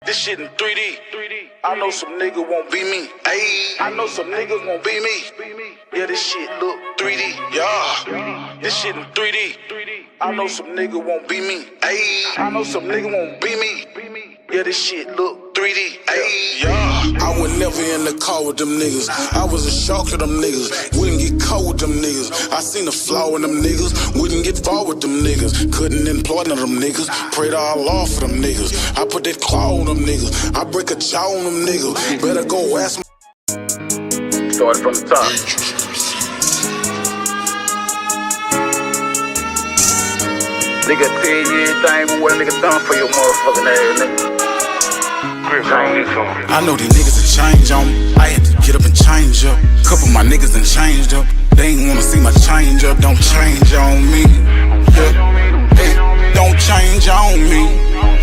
This shit in 3D. I know some niggas won't be me. Ayy, I know some niggas won't be me. Yeah, this shit look 3D. Yeah, this shit in 3D. I know some niggas won't be me. Ayy, I know some niggas won't be me. Yeah, this shit look 3D. Ayy, yeah. I was never in the car with them niggas. I was a shock of them niggas. Wouldn't get caught with them niggas. I seen the flaw in them niggas. Wouldn't get far with them niggas. Couldn't employ none of them niggas. Pray to Allah for them niggas. I put that claw on them niggas. I break a jaw on them niggas. Better go ask me. Started from the top. Nigga tell you anything but what a nigga done for your motherfucking ass, nigga. I know these niggas will change on me. I had to get up and change up. Couple of my niggas done changed up. They ain't wanna see my change up. Don't change on me. Yeah. Hey, don't change on me.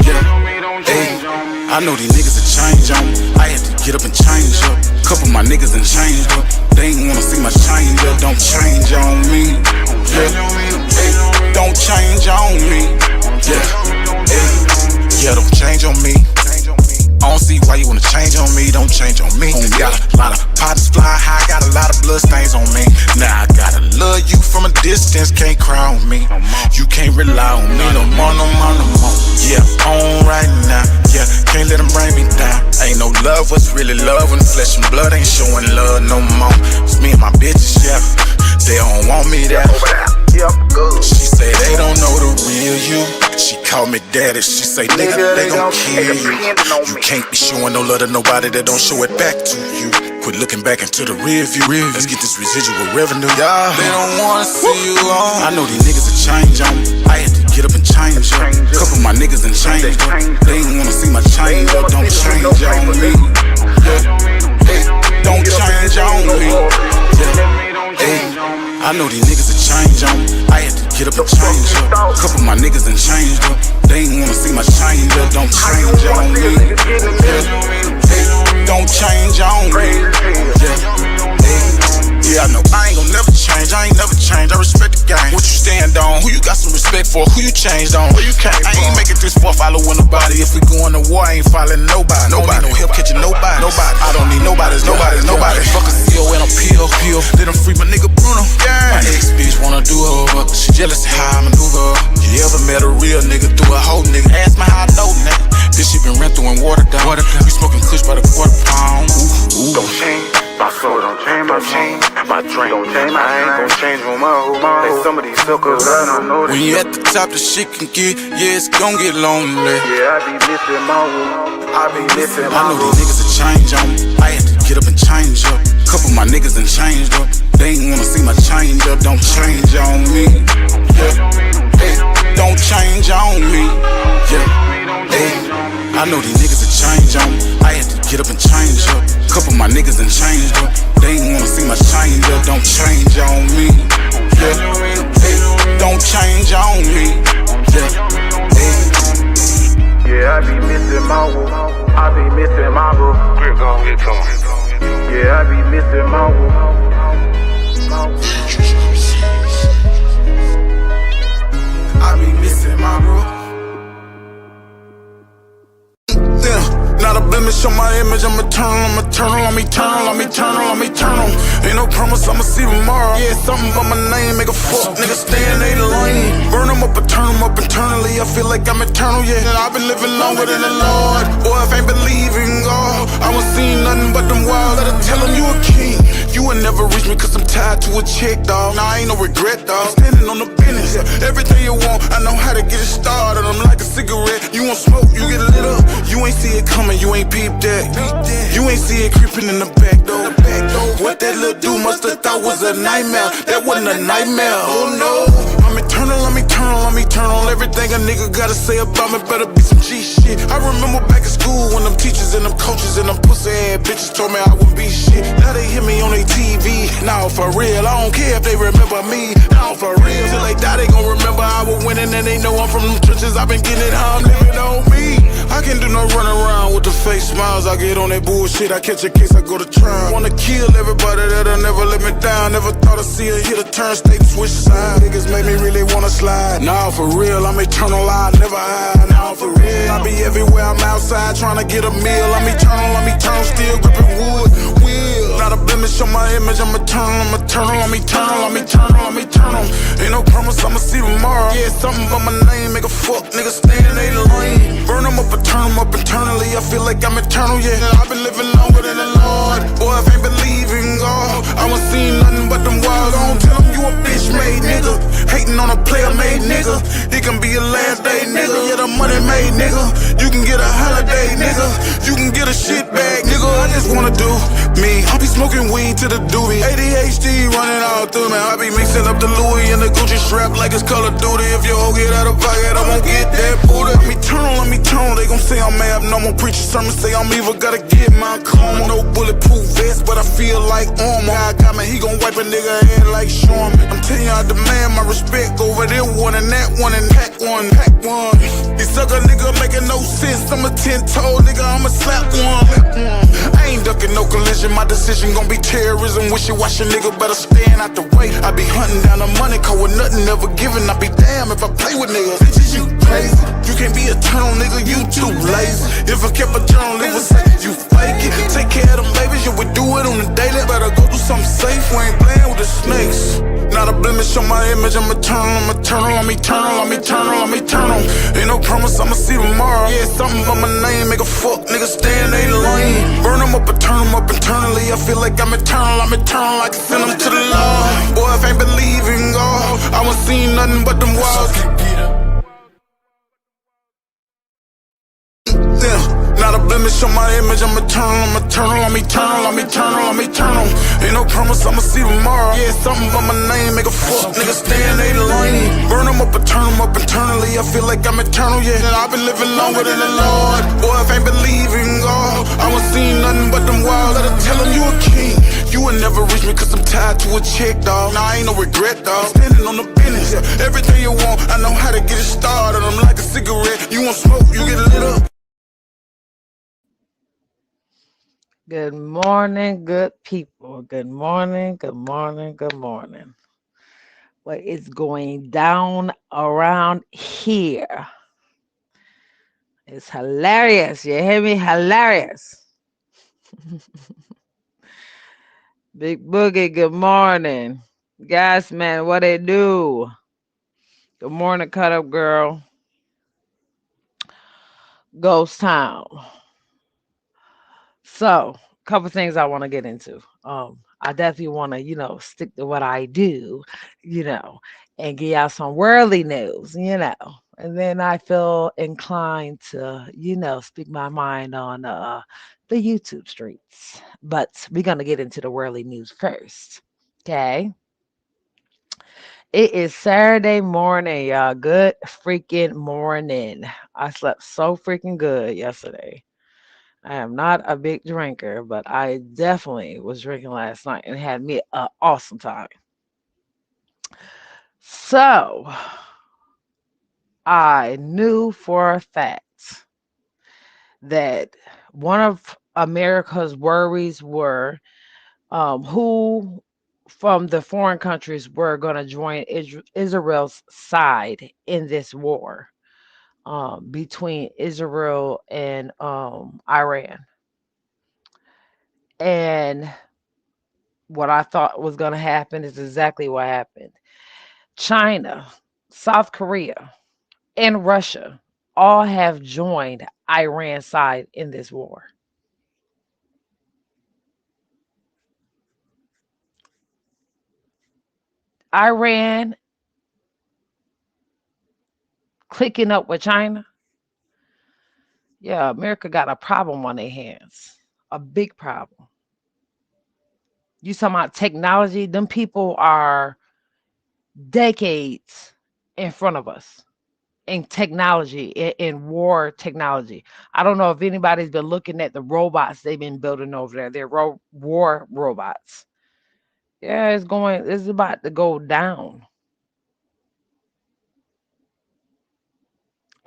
Yeah. Hey, I know these niggas will change on me. I had to get up and change up. Couple of my niggas done changed up. They ain't wanna see my change up. Don't change on me. Yeah. Hey, don't change on me. Yeah. Hey, yeah, don't change on me. I don't see why you wanna change on me, don't change on me. Got a lot of partners flying high, got a lot of blood stains on me. Now I gotta love you from a distance, can't cry on me. You can't rely on me no more, no more, no more. Yeah, on right now, yeah, can't let them bring me down. Ain't no love, what's really love when flesh and blood ain't showing love no more. It's me and my bitches, yeah, they don't want me there. She say they don't know the real you. She call me daddy, she say nigga, they gon' kill you. You can't be showing no love to nobody that don't show it back to you. Quit looking back into the rear view. Let's get this residual revenue. Yeah, they don't wanna see you on. I know these niggas will change on me. I had to get up and change up. Couple of my niggas done changed up. They ain't wanna see my change up. Don't change on me. Yeah. Hey, don't change on me. Yeah. Hey, I know these niggas will change on me. I had to get up and change up. Couple of my niggas done changed up. They ain't wanna see my change up. Don't change on me. Yeah. Hey, don't change on me. Yeah. Hey, yeah, I know I ain't gon' never change. I ain't never change. I respect the game. What you stand on? Who you got some respect for? Who you changed on? Where you came from? I ain't making this for following nobody. If we going to war, I ain't following nobody. Nobody, no help catching nobody. Nobody, I don't need nobody's. Nobody. Fuck a CO and a pill. Let them free my nigga Bruno. Yeah. My ex bitch wanna do her, but she jealous of how I maneuver. You ever met a real nigga through a whole nigga? Ask me how I know, nigga. This shit been rental and watered down. We smoking kush by the quarter pound. Ooh. Don't change. My soul don't change, my drink don't change, I ain't gon' change on my whole mind. Some of these suckers, I don't know. When you at the top, the shit can get, yeah, it's gon' get lonely. Yeah, I be missing my woo. I know these niggas will change on me. I had to get up and change up. Couple of my niggas done changed up. They ain't wanna see my change up. Don't change on me. Yeah. Hey, don't change on me. Yeah. Hey, I know these niggas will change on me. I had to get up and change up. Couple of my niggas done changed up. They ain't wanna see my change up. Don't change on me. Yeah. Hey, don't change on me. Yeah. Hey. Yeah, I be missing my woo. I be missing my bro. Yeah, I be missing my woo. I be missing my bro. Not a blemish on my image, I'm eternal, I'm eternal. Ain't no promise I'ma see tomorrow. Yeah, something but my name, make a fuck nigga stay in they lane. Burn them up and turn them up internally, I feel like I'm eternal, yeah. And I've been living longer than the Lord. Boy, if I ain't believing God, I won't see nothing but them wild. Gotta tell him you a king. You will never reach me cause I'm tied to a chick, dog. Nah, I ain't no regret, dog. Standing on the business, everything you want, I know how to get it started. I'm like a cigarette, you want smoke, you get lit up. You ain't see it coming, you ain't peeped that. You ain't see it creeping in the back door. What that little dude musta thought was a nightmare. That wasn't a nightmare, oh no. I'm eternal. Everything a nigga gotta say about me better be some G shit. I remember back in school when them teachers and them coaches and them pussy ass bitches told me I wouldn't be shit. Now they hear me on their TV. Now for real, I don't care if they remember me. Now for real, till they die they gon' remember I was winning and they know I'm from them trenches. I been getting it how I'm living on me. I can't do no run around with the fake fake smiles, I get on that bullshit. I catch a case, I go to trial. Wanna kill everybody that'll never let me down. Never thought I'd see a hit a turn, state switch side. Niggas made me really wanna slide. Nah, for real, I'm eternal, I never hide. Nah, for real, I be everywhere, I'm outside trying to get a meal. I'm eternal, still gripping wood. Not a blemish on my image, I'm eternal, I'm eternal, I'm eternal, I'm eternal, I'm eternal. Ain't no promise I'ma see tomorrow. Yeah, something but my name, make a fuck nigga stay in they lane. Burn them up and turn them up internally. I feel like I'm eternal, yeah. I've been living longer than the Lord. Boy, if I ain't believing God, I won't see nothing but them walls. I don't tell them you a bitch made nigga. Hating on a player made nigga. It can be a last day nigga. Yeah, the money made nigga. You can get a holiday nigga. You can get a shit bag nigga. I just wanna do me. I be smoking weed to the doobie. ADHD running all through me. I be mixing up the Louis and the Gucci strap like it's Call of Duty. If your hoe get out of pocket, I won't get that booty. I'm eternal, they gon' say I'm abnormal. Preacher sermon say I'm evil, gotta get my coma. No bulletproof vest, but I feel like armor. God got me, he gon' wipe a nigga head like Sherman. I'm telling you, I demand my respect over there one and that one and pack one. These sucker nigga making no sense. I'm a 10-toe nigga, I'ma slap one. I ain't ducking no collision, my decision gon' be terrorism. Wishy-washy nigga better stand out the way. I be hunting down the money, cause with nothing ever given. I be damn if I play with niggas. Bitches, you crazy. You can't be eternal, nigga, you too lazy. If I kept a journal, it would say you fake it. Take care of them babies, yeah, we do it on the daily. Better go do something safe, we ain't playing with the snakes. Not a blemish on my image, I'm eternal, I'm eternal, I'm eternal, I'm eternal, I'm eternal. Ain't no promise I'ma see tomorrow. Yeah, something but my name, make a fuck nigga stay in they lane. Burn them up and turn them up internally. I feel like I'm eternal, I can send them to the Lord. Boy, if I ain't believing God, I won't see nothing but them walls. Not a blemish on my image, I'm eternal, I'm eternal, I'm eternal, I'm eternal, I'm eternal. Ain't no promise I'ma see tomorrow. Yeah, something but my name, make a fuck nigga stay in they lane. Burn them up and turn them up internally. I feel like I'm eternal, yeah. I've been living longer than the Lord. Boy, if I ain't believing God, I won't see nothing but them walls. Gotta tell him you a king. You will never reach me cause I'm tied to a chick, dog. Nah, I ain't no regret, dog. Standing on the business, yeah. Everything you want, I know how to get it started. I'm like a cigarette. You want smoke, you get lit up. Good morning, good people. Good morning, good morning, good morning. What is going down around here? It's hilarious. You hear me? Hilarious. Big Boogie, good morning. Gas man, what it do? Good morning, cut up girl. Ghost Town. So, couple things I want to get into. I definitely want to, stick to what I do, you know, and give y'all some worldly news, And then I feel inclined to, speak my mind on the YouTube streets. But we're gonna get into the worldly news first. Okay. It is Saturday morning, y'all. Good freaking morning. I slept so freaking good yesterday. I am not a big drinker, but I definitely was drinking last night and had me an awesome time. So I knew for a fact that one of America's worries were who from the foreign countries were going to join Israel's side in this war between Israel and Iran. And what I thought was going to happen is exactly what happened. China, South Korea, and Russia all have joined Iran's side in this war. Iran clicking up with China. Yeah, America got a problem on their hands. A big problem. You talking about technology? Them people are decades in front of us in technology, in war technology. I don't know if anybody's been looking at the robots they've been building over there. They're war robots. Yeah, it's about to go down.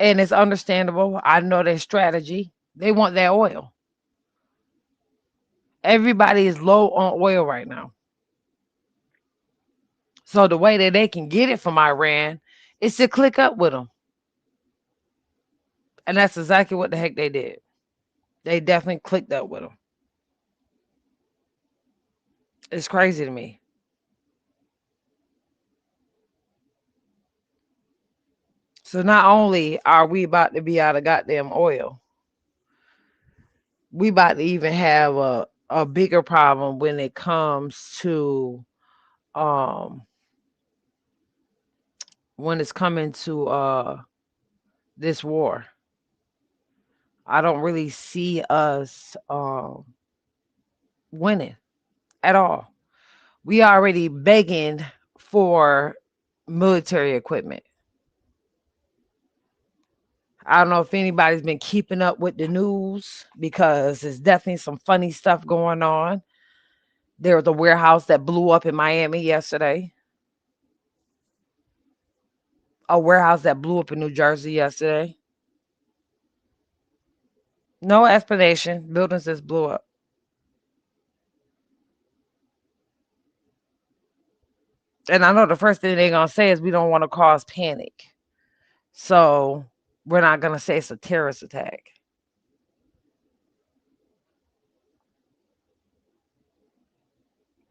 And it's understandable. I know their strategy. They want their oil. Everybody is low on oil right now. So the way that they can get it from Iran is to click up with them. And that's exactly what the heck they did. They definitely clicked up with them. It's crazy to me. So not only are we about to be out of goddamn oil, we about to even have a bigger problem when it comes to um when it's coming to this war. I don't really see us winning at all. We already begging for military equipment. I don't know if anybody's been keeping up with the news because there's definitely some funny stuff going on. There was a warehouse that blew up in Miami yesterday. A warehouse that blew up in New Jersey yesterday. No explanation. Buildings just blew up. And I know the first thing they're gonna say is we don't want to cause panic. So we're not gonna say it's a terrorist attack.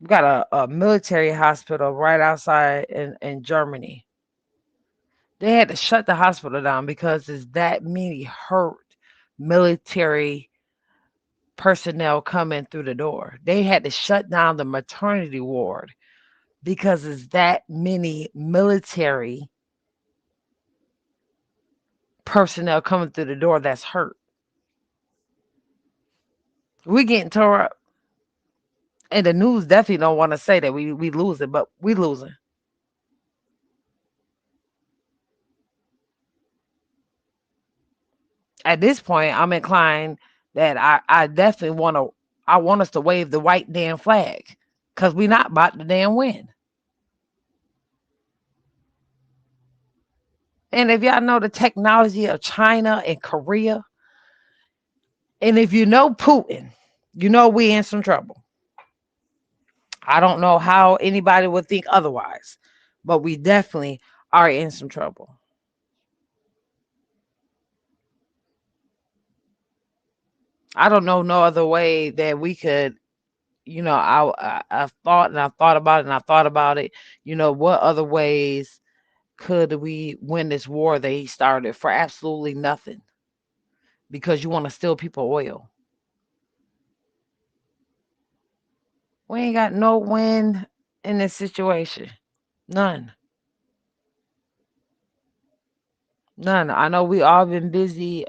We got a military hospital right outside in Germany. They had to shut the hospital down because there's that many hurt military personnel coming through the door. They had to shut down the maternity ward because there's that many military personnel coming through the door that's hurt. We getting tore up. And the news definitely don't want to say that we losing, but we losing. At this point, I'm inclined that I definitely I want us to wave the white damn flag. Cause we not about to damn win. And if y'all know the technology of China and Korea, and if you know Putin, you know we in some trouble. I don't know how anybody would think otherwise, but we definitely are in some trouble. I don't know no other way that we could, I've thought and I've thought about it and I thought about it. What other ways could we win this war that he started for absolutely nothing? Because you want to steal people oil. We ain't got no win in this situation. None. None. I know we all been busy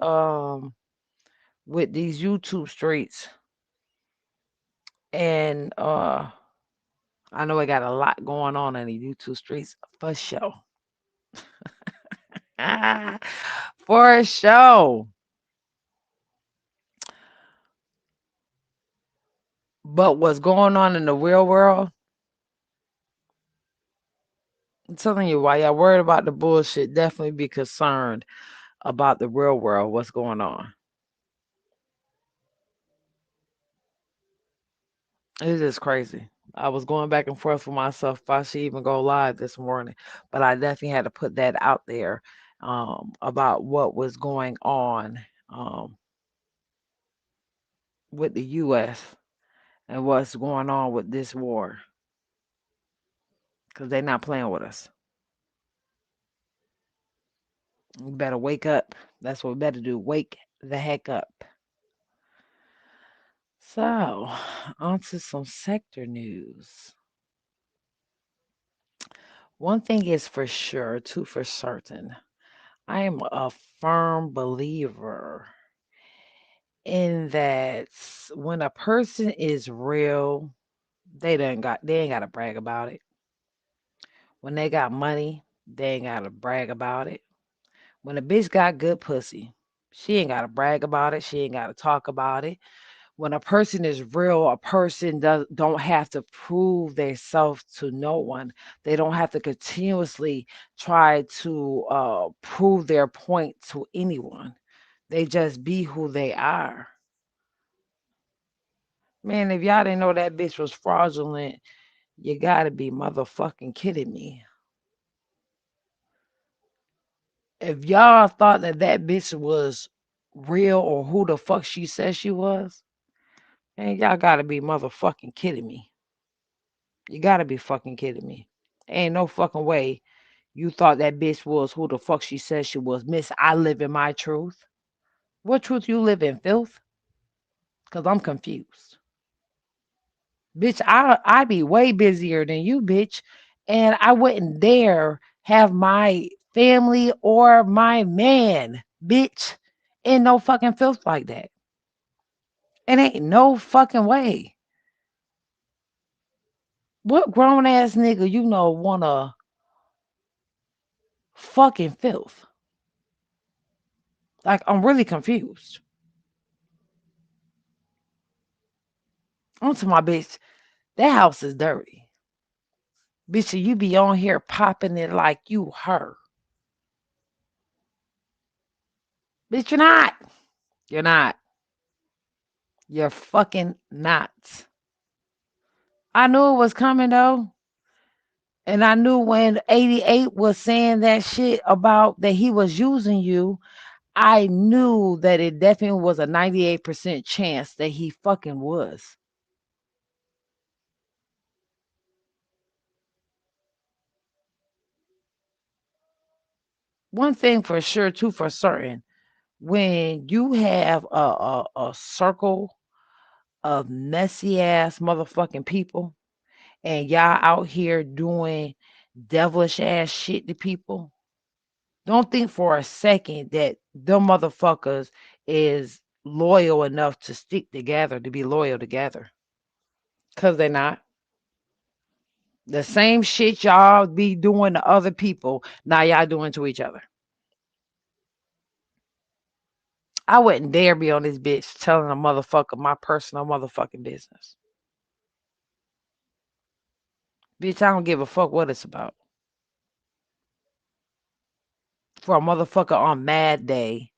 with these YouTube streets and I know we got a lot going on in the YouTube streets for sure. For sure. But what's going on in the real world, I'm telling you, why y'all worried about the bullshit, definitely be concerned about the real world, what's going on. It's just crazy. I was going back and forth with myself if I should even go live this morning, but I definitely had to put that out there about what was going on um, with the U.S. and what's going on with this war because they're not playing with us. We better wake up. That's what we better do. Wake the heck up. So, on to some sector news. One thing is for sure, two for certain. I am a firm believer in that when a person is real, they ain't gotta brag about it. When they got money, they ain't gotta brag about it. When a bitch got good pussy, she ain't gotta brag about it. She ain't gotta talk about it. When a person is real, a person don't have to prove themselves to no one. They don't have to continuously try to prove their point to anyone. They just be who they are. Man, if y'all didn't know that bitch was fraudulent, you gotta be motherfucking kidding me. If y'all thought that that bitch was real or who the fuck she said she was, man, y'all gotta be motherfucking kidding me. You gotta be fucking kidding me. Ain't no fucking way you thought that bitch was who the fuck she said she was. Miss, I live in my truth. What truth you live in, filth? Cause I'm confused. Bitch, I be way busier than you, bitch. And I wouldn't dare have my family or my man, bitch, in no fucking filth like that. It ain't no fucking way. What grown ass nigga you know wanna fucking filth? Like, I'm really confused. I'm to my bitch, that house is dirty. Bitch, you be on here popping it like you her. Bitch, you're not. You're not. You're fucking not. I knew it was coming though. And I knew when 88 was saying that shit about that he was using you, I knew that it definitely was a 98% chance that he fucking was. One thing for sure, too, for certain, when you have a circle of messy ass motherfucking people and y'all out here doing devilish ass shit to people, don't think for a second that them motherfuckers is loyal enough to stick together, to be loyal together. Cause they're not. The same shit y'all be doing to other people, now y'all doing to each other. I wouldn't dare be on this bitch telling a motherfucker my personal motherfucking business. Bitch, I don't give a fuck what it's about. For a motherfucker on mad day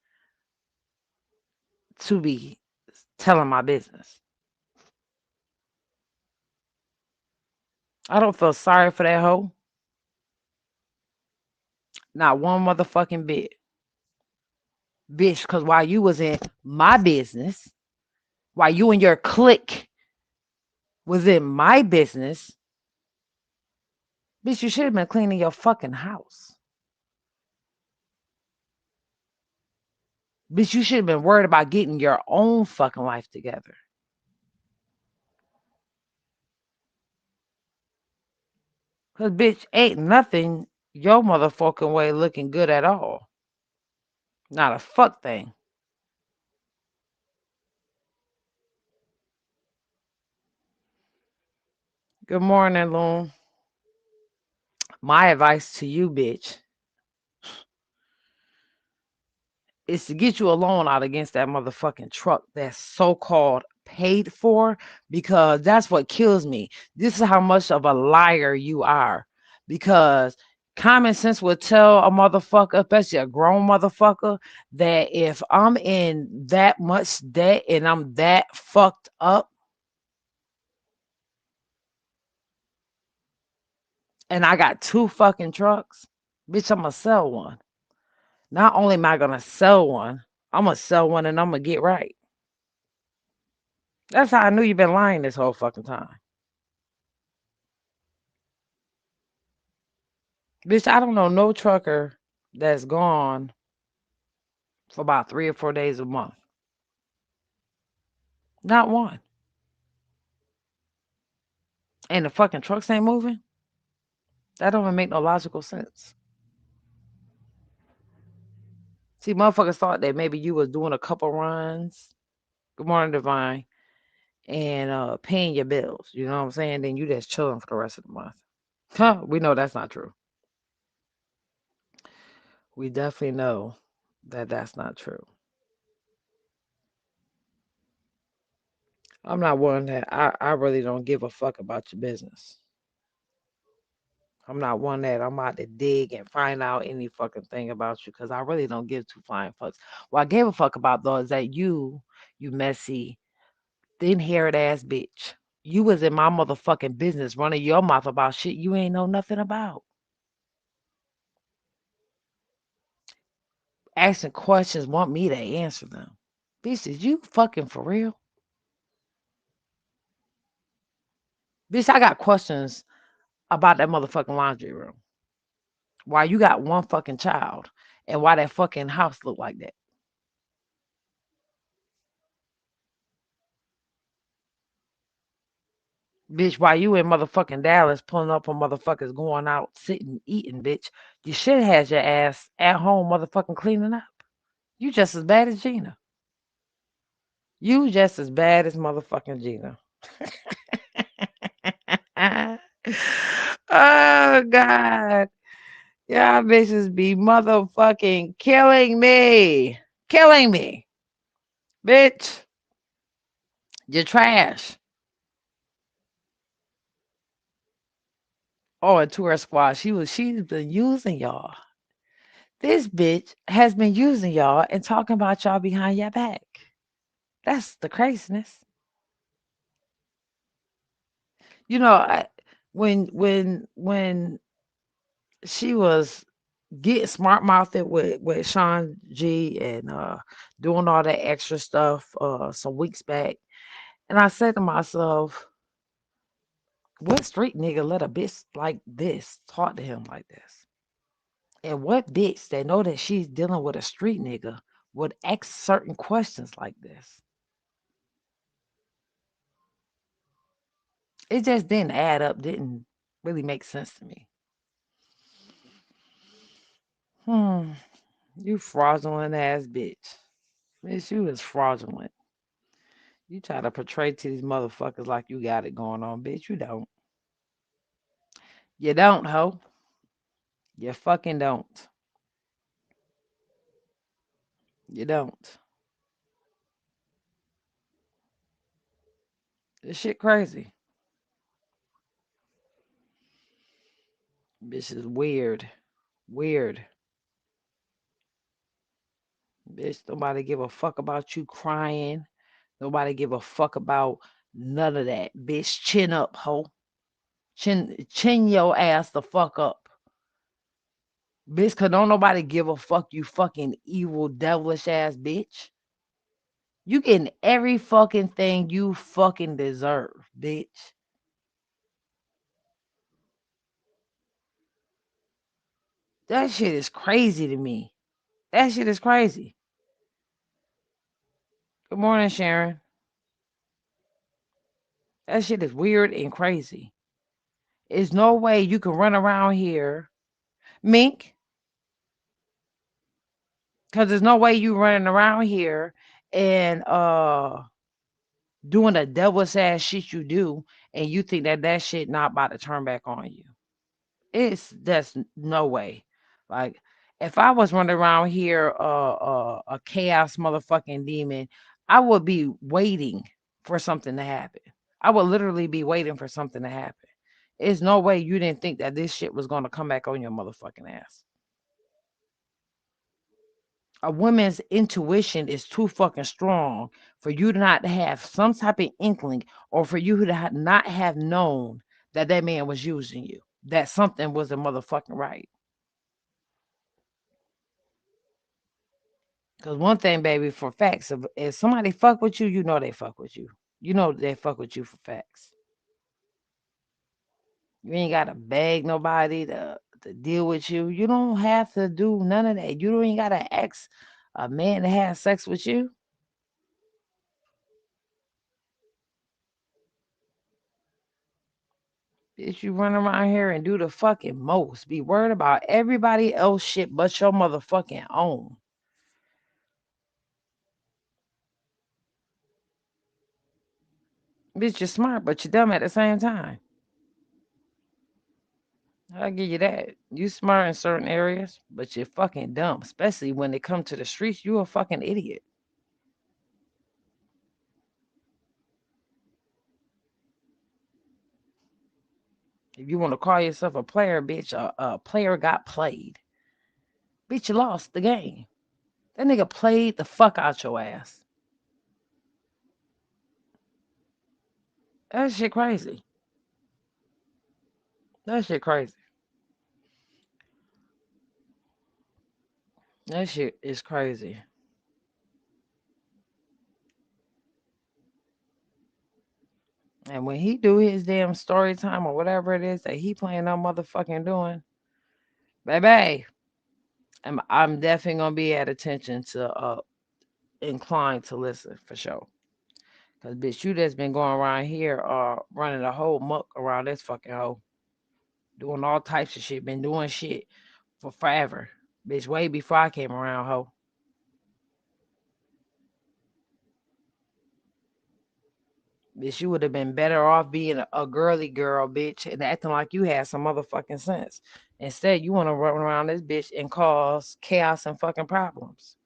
to be telling my business. I don't feel sorry for that hoe. Not one motherfucking bit. Bitch, because while you was in my business, while you and your clique was in my business, bitch, you should have been cleaning your fucking house. Bitch, you should have been worried about getting your own fucking life together. Because, bitch, ain't nothing your motherfucking way looking good at all. Not a fuck thing. Good morning, Loon. My advice to you, bitch, is to get you a loan out against that motherfucking truck that's so-called paid for, because that's what kills me. This is how much of a liar you are. Because common sense would tell a motherfucker, especially a grown motherfucker, that if I'm in that much debt and I'm that fucked up and I got two fucking trucks, bitch, I'm gonna sell one. Not only am I gonna sell one, I'm gonna sell one and I'm gonna get right. That's how I knew you've been lying this whole fucking time. Bitch, I don't know no trucker that's gone for about 3 or 4 days a month. Not one. And the fucking trucks ain't moving? That don't even make no logical sense. See, motherfuckers thought that maybe you was doing a couple runs. Good morning, Divine. And paying your bills. You know what I'm saying? Then you just chilling for the rest of the month. Huh, we know that's not true. We definitely know that that's not true. I'm not one that I really don't give a fuck about your business. I'm not one that I'm out to dig and find out any fucking thing about you because I really don't give two flying fucks. What I gave a fuck about though is that you messy Thin haired ass bitch. You was in my motherfucking business running your mouth about shit you ain't know nothing about. Asking questions, want me to answer them. Bitch, is you fucking for real? Bitch, I got questions about that motherfucking laundry room. Why you got one fucking child and why that fucking house look like that? Bitch, why you in motherfucking Dallas pulling up on motherfuckers going out, sitting, eating, bitch? You should have had your ass at home motherfucking cleaning up. You just as bad as Gina. You just as bad as motherfucking Gina. Oh God. Y'all bitches be motherfucking killing me. Killing me. Bitch. You're trash. Oh, and to her squad, she's been using y'all. This bitch has been using y'all and talking about y'all behind your back. That's the craziness. You know, when she was getting smart mouthed with Sean G and doing all that extra stuff some weeks back, and I said to myself, what street nigga let a bitch like this talk to him like this? And what bitch that know that she's dealing with a street nigga would ask certain questions like this? It just didn't add up, didn't really make sense to me. Hmm, you fraudulent ass bitch. Bitch, you is fraudulent. You try to portray to these motherfuckers like you got it going on, bitch. You don't. You don't, ho. You fucking don't. You don't. This shit crazy. Bitch is weird. Weird. Bitch, nobody give a fuck about you crying. Nobody give a fuck about none of that. Bitch, chin up, ho. Chin your ass the fuck up. Bitch, cause don't nobody give a fuck, you fucking evil, devilish ass bitch. You getting every fucking thing you fucking deserve, bitch. That shit is crazy to me. That shit is crazy. Good morning, Sharon. That shit is weird and crazy. There's no way you can run around here, Mink, because there's no way you running around here and doing the devil's ass shit you do, and you think that that shit not about to turn back on you. It's that's no way. Like if I was running around here, a chaos motherfucking demon, I would be waiting for something to happen. I would literally be waiting for something to happen. It's no way you didn't think that this shit was gonna come back on your motherfucking ass. A woman's intuition is too fucking strong for you to not have some type of inkling, or for you to not have known that that man was using you. That something was a motherfucking right. Cause one thing, baby, for facts, if somebody fuck with you, you know they fuck with you. You know they fuck with you for facts. You ain't gotta beg nobody to deal with you. You don't have to do none of that. You don't even gotta ask a man to have sex with you. Bitch, you run around here and do the fucking most. Be worried about everybody else shit but your motherfucking own. Bitch, you're smart, but you're dumb at the same time. I'll give you that. You smart in certain areas, but you're fucking dumb, especially when it comes to the streets. You a fucking idiot. If you want to call yourself a player, bitch, a player got played. Bitch, you lost the game. That nigga played the fuck out your ass. That shit crazy. That shit crazy. That shit is crazy. And when he do his damn story time or whatever it is that he playing on motherfucking doing, baby, I'm definitely gonna be at attention to inclined to listen for sure. Cause bitch, you just been going around here running a whole muck around this fucking hoe, doing all types of shit, been doing shit for forever. Bitch, way before I came around, hoe. Bitch, you would have been better off being a girly girl, bitch, and acting like you had some motherfucking sense. Instead, you want to run around this bitch and cause chaos and fucking problems.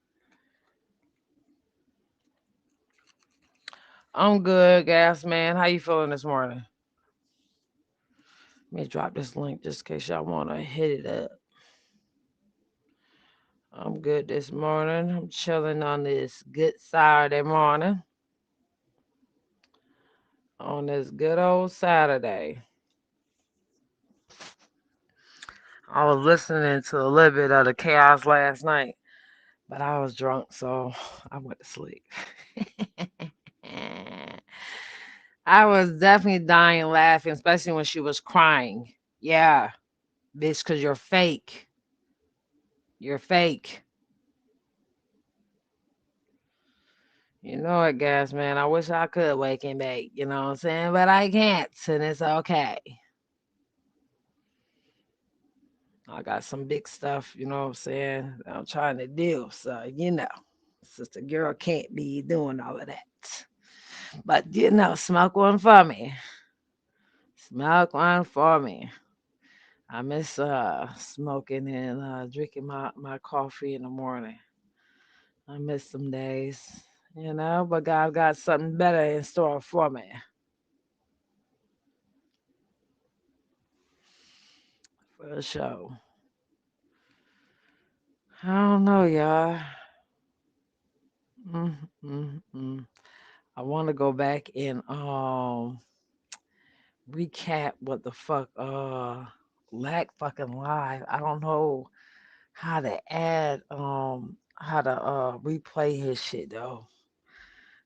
I'm good, gas man. How you feeling this morning? Let me drop this link just in case y'all want to hit it up. I'm good this morning. I'm chilling on this good Saturday morning. On this good old Saturday. I was listening to a little bit of the chaos last night, but I was drunk, so I went to sleep. I was definitely dying laughing, especially when she was crying. Yeah, bitch, because you're fake. You're fake. You know it, gas man. I wish I could wake and bake, you know what I'm saying? But I can't, and it's okay. I got some big stuff, you know what I'm saying? I'm trying to do. So, sister girl can't be doing all of that. But, smoke one for me. Smoke one for me. I miss smoking and drinking my coffee in the morning. I miss some days, but God got something better in store for me. For sure. I don't know, y'all. Mm. I want to go back and recap what the fuck Lack fucking live. I don't know how to add how to replay his shit though.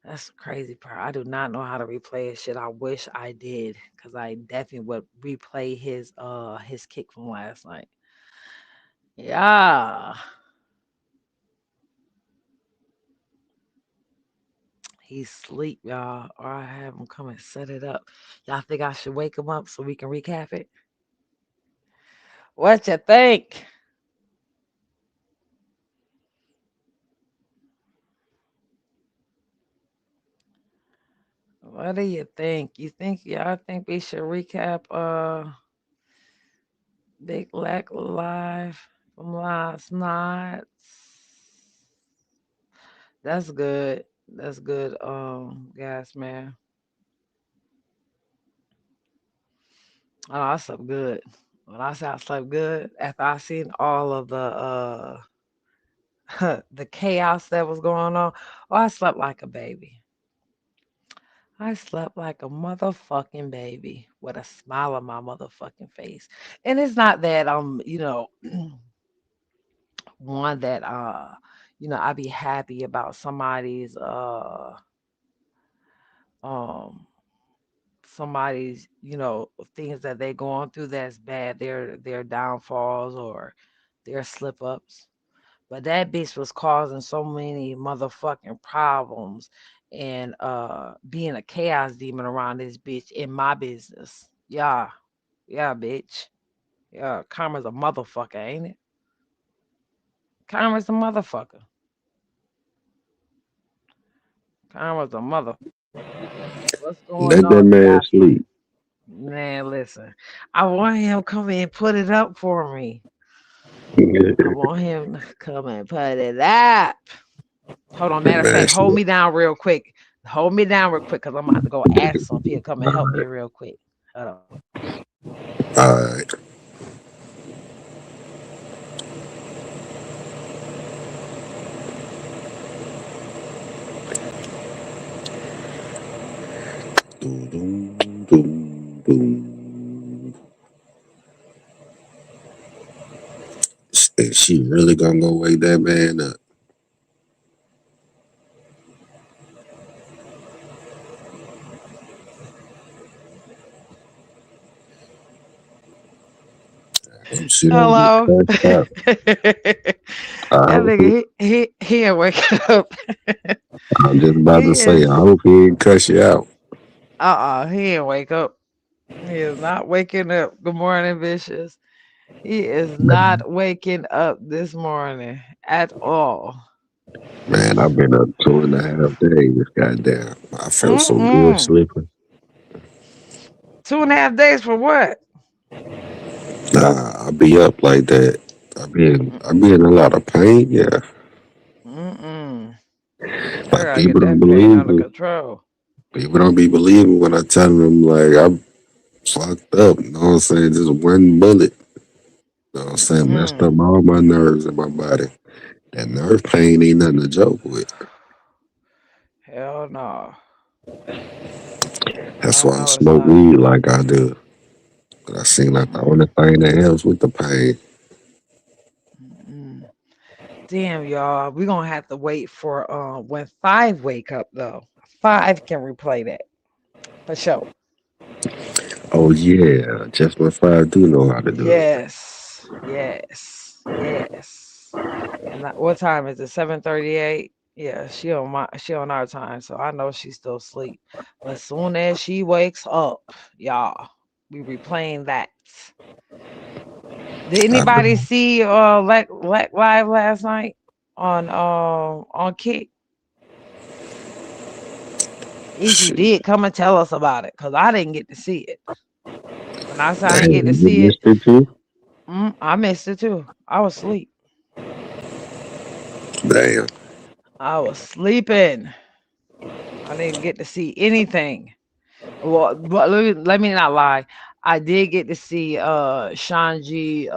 That's the crazy part. I do not know how to replay his shit. I wish I did, because I definitely would replay his kick from last night. Yeah. He's asleep, y'all. Or I have him come and set it up. Y'all think I should wake him up so we can recap it? What you think? What do you think? Y'all think we should recap Big Lack live from last night? That's good. That's good, gas man. Oh, I slept good. When I say I slept good, after I seen all of the chaos that was going on, oh, I slept like a baby. I slept like a motherfucking baby with a smile on my motherfucking face. And it's not that one that I be happy about somebody's um things that they going through that's bad, their downfalls or their slip ups. But that bitch was causing so many motherfucking problems and being a chaos demon around this bitch in my business. Yeah. Yeah, bitch. Yeah, karma's a motherfucker, ain't it? Karma's a motherfucker. Karma's a motherfucker. What's going Let that on, man guys? sleep. Man, listen. I want him to come in and put it up for me. I want him to come and put it up. Hold on, That matter of man fact, hold sleep. me down real quick. Hold me down real quick, because I'm about to go ask him if he'll come and help me real quick. Hold on. All right. Doom, doom, doom, doom. Is she really gonna go wake that man up? I hope she don't get Hello. cussed out. That I hope he, nigga, he ain't wake up. I'm just about He to say, I is hope he ain't cuss you out. he ain't wake up. He is not waking up. Good morning, Vicious. He is not waking up this morning at all. Man, I've been up 2.5 days. Goddamn, I felt so good Mm-mm. sleeping. 2.5 days for what? Nah, I be up like that. I be in a lot of pain. Yeah, Mm-mm. I like gotta get people don't that pain believe under me. control. People don't be believing when I tell them like I'm fucked up. You know what I'm saying? Just one bullet. You know what I'm saying? Messed Mm-mm. up all my nerves in my body. That nerve pain ain't nothing to joke with. Hell no. That's I why I know it's smoke not. weed like I do. But I seem like the Mm-mm. only thing that helps with the pain. Mm-mm. Damn, y'all. We're gonna have to wait for when five wake up though. Five can replay that for sure. Oh yeah, just my five do know how to do it. Yes, yes, yes. And what time is it? 7:38. Yeah, she on our time, so I know she's still asleep. But as soon as she wakes up, y'all, we replaying that. Did I anybody know. see Lek live last night on Kick? If you Shit. did, come and tell us about it, cause I didn't get to see it. When I said I didn't get to Damn, you see it, missed it too? I missed it too. I was asleep. Damn. I was sleeping. I didn't get to see anything. Well, but let me not lie. I did get to see Shanji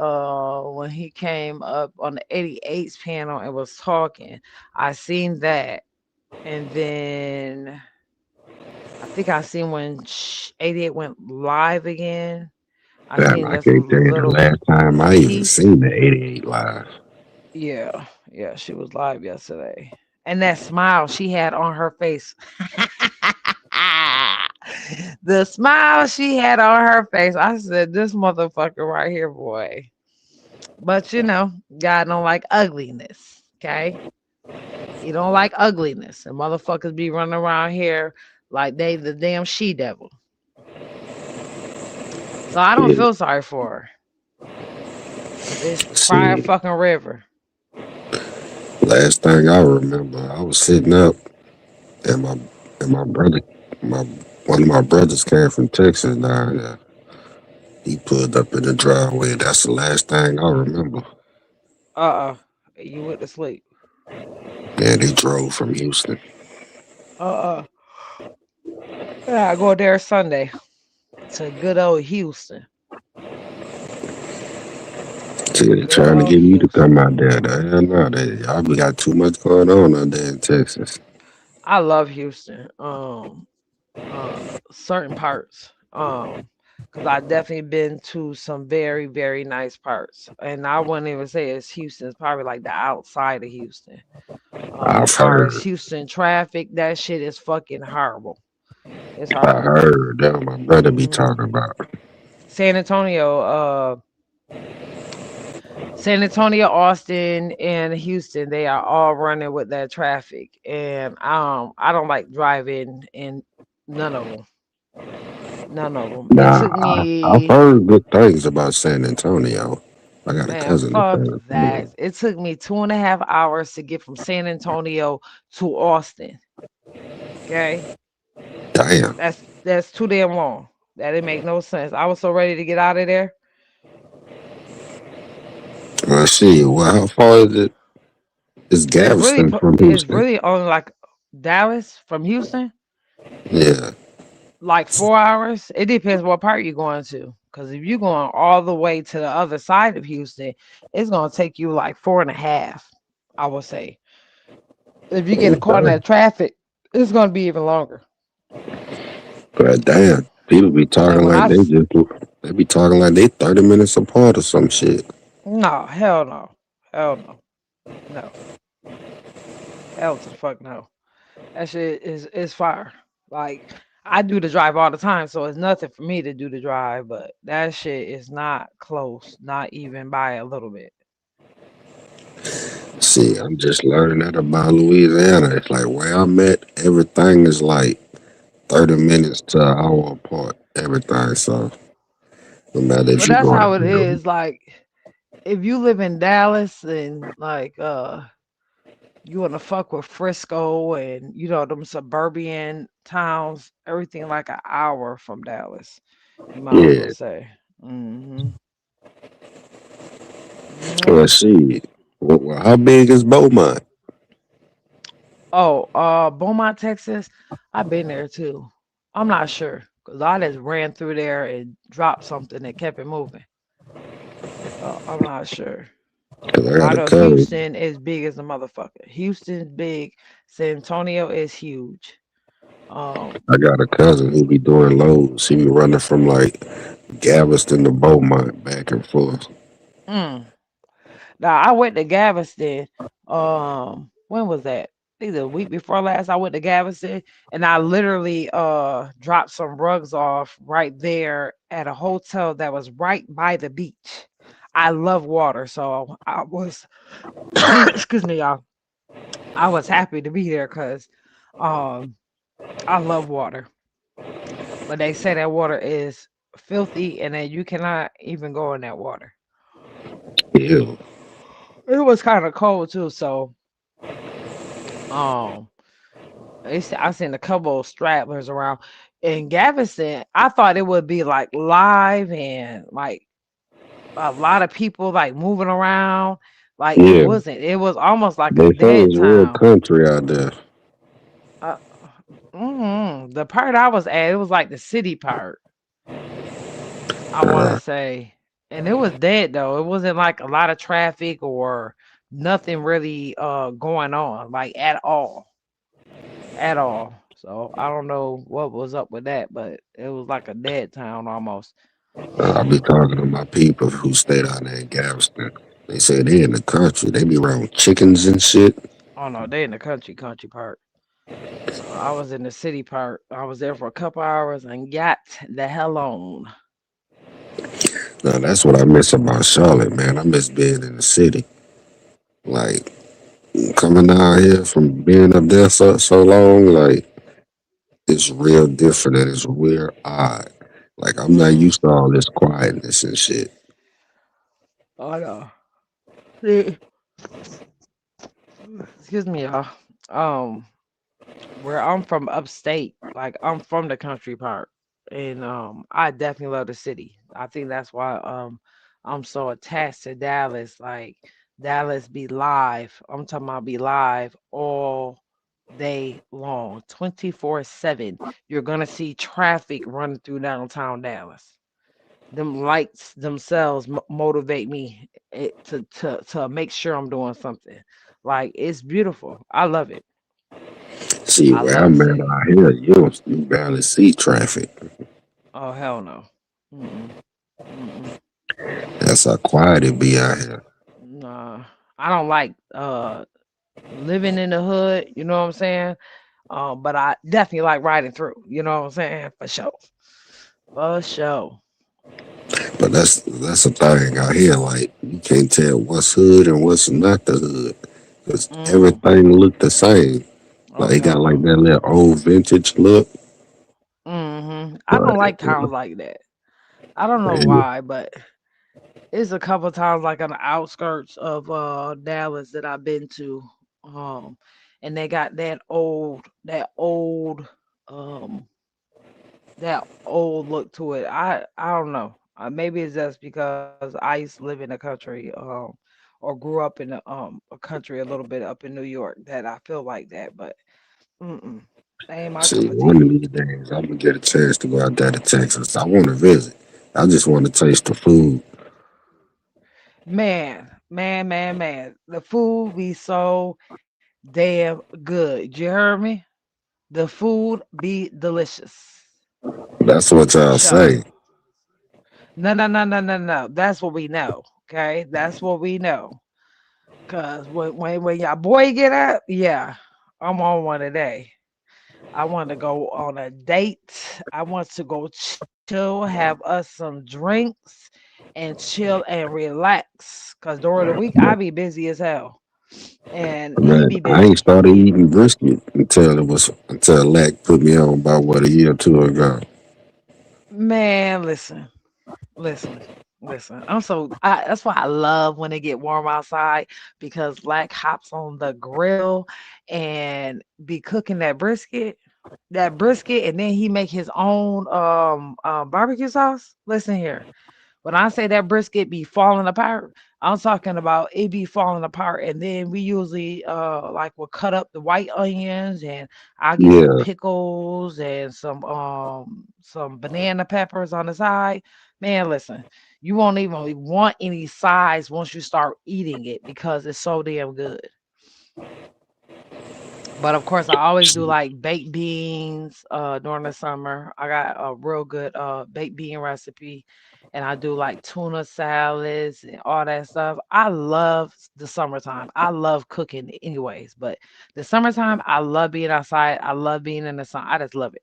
when he came up on the 88's panel and was talking. I seen that. And then I think I seen when 88 went live again. I Damn, seen I this can't tell you the little last time I even piece. seen the 88 live. Yeah, yeah, she was live yesterday. And that smile she had on her face. The smile she had on her face. I said, this motherfucker right here, boy. But God don't like ugliness. Okay. He don't like ugliness. And motherfuckers be running around here like they the damn she devil. So I don't Yeah, feel sorry for her. Bitch, cry a see, fucking river. last thing I remember, I was sitting up and my brother, my one of my brothers came from Texas down there. He pulled up in the driveway. That's the last thing I remember. Uh-uh. You went to sleep. And he drove from Houston. Uh-uh. Yeah, I go there Sunday to good old Houston. See, they Good trying to old get me to Houston. come out there. The hell no, y'all be got too much going on out there in Texas. I love Houston. Certain parts. Because I definitely been to some very, very nice parts. And I wouldn't even say it's Houston, it's probably like the outside of Houston. As I've far as heard, Houston traffic, that shit is fucking horrible. It's I horrible. heard that my brother be hmm talking about. San Antonio, Austin, and Houston, they are all running with that traffic. And I don't like driving in none of them. None of them. It Nah, took I've me, heard good things about San Antonio. I got a man, cousin in fuck San that. Antonio. It took me 2.5 hours to get from San Antonio to Austin. Okay. Damn. That's too damn long. That didn't make no sense. I was so ready to get out of there. Well, see, well, how far is it? It's Galveston from It's Houston. really only like Dallas from Houston, Yeah. like 4 hours. It depends what part you're going to. Because if you're going all the way to the other side of Houston, it's gonna take you like 4.5, I would say. If you get caught in Okay. that traffic, it's gonna be even longer. But damn, people be And then talking when like they be talking like they 30 minutes apart or some shit. no, hell no, hell no, no, hell to the fuck no. That shit is fire. Like I do the drive all the time, so it's nothing for me to do the drive. But that shit is not close, not even by a little bit. See, Mm-mm. I'm just learning that about Louisiana. It's like where I'm at, everything is like 30 minutes to an hour apart. Everything. So no matter if But you that's going how it to is. Like if you live in Dallas and like you wanna fuck with Frisco and them suburban towns, everything like an hour from Dallas. You might as well yeah. say. Mm-hmm. Yep. Well, see, how big is Beaumont? Oh, Beaumont, Texas. I've been there too. I'm not sure because I just ran through there and dropped something and kept it moving. So I'm not sure. Cause I But I got a know cousin. Houston is big as a motherfucker. Houston's big. San Antonio is huge. Um, I got a cousin who be doing loads. He be running from like Galveston to Beaumont back and forth. mm. Now I went to Galveston. When was that? I think the week before last. I went to Galveston and I literally dropped some rugs off right there at a hotel that was right by the beach. I love water, so I was excuse me, y'all. I was happy to be there because um I love water. But they say that water is filthy and that you cannot even go in that water. Yeah. It was kind of cold too, so um I seen a couple of stragglers around. In Galveston, I thought it would be like live and like a lot of people like moving around. Like it Yeah. wasn't. It was almost like a They say dead it's real town. country out there. Uh, the part I was at, it was like the city part. I want to Uh, say, and it was dead though. It wasn't like a lot of traffic or nothing really going on like at all. So I don't know what was up with that, but it was like a dead town almost. I be talking to my people who stay down there in Galveston. They say they in the country. They be around chickens and shit. Oh no, they in the country part. I was in the city part. I was there for a couple hours and got the hell on. Now that's what I miss about Charlotte, man. I miss being in the city. Like coming down here from being up there so long, like it's real different and it's real odd. Like I'm not Mm, used to all this quietness and shit. I know. See, excuse me, y'all. Um, where I'm from upstate, like I'm from the country part. And I definitely love the city. I think that's why I'm so attached to Dallas. Like Dallas be live. I'm talking about be live all day long, 24/7. You're gonna see traffic running through downtown Dallas. Them lights themselves motivate me to make sure I'm doing something. Like it's beautiful. I love it. See I where love the I'm at city. out here, you barely see traffic. Oh hell no. Mm-mm. Mm-mm. That's how quiet it be out here. Nah. I don't like living in the hood, you know what I'm saying? But I definitely like riding through, you know what I'm saying? For sure. For sure. But that's the thing out here. Like you can't tell what's hood and what's not the hood, because Mm-mm. everything look the same. Oh Like it got hell like no. that little old vintage look. I don't But like towns like that. I don't know yeah, why, but it's a couple times like on the outskirts of Dallas that I've been to. Um and they got um that old look to it. I don't know. Maybe it's just because I used to live in the country, or grew up in a country a little bit up in New York that I feel like that. But mm-mm, that ain't my see, cup of one tea. of these days I'm gonna get a chance to go out there to Texas. I want to visit. I just want to taste the food. Man. The food be so damn good. You heard me? The food be delicious. That's what y'all Show. say. No, no, no, no, no, no. That's what we know. Okay, that's what we know. Cause when your boy get up, yeah, I'm on one today. I want to go on a date. I want to go chill, have us some drinks, and chill and relax. Cause during the week I be busy as hell, and he Man, be I ain't busy. started eating brisket until Lack put me on about what a year or two ago. Man, listen. Listen, listen. That's why I love when it get warm outside because Black hops on the grill and be cooking that brisket, and then he make his own barbecue sauce. Listen here. When I say that brisket be falling apart, I'm talking about it be falling apart. And then we usually like will cut up the white onions and I'll get some Yeah. pickles and some banana peppers on the side. Man, listen, you won't even want any sides once you start eating it because it's so damn good. But of course, I always do like baked beans during the summer. I got a real good baked bean recipe, and I do like tuna salads and all that stuff. I love the summertime. I love cooking anyways, but the summertime, I love being outside. I love being in the sun. I just love it.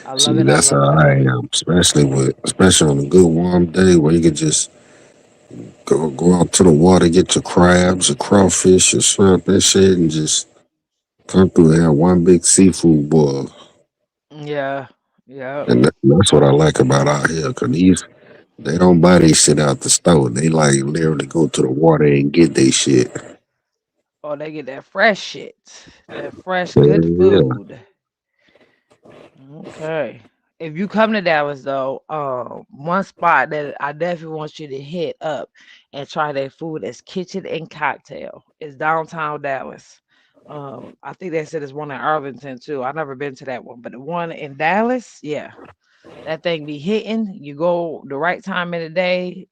I love See, it. I that's love how it. I I love it. am, especially on a good warm day where you could just go out to the water, get your crabs, your crawfish, your shrimp, and shit, and just come through and have one big seafood boil. Yeah. Yeah. And that's what I like about out here, 'cause they don't buy their shit out the store. They like literally go to the water and get their shit. Oh, they get that fresh shit. That fresh Yeah, good yeah. food. Okay. If you come to Dallas though, one spot that I definitely want you to hit up and try their food is Kitchen and Cocktail. It's downtown Dallas. I think they said it's one in Arlington too. I've never been to that one, but the one in Dallas, yeah, that thing be hitting. You go the right time of the day,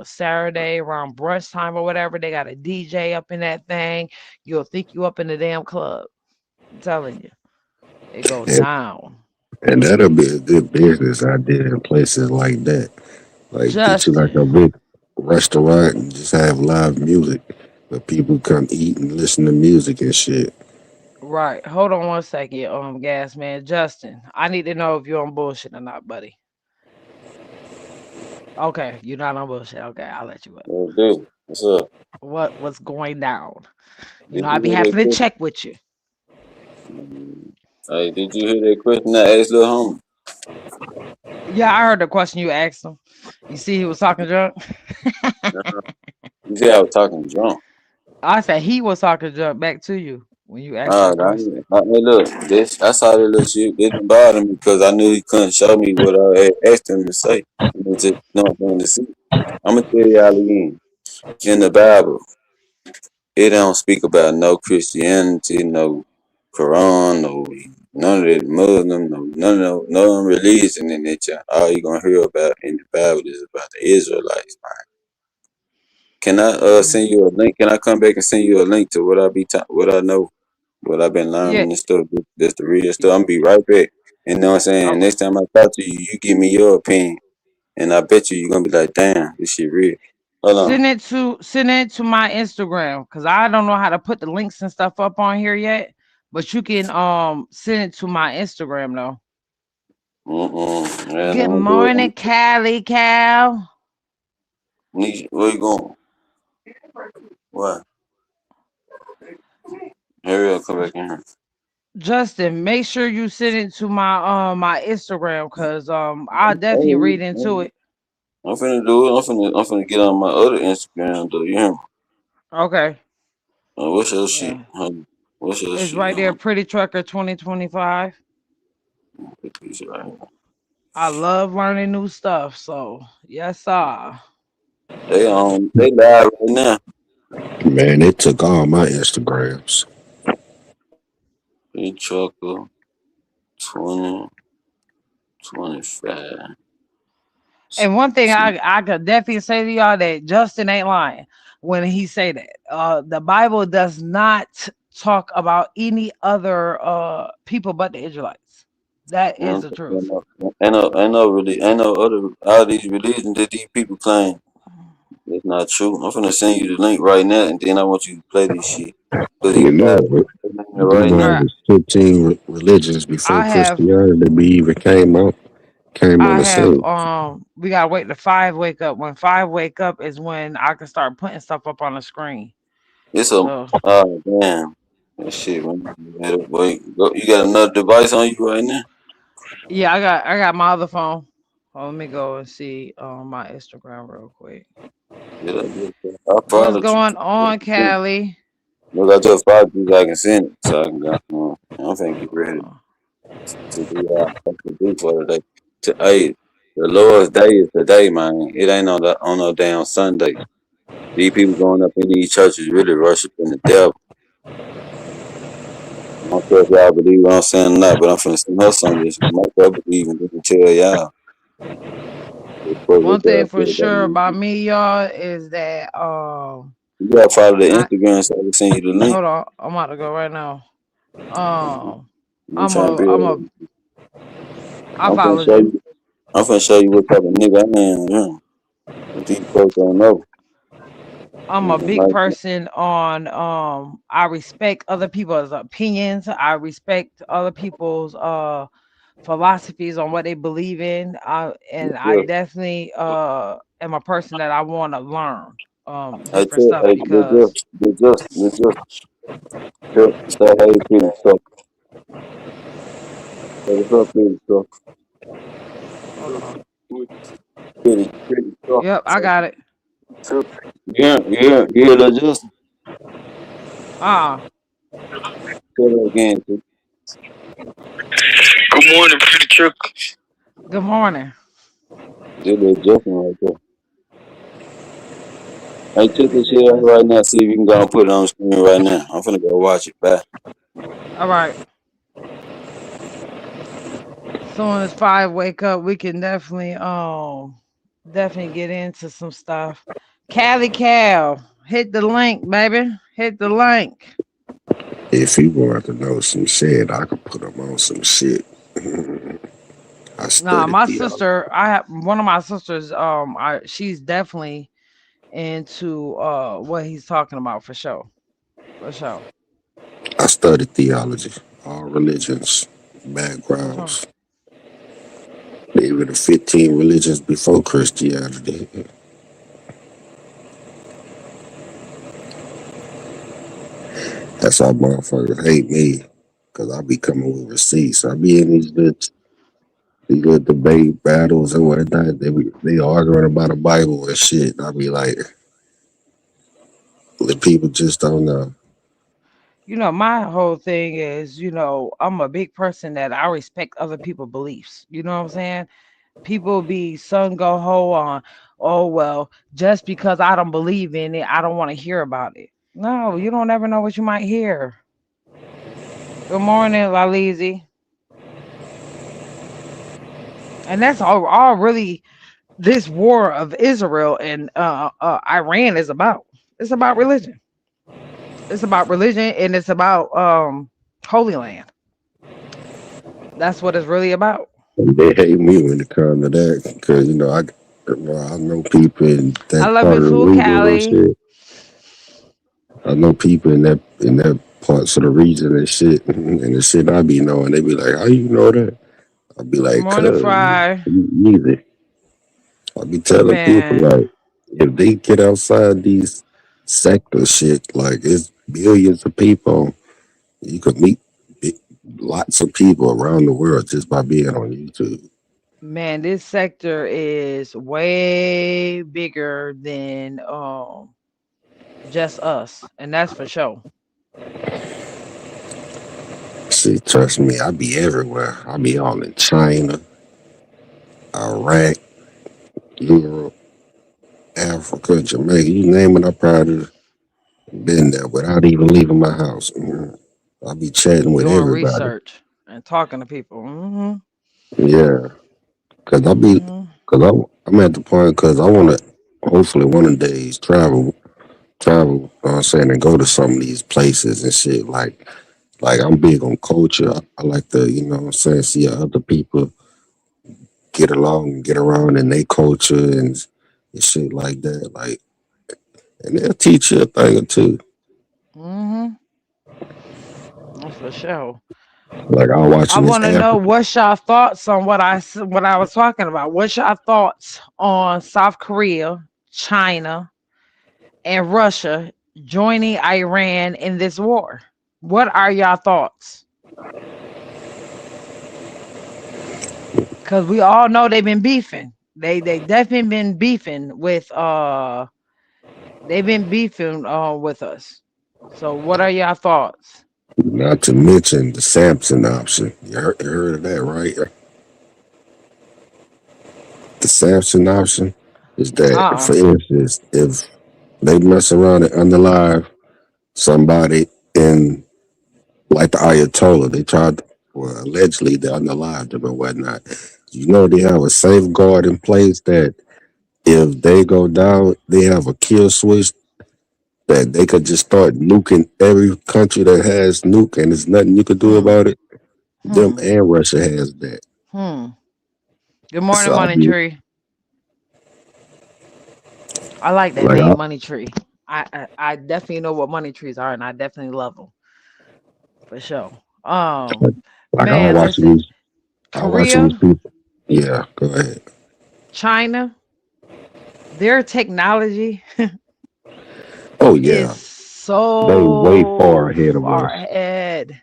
Saturday around brunch time or whatever. They got a DJ up in that thing. You'll think you up in the damn club. I'm telling you, it go And, down. and that'll be a good business idea in places like that. Like get you like Justin. a big restaurant and just have live music where people come eat and listen to music and shit. Right. Hold on one second, gas man. Justin, I need to know if you're on bullshit or not, buddy. Okay, you're not on bullshit. Okay, I'll let you up. Well, dude, what's up? What's going down? You Did know, I you be hear that having to question? check with you. Hey, did you hear that question I asked little homie? Yeah, I heard the question you asked him. You see he was talking drunk? You see, I was talking drunk. I said he was talking drunk back to you when you asked Ah, that question. hey, look, this I saw that little shit. It didn't bother me because I knew he couldn't show me what I had asked him to say. It was just nothing to see. I'm gonna tell y'all again. In the Bible, it don't speak about no Christianity, no Quran, no none of that Muslim, no none of no religion in it. All you gonna hear about in the Bible is about the Israelites. Can I Mm. send you a link? Can I come back and send you a link to what I know, what I've been Yeah. learning and stuff? That's the real stuff. I'm gonna be right back. And you know what I'm saying? Okay. Next time I talk to you, you give me your opinion, and I bet you're gonna be like, "Damn, this shit real." Hold on. Send it to my Instagram because I don't know how to put the links and stuff up on here yet. But you can send it to my Instagram though. Man, Good don't do it. morning, Callie Cal. Where you going? What? Hurry up, come back in here. Justin, make sure you send it to my Instagram because I'll definitely read into it. I'm finna do it. I'm finna get on my other Instagram though. You hear me? Okay. What's your shit? Yeah. What's your It's shit? right there, Pretty Trucker 2025. Put this shit right here. I love learning new stuff. So yes, sir. They live right now. Man, they took all my Instagrams. Big trucker 2025. And one thing I could definitely say to y'all that Justin ain't lying when he say that. The Bible does not talk about any other people but the Israelites. That You know is what the I'm saying? truth. Ain't no other all these religions that these people claim. It's not true. I'm finna send you the link right now, and then I want you to play this shit. Cause You these know guys it. You do right know now. All right. there's 15 religions before I have Christianity even came on I the have scene. we gotta wait to five wake up. When five wake up is when I can start putting stuff up on the screen. It's a So oh damn. That shit, man. Wait, you got another device on you right now? yeah, I got my other phone. Let me go and see my Instagram real quick. Yeah, I What's followed you. going on, Callie? Look, I just followed you so I can send it. So I can go. I'm finna get ready Uh, to do what I have to do for today. Hey, the Lord's Day is today, man. It ain't on no damn Sunday. These people going up in these churches really worshiping the devil. I don't care if y'all believe what I'm saying or not, but I'm finna send her something that she might well believe and then tell y'all. One What thing y'all for feel about sure about it. me, y'all, is that You gotta follow the I Instagram so I can send you the link. hold on, I'm about to go right now. Um, I'm trying to be. I I'm finna followed show you. you. I'm finna show you what type of nigga I am. Yeah. What these folks don't know. I'm a big Like, person on I respect other people's opinions. I respect other people's philosophies on what they believe in. And I yeah. definitely am a person that I want to learn I different tell stuff hey, because they just say hey pretty stuff. Say what's up, pretty stuff. hold on. Pretty stuff. Yep, I got it. Yeah, that's just Ah, say that again. Too. Good morning, pretty truck. good morning. Just adjusting right there. Hey, Let check me this see shit out this. right now. See if you can go and put it on the screen right now. I'm finna go watch it. Bye. All right. Soon as five wake up, we can definitely get into some stuff. Cali Cal, hit the link, baby. Hit the link. If you want to know some shit, I could put them on some shit. I Nah, studied my theology. sister, I have one of my sisters, she's definitely into what he's talking about for sure. For sure. I studied theology, all religions, Uh-huh. backgrounds, even the 15 religions before Christianity. That's how motherfuckers hate me, because I be coming with receipts. I be in these little debate battles and whatnot. They arguing about the Bible and shit. And I be like, the people just don't know. My whole thing is, I'm a big person that I respect other people's beliefs. You know what I'm saying? People be sun go ho on, oh well, just because I don't believe in it, I don't want to hear about it. No, you don't ever know what you might hear. Good morning, Lalizi. And that's all really this war of Israel and Iran is about. It's about religion. It's about religion and it's about Holy Land. That's what it's really about. And they hate me when it comes to that, because, I know people in I that love part you of the too, region and Callie. shit. I know people in that parts of the region and shit, and the shit I be knowing, they be like, "How you know that?" I be Good like, morning, "Cuz, Fry. easy." I be telling people Man, like, if they get outside these sector shit, like it's billions of people, you could meet lots of people around the world just by being on YouTube. man, this sector is way bigger than just us, and that's for sure. See, trust me, I be everywhere. I be all in China, Iraq, Europe, Africa, Jamaica, you name it. I probably been there without even leaving my house. I be chatting with Doing everybody. research and talking to people. Yeah, cause I be, Hmm. cause I'm at the point cause I wanna hopefully one of the days travel. You know what I'm saying, and go to some of these places and shit. Like Like I'm big on culture. I like to, you know what I'm saying, see how other people get along and get around in their culture and shit like that. Like, and they'll teach you a thing or two. Mm-hmm. That's for sure. Like I was I watching this want to know African. what's y'all thoughts on what I was talking about. What's y'all thoughts on South Korea, China, and Russia joining Iran in this war? What are y'all thoughts? Because we all know they've been beefing. They definitely been beefing with they've been beefing with us. So what are y'all thoughts? Not to mention the Samson option. You heard of that, right? The Samson option is that, Uh-uh. for instance, if they mess around and unalive somebody in, like the Ayatollah, they tried, well, allegedly they unalived them and whatnot. You know, they have a safeguard in place that if they go down, they have a kill switch that they could just start nuking every country that has nuke, and there's nothing you could do Hmm. about it. Them Hmm. and Russia has that. Hmm. Good morning, So I Money be Tree. I like that like, name, Money Tree. I definitely know what money trees are, and I definitely love them for sure. I was Man, watching listen, these, I was watching these Korea, people. Yeah, go ahead. China, their technology Oh is yeah, they way far so ahead of far us. ahead,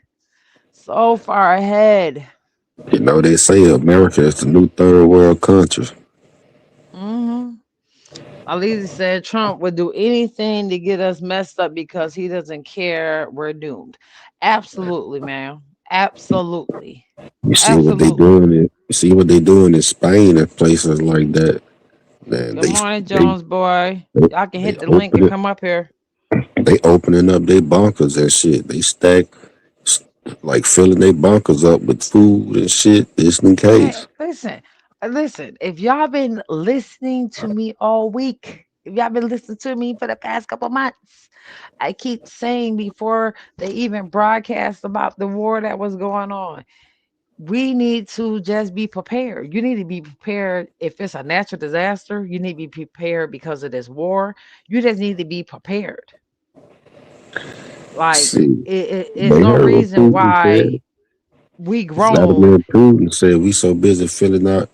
so far ahead. You know, they say America is the new third world country. Hmm. Alizi said Trump would do anything to get us messed up because he doesn't care. We're doomed. Absolutely, man. Absolutely. You see what they Absolutely. doing? You see what they doing in Spain and places like that. Man, Good morning, they Jones boy. they, Y'all can they hit the link open and it. come up here. They opening up their bunkers and shit. They stack like filling their bunkers up with food and shit, just in Man, case. listen. If y'all been listening to me all week, if y'all been listening to me for the past couple months, I keep saying before they even broadcast about the war that was going on, we need to just be prepared. You need to be prepared if it's a natural disaster. You need to be prepared because of this war. You just need to be prepared. Like See, it's they no heard what reason Putin said. why we grown. Vladimir Putin said we so busy filling out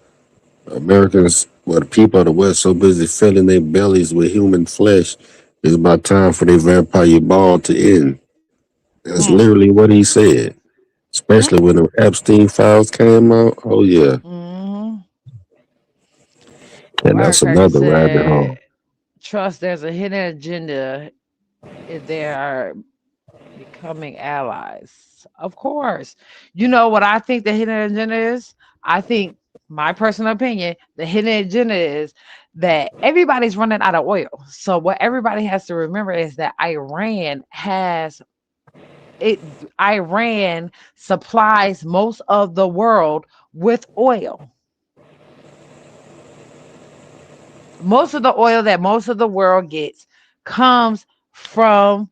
Americans, well, the people of the West so busy filling their bellies with human flesh. It's about time for their vampire ball to end. That's Hmm. literally what he said. Hmm. Especially when the Epstein files came out. Oh yeah, Hmm. and that's Firecracker another rabbit said, hole. "Trust there's a hidden agenda if they are becoming allies." Of course, you know what I think the hidden agenda is. I think my personal opinion, the hidden agenda is that everybody's running out of oil. So what everybody has to remember is that it. Iran supplies most of the world with oil. Most of the oil that most of the world gets comes from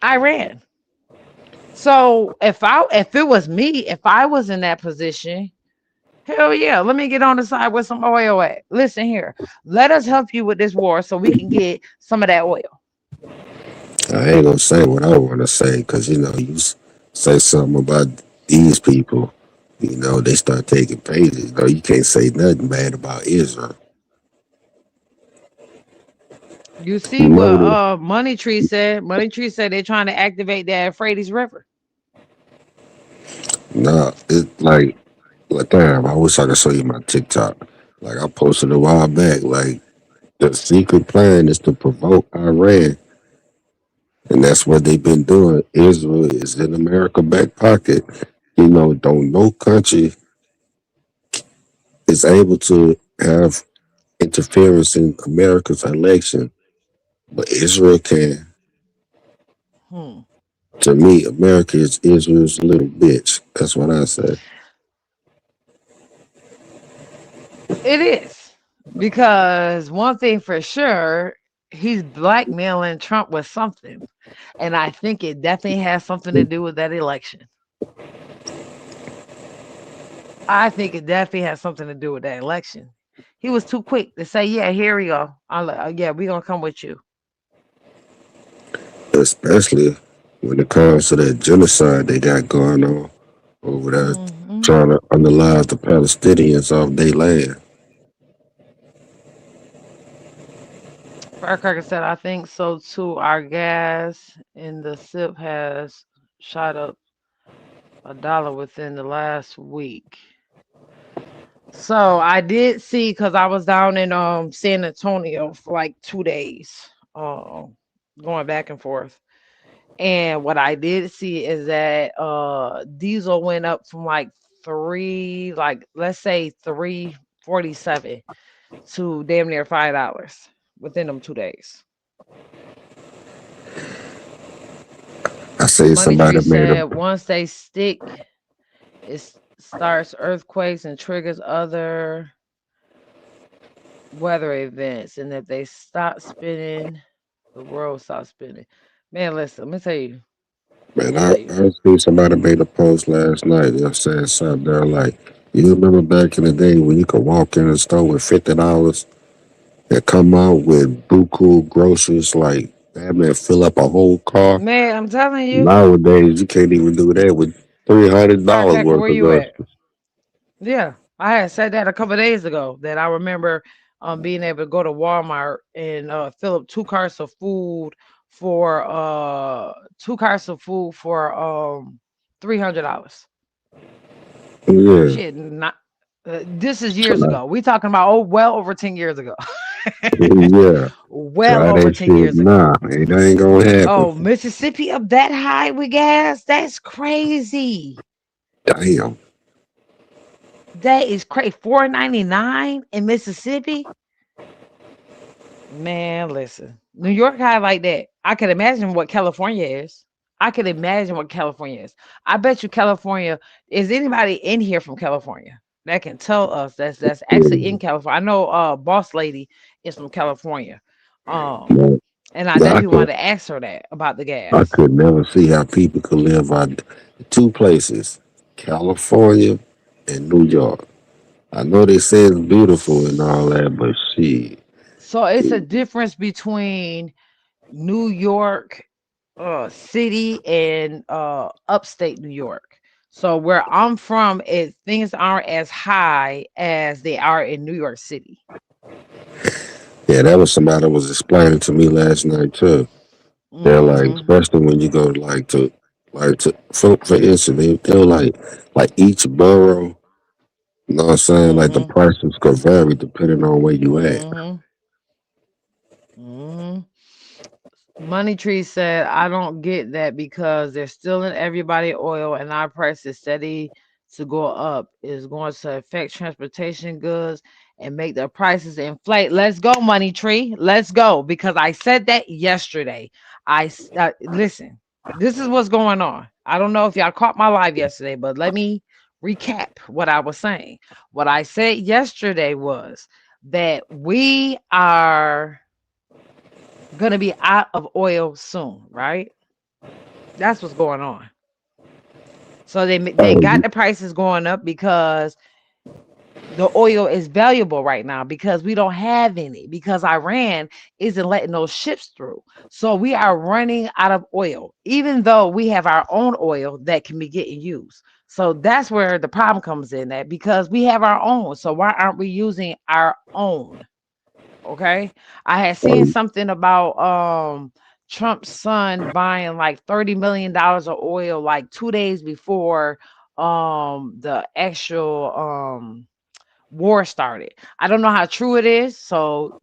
Iran. So if it was me, if I was in that position, hell yeah, let me get on the side with some oil at. Listen here, let us help you with this war so we can get some of that oil. I ain't gonna say what I want to say because you know say something about these people. You know they start taking pages. You know you can't say nothing bad about Israel. You see You what know that. Money Tree said? Money Tree said they're trying to activate that Euphrates River. Nah, it's like damn. I wish I could show you my TikTok. Like I posted a while back. Like the secret plan is to provoke Iran, and that's what they've been doing. Israel is in America's back pocket. You know, don't no country is able to have interference in America's election, but Israel can. Hmm. To me, America is Israel's little bitch. That's what I say. It is because one thing for sure. he's blackmailing Trump with something. And I think it definitely has something to do with that election. I think it definitely has something to do with that election. He was too quick to say, "Yeah, here we go. Yeah, we gonna come with you." especially when it comes to that genocide they got going on over there, Hmm. trying to underlie the Palestinians off their land. Firecracker said, "I think so too. Our gas in the SIP has shot up $1 within the last week." So I did see because I was down in San Antonio for like 2 days, um, going back and forth. And what I did see is that diesel went up from like three, like let's say 3.47 to damn near $5 within them 2 days. I say Money somebody Tree made a said once they stick, it starts earthquakes and triggers other weather events. And if they stop spinning, the world stops spinning. Man, listen, let me tell you. Let man. me I, tell you. I see somebody made a post last night. They're saying something there like, you remember back in the day when you could walk in the store with $50 and come out with buku groceries like that man fill up a whole car. Man, I'm telling you, Nowadays you can't even do that with $300 Firecracker, worth where of you at? groceries. Yeah, I had said that a couple of days ago that I remember being able to go to Walmart and fill up 2 carts of food for 2 carts of food for $300. Yeah. Shit, not this is So years ago. We talking about well over 10 years ago. yeah. Well Try over that 10 shit years ago. now. It ain't gonna happen. Oh, Mississippi up that high with gas? That's crazy. Damn. That is crazy. 4.99 in Mississippi? Man, listen. New York high like that. I could imagine what California is. I could imagine what California is. I bet you California is anybody in here from California that can tell us that's actually in Yeah. California. I know boss lady is from California. Um No, and I no, definitely wanted to ask her that about the I gas. could never see how people could live on two places, California and New York. I know they say it's beautiful and all that, but shit. So it's a it- difference between New York city and upstate New York. So where I'm from, things aren't as high as they are in New York City. Yeah, that was somebody that was explaining to me last night too. They're like, Hmm. especially when you go for instance, they're like each borough, you know what I'm saying? Like the Hmm. prices could vary depending on where you at. Hmm. Hmm. Money Tree said, I don't get that because they're stealing everybody oil and our price is steady to go up. Is going to affect transportation goods and make the prices inflate. Let's go, Money Tree. Let's go. Because I said that yesterday. Listen, this is what's going on. I don't know if y'all caught my live yesterday, but let me recap what I was saying. What I said yesterday was that we are gonna be out of oil soon, right? That's what's going on. So they got Oh, the prices going up because the oil is valuable right now because we don't have any because Iran isn't letting those ships through. So we are running out of oil, even though we have our own oil that can be getting used. So that's where the problem comes in that because we have our own. So why aren't we using our own? Okay. I had seen oh, something about Trump's son buying like $30 million of oil like 2 days before the actual war started. I don't know how true it is. So,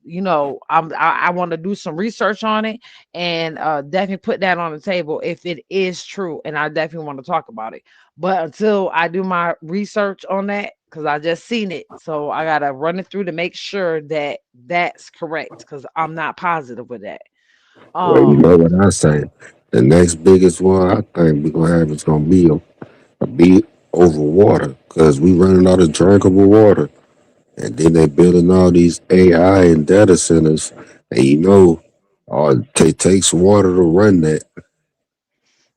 I want to do some research on it and definitely put that on the table if it is true. And I definitely want to talk about it. But until I do my research on that, because I just seen it. So I gotta run it through to make sure that that's correct because I'm not positive with that. well, you Um, know what I say. The next biggest one I think we're gonna have is gonna be a beat over water because we running out of drinkable water. And then they building all these AI and data centers. And you know, All it takes water to run that.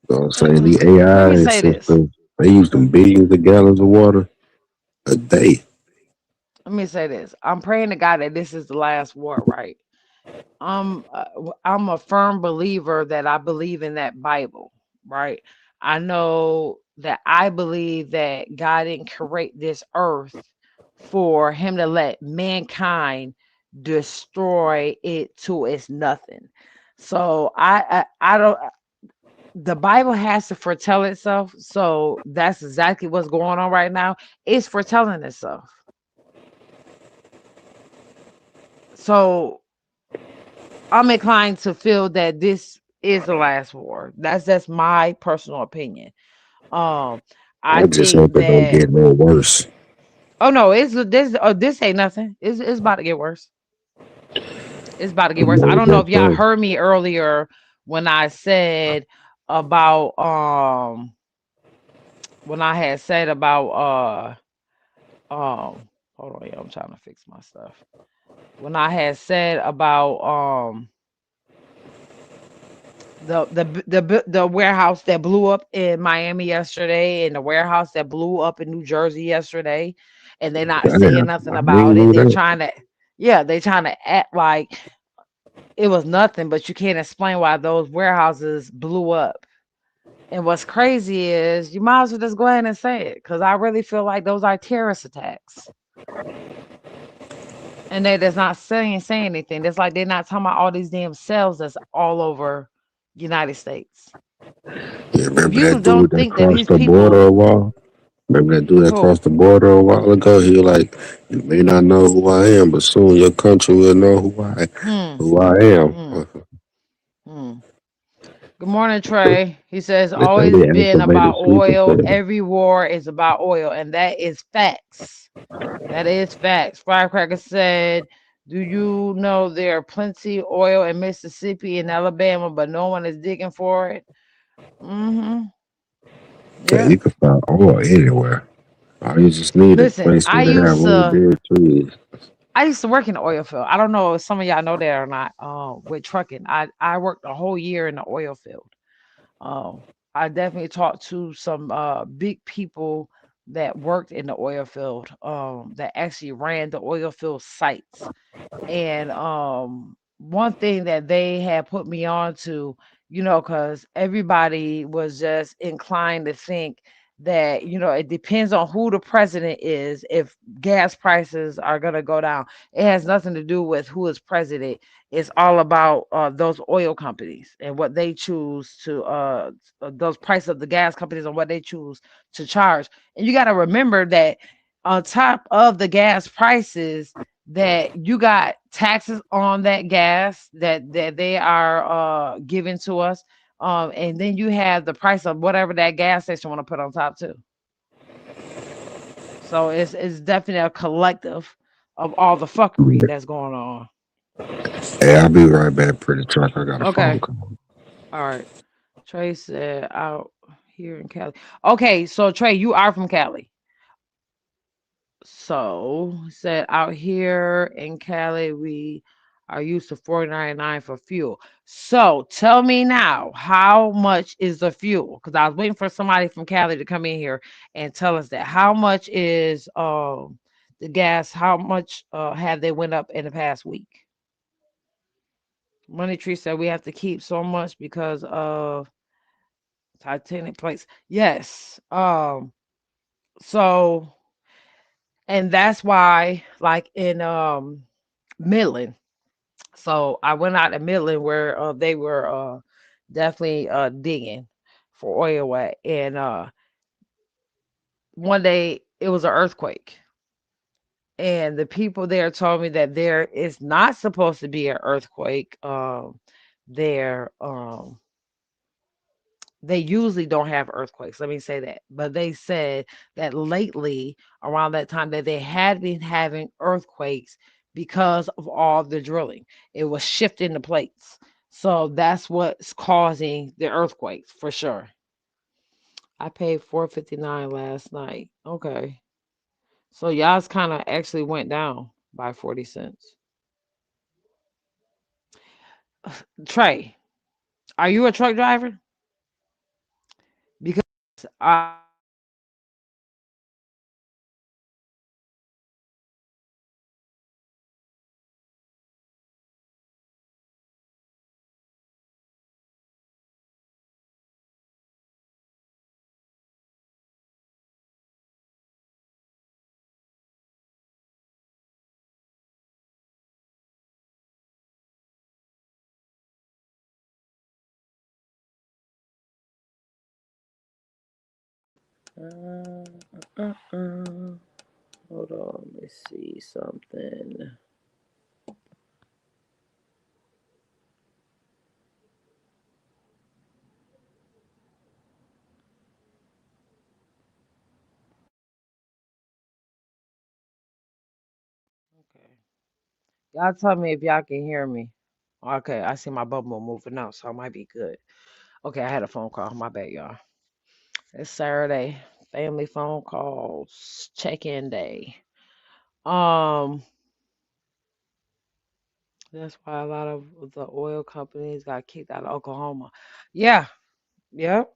You know what I'm saying? The Let me AI say this. systems, they use them billions of gallons of water a day. Let me say this. I'm praying to God that this is the last war, right? I'm a firm believer that I believe in that Bible, right? I know that I believe that God didn't create this earth for him to let mankind destroy it to its nothing. So I don't, the Bible has to foretell itself. So that's exactly what's going on right now. It's foretelling itself. So I'm inclined to feel that this is the last war. That's my personal opinion. Um, I I just think hope it don't that, get no worse. oh no, this ain't nothing. It's about to get worse. It's about to I get worse. I know don't know that's if y'all right. heard me earlier when I said about when I had said about hold on, yeah, I'm trying to fix my stuff. When I had said about the warehouse that blew up in Miami yesterday and the warehouse that blew up in New Jersey yesterday, and they're not saying nothing I ain't about it. knew They're that. trying to, yeah, they're trying to act like it was nothing, but you can't explain why those warehouses blew up. And what's crazy is you might as well just go ahead and say it, because I really feel like those are terrorist attacks. And they just not saying anything. It's like they're not talking about all these damn cells that's all over United States. Yeah, If remember you that dude don't that think that crossed these the border people a while? Remember that dude that who, crossed the border a while ago? He was like, "You may not know who I am, but soon your country will know hmm, who I am." hmm, hmm. Good morning, Trey. He says They say always they been activated about sleeper oil. cells. Every war is about oil, and that is facts. That is facts. Firecracker said, "Do you know there are plenty oil in Mississippi and Alabama, but no one is digging for it?" Mm-hmm. Yeah, Yep. you can find oil anywhere. All you just need a Listen, place where they have really big trees. I used to work in the oil field. I don't know if some of y'all know that or not. With trucking, I worked a whole year in the oil field. Um, I definitely talked to some big people that worked in the oil field. That actually ran the oil field sites. And one thing that they had put me on to, because everybody was just inclined to think that, it depends on who the president is if gas prices are going to go down. It has nothing to do with who is president. It's all about those oil companies and what they choose to, those price of the gas companies and what they choose to charge. And you got to remember that on top of the gas prices, that you got taxes on that gas that they are giving to us, and then you have the price of whatever that gas station want to put on top too. So it's definitely a collective of all the fuckery that's going on. Hey, I'll be right back, pretty truck. I got a phone Okay, call. all right. Trey said out here in Cali. Okay, so Trey, you are from Cali. So said out here in Cali, we are used to 4.99 for fuel. So tell me now, how much is the fuel? Because I was waiting for somebody from Cali to come in here and tell us that. How much is the gas? How much have they went up in the past week? Money Tree said we have to keep so much because of Titanic plates. Yes. So, and that's why, like in Midland. So I went out to Midland where they were definitely digging for oil at, and one day it was an earthquake, and the people there told me that there is not supposed to be an earthquake. There, they usually don't have earthquakes. Let me say that, but they said that lately, around that time, that they had been having earthquakes because of all the drilling. It was shifting the plates. So that's what's causing the earthquakes for sure. I paid 4.59 last night. Okay. So y'all's kind of actually went down by 40 cents. Trey, are you a truck driver? Because I hold on, let me see something. Okay. Y'all tell me if y'all can hear me. Okay, I see my bubble moving out, so I might be good. Okay, I had a phone call. My bad, y'all. It's Saturday. Family phone calls, check-in day. Um, that's why a lot of the oil companies got kicked out of Oklahoma. Yeah, yep.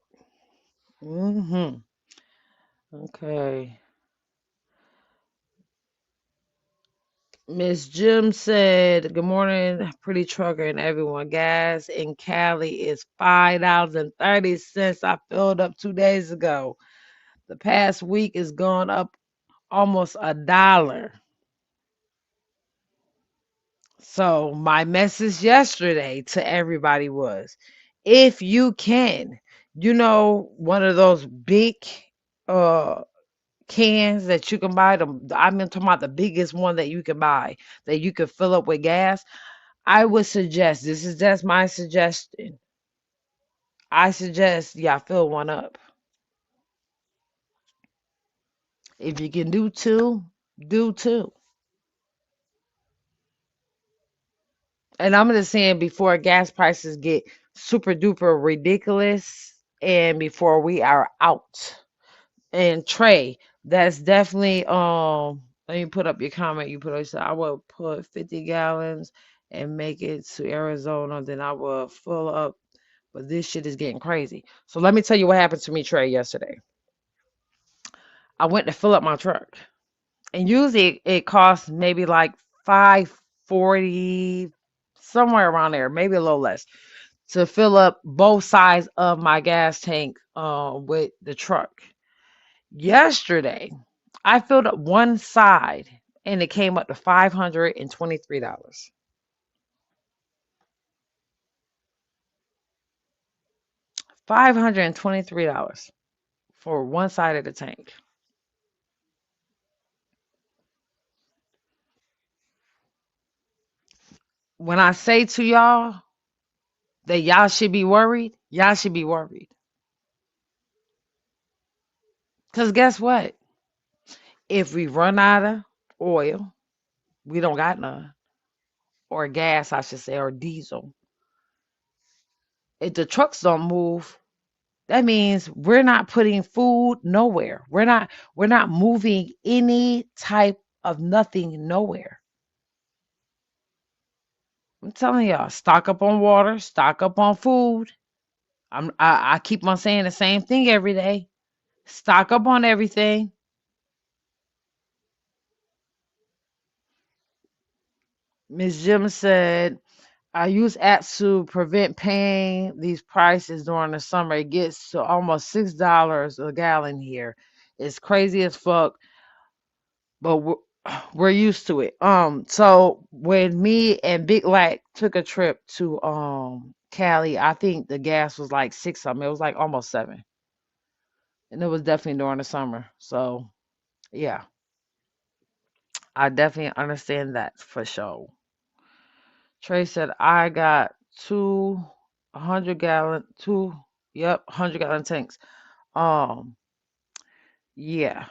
Mm-hmm. Okay. Miss Jim said, "Good morning, pretty trucker and everyone. Gas in Cali is $5.30. I filled up 2 days ago. The past week is gone up almost $1. So my message yesterday to everybody was, if you can, one of those big uh cans that you can buy them. I'm talking about the biggest one that you can buy that you can fill up with gas. I would suggest, this is just my suggestion. I suggest y'all fill one up. If you can do two, do two. And I'm just saying before gas prices get super duper ridiculous and before we are out. And Trey, that's definitely let me put up your comment. You put up, I will put 50 gallons and make it to Arizona, then I will fill up. But this shit is getting crazy. So let me tell you what happened to me, Trey, yesterday. I went to fill up my truck. And usually it costs maybe like 540, somewhere around there, maybe a little less, to fill up both sides of my gas tank with the truck. Yesterday, I filled up one side and it came up to $523. $523 for one side of the tank. When I say to y'all that y'all should be worried, y'all should be worried. Because guess what? If we run out of oil, we don't got none, or gas, I should say, or diesel. If the trucks don't move, that means we're not putting food nowhere. We're not moving any type of nothing nowhere. I'm telling y'all, stock up on water, stock up on food. I keep on saying the same thing every day. Stock up on everything. Miss Jim said, I use apps to prevent paying these prices during the summer. It gets to almost $6 a gallon here. It's crazy as fuck, but we're used to it. So when me and Big Lack took a trip to Cali, I think the gas was like six something. It was like almost seven, and it was definitely during the summer. So yeah, I definitely understand that for sure. Trey said I got 200 gallon, yep, 100 gallon tanks. Um, yeah,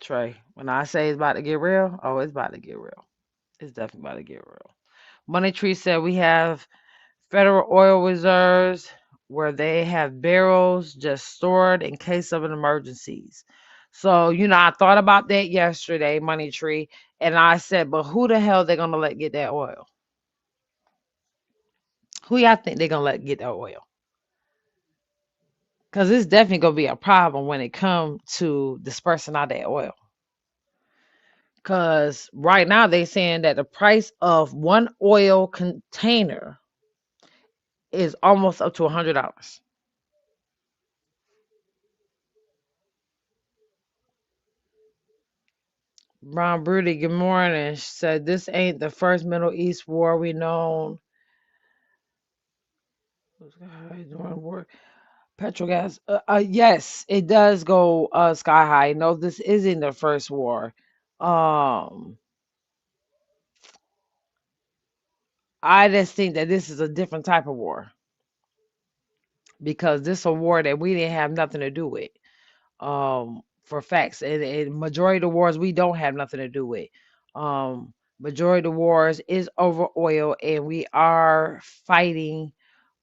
Trey. When I say it's about to get real, oh, it's about to get real. It's definitely about to get real. Money Tree said we have federal oil reserves where they have barrels just stored in case of an emergencies. So, I thought about that yesterday, Money Tree, and I said, but who the hell they gonna let get that oil? Who y'all think they're gonna let get the oil? Because it's definitely gonna be a problem when it comes to dispersing out that oil. Because right now they saying that the price of one oil container is almost up to $100. Ron Broody, good morning. She said this ain't the first Middle East war we known. War. Petrol gas. Yes, it does go sky high. No, this isn't the first war. Um, I just think that this is a different type of war because this is a war that we didn't have nothing to do with. For facts, and majority of the wars we don't have nothing to do with. Majority of the wars is over oil, and we are fighting.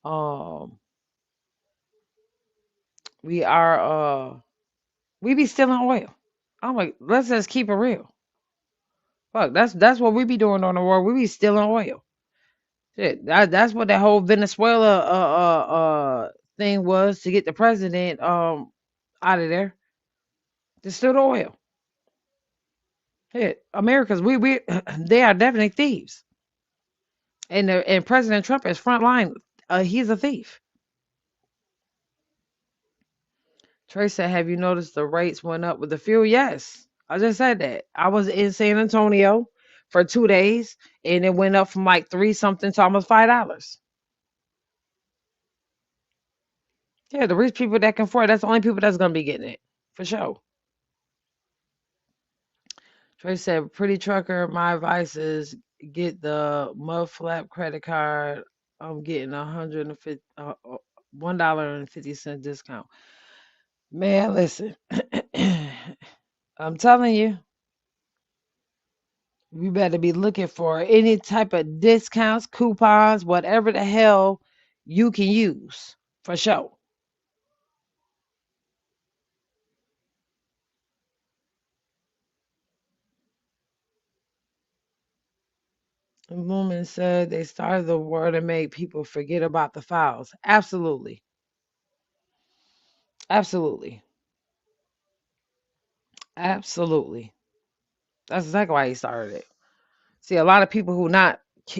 Um, we are we be stealing oil. I'm like, let's just keep it real. Fuck, that's what we be doing on the war. We be stealing oil. Shit, that's what that whole Venezuela thing was to get the president out of there. To steal the oil. Shit, America's we they are definitely thieves. And President Trump is frontline. He's a thief. Trey said, "Have you noticed the rates went up with the fuel?" Yes, I just said that. I was in San Antonio for 2 days, and it went up from like three something to almost $5. Yeah, the rich people that can afford that's the only people that's gonna be getting it for sure. Trey said, "Pretty trucker, my advice is get the mud flap credit card. I'm getting $1.50 discount." Man, listen, I'm telling you, you better be looking for any type of discounts, coupons, whatever the hell you can use for sure. The woman said they started the war to make people forget about the files. Absolutely. Absolutely. Absolutely. That's exactly why he started it. See, a lot of people who not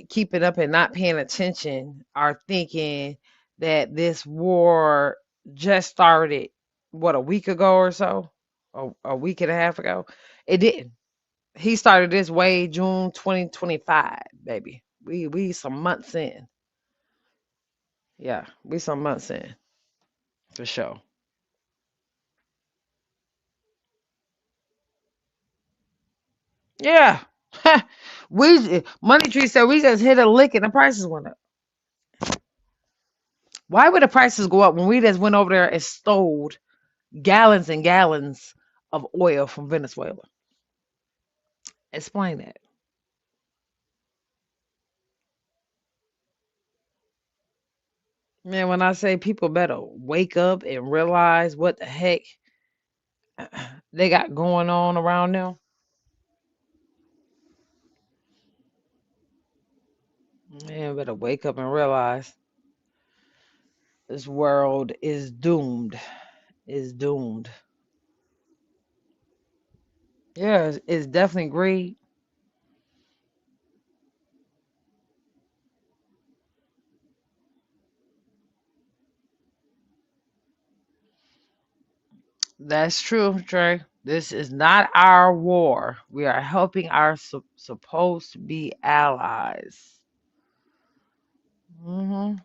keeping up and not paying attention are thinking that this war just started, what, a week ago or so? A week and a half ago? It didn't. He started this way June 2025, baby. We some months in. Yeah, we some months in for sure. Yeah. We Money Tree said we just hit a lick and the prices went up. Why would the prices go up when we just went over there and stole gallons and gallons of oil from Venezuela? Explain that. Man, when I say people better wake up and realize what the heck they got going on around them. Man, better wake up and realize this world is doomed. Is doomed. Yeah, it's definitely greed. That's true, Trey. This is not our war. We are helping our supposed to be allies. Mhm.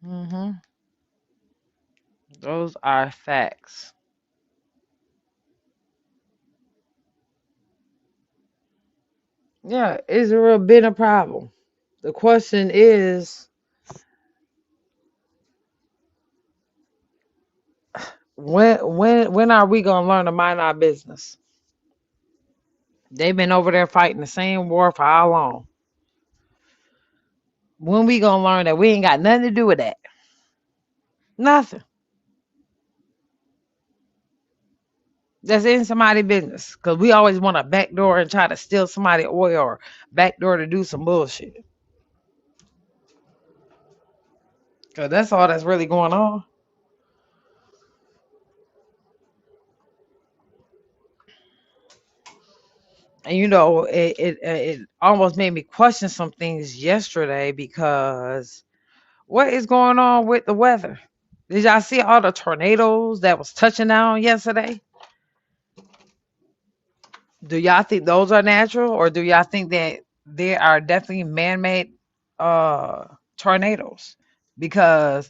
Mhm. Those are facts. Yeah, Israel been a problem. The question is, when are we gonna learn to mind our business? They've been over there fighting the same war for how long? When we gonna learn that we ain't got nothing to do with that? Nothing. That's in somebody's business. Cause we always want to backdoor and try to steal somebody oil or backdoor to do some bullshit. 'Cause that's all that's really going on. And it almost made me question some things yesterday because what is going on with the weather? Did y'all see all the tornadoes that was touching down yesterday? Do y'all think those are natural, or do y'all think that there are definitely man-made uh tornadoes? Because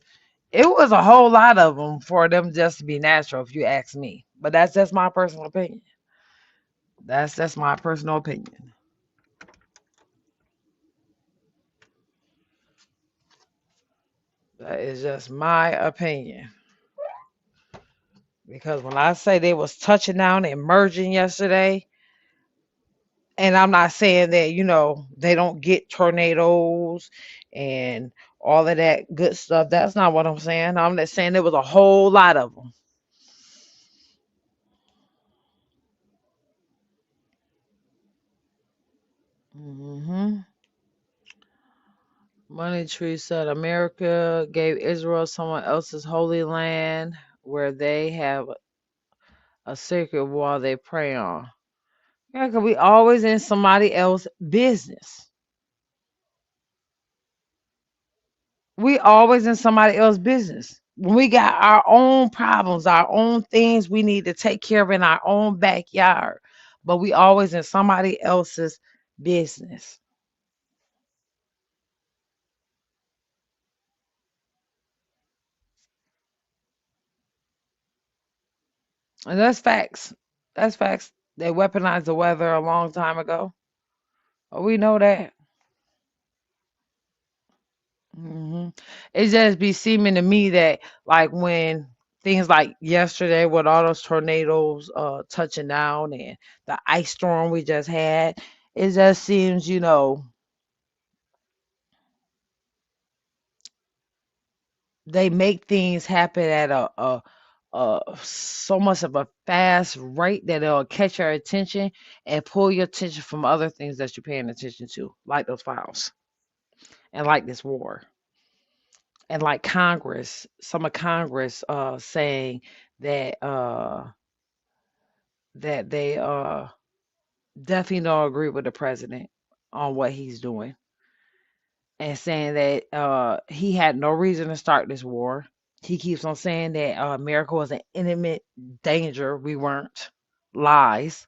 it was a whole lot of them for them just to be natural, if you ask me. But that's just my personal opinion. That's my personal opinion. That is just my opinion. Because when I say they was touching down and merging yesterday, and I'm not saying that, they don't get tornadoes and all of that good stuff. That's not what I'm saying. I'm just saying there was a whole lot of them. Money Tree said America gave Israel someone else's holy land where they have a sacred wall they pray on. Yeah, because we always in somebody else's business. We always in somebody else's business. When we got our own problems, our own things we need to take care of in our own backyard, but we always in somebody else's business. And that's facts. That's facts. They weaponized the weather a long time ago. We know that. It just be seeming to me that, like, when things like yesterday with all those tornadoes touching down and the ice storm we just had, it just seems, they make things happen at so much of a fast rate that it'll catch your attention and pull your attention from other things that you're paying attention to, like those files and like this war. And like Congress, some of Congress saying that they definitely don't agree with the president on what he's doing, and saying that he had no reason to start this war. He keeps on saying that America was an imminent danger. We weren't. Lies.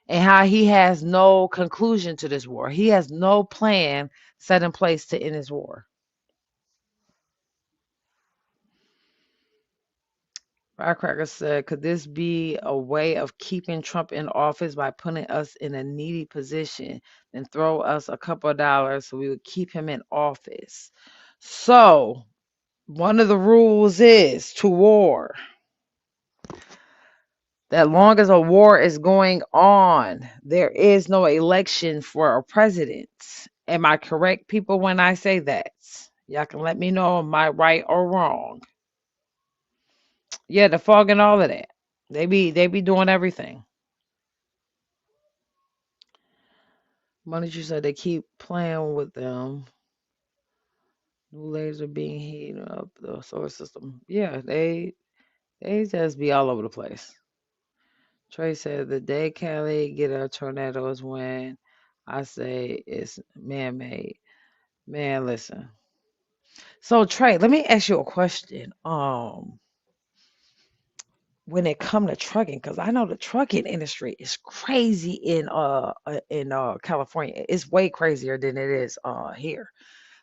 And how he has no conclusion to this war. He has no plan set in place to end this war. Firecracker said, could this be a way of keeping Trump in office by putting us in a needy position and throw us a couple of dollars so we would keep him in office? So, one of the rules is to war that long as a war is going on, there is no election for a president. Am I correct, people, when I say that? Y'all can let me know, am I right or wrong? Yeah, the fog and all of that. They be doing everything. Money you said they keep playing with them. New laser being heated up the solar system. Yeah, they just be all over the place. Trey said the day Cali get a tornado is when I say it's man made. Man, listen. So Trey, let me ask you a question. When it come to trucking, because I know the trucking industry is crazy in California. It's way crazier than it is here.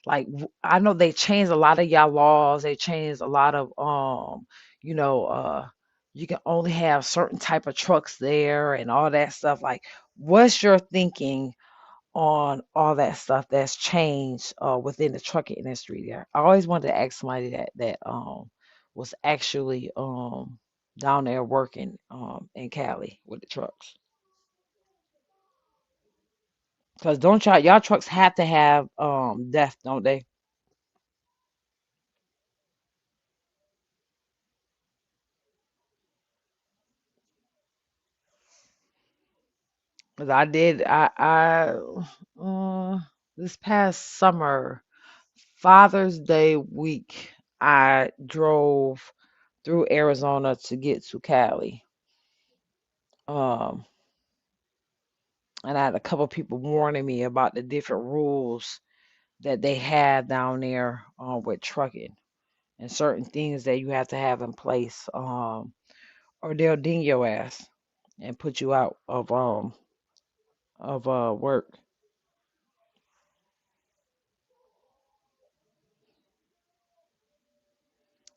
Like I know they changed a lot of y'all laws. They changed a lot of you know, you can only have certain type of trucks there and all that stuff. Like, what's your thinking on all that stuff that's changed within the trucking industry there? I always wanted to ask somebody that was actually down there working in Cali with the trucks. Cause don't y'all trucks have to have death, don't they? Cause I did I this past summer Father's Day week, I drove through Arizona to get to Cali. Um, and I had a couple people warning me about the different rules that they have down there with trucking and certain things that you have to have in place, or they'll ding your ass and put you out of work.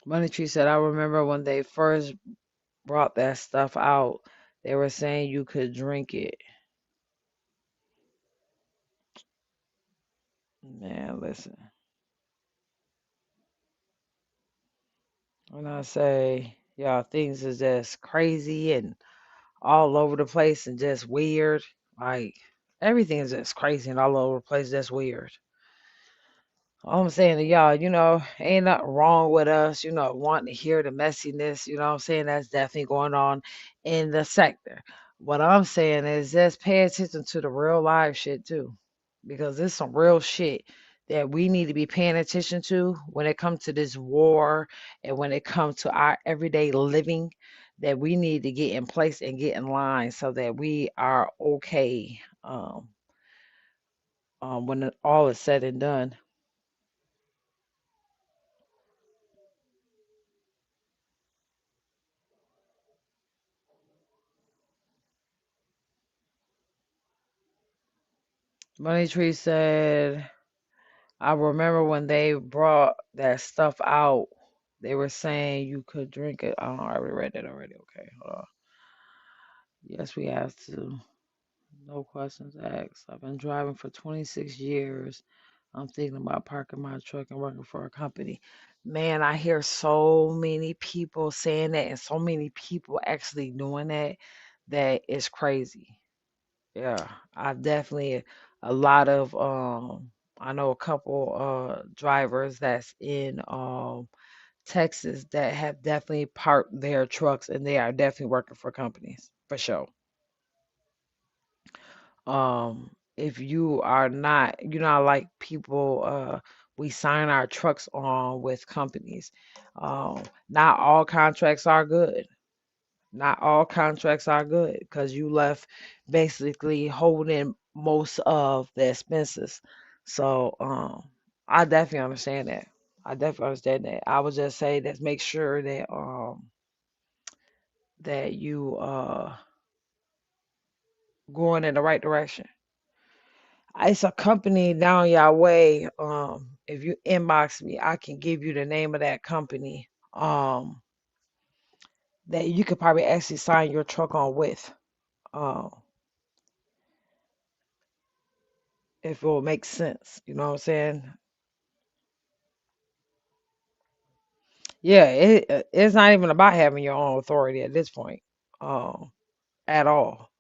Money Tree said, I remember when they first brought that stuff out, they were saying you could drink it. Man, listen. When I say, y'all, things is just crazy and all over the place and just weird. Like, everything is just crazy and all over the place, just weird. All I'm saying to y'all, ain't nothing wrong with us, wanting to hear the messiness, you know what I'm saying? That's definitely going on in the sector. What I'm saying is just pay attention to the real life shit too. Because there's some real shit that we need to be paying attention to when it comes to this war and when it comes to our everyday living that we need to get in place and get in line so that we are okay when all is said and done. Money Tree said, I remember when they brought that stuff out, they were saying you could drink it. Oh, I already read that already. Okay, hold on. Yes, we have to. No questions asked. I've been driving for 26 years. I'm thinking about parking my truck and working for a company. Man, I hear so many people saying that and so many people actually doing that that it's crazy. Yeah, I definitely a lot of I know a couple drivers that's in Texas that have definitely parked their trucks and they are definitely working for companies for sure. If you are not, like people we sign our trucks on with companies. Not all contracts are good. Not all contracts are good because you left basically holding most of the expenses. So I definitely understand that. I definitely understand that. I would just say that make sure that you going in the right direction. It's a company down your way. If you inbox me, I can give you the name of that company. That you could probably actually sign your truck on with. Um, if it will make sense. You know what I'm saying? Yeah, it's not even about having your own authority at this point, um, at all.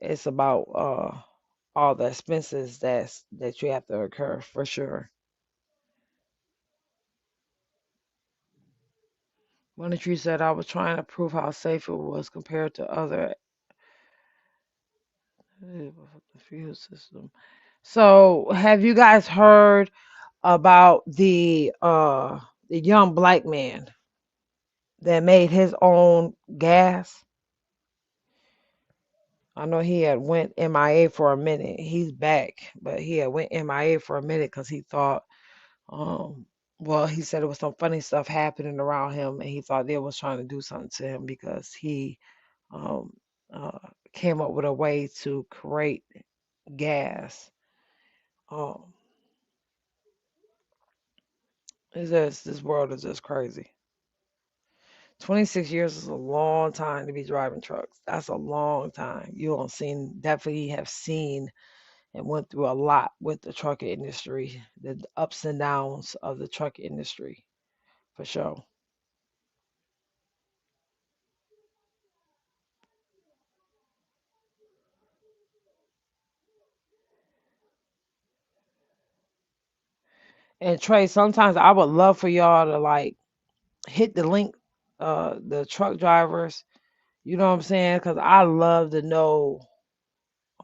It's about all the expenses that you have to incur for sure. One of you said I was trying to prove how safe it was compared to other the fuel system. So, have you guys heard about the young black man that made his own gas? I know he had went MIA for a minute. He's back, but he had went MIA for a minute because he thought, um, well, he said it was some funny stuff happening around him, and he thought they was trying to do something to him because he um, uh, came up with a way to create gas. Um, it's just this world is just crazy. 26 years is a long time to be driving trucks. That's a long time. You don't seen definitely have seen and went through a lot with the truck industry, the ups and downs of the truck industry, for sure. And Trey, sometimes I would love for y'all to like hit the link, the truck drivers. You know what I'm saying? Because I love to know,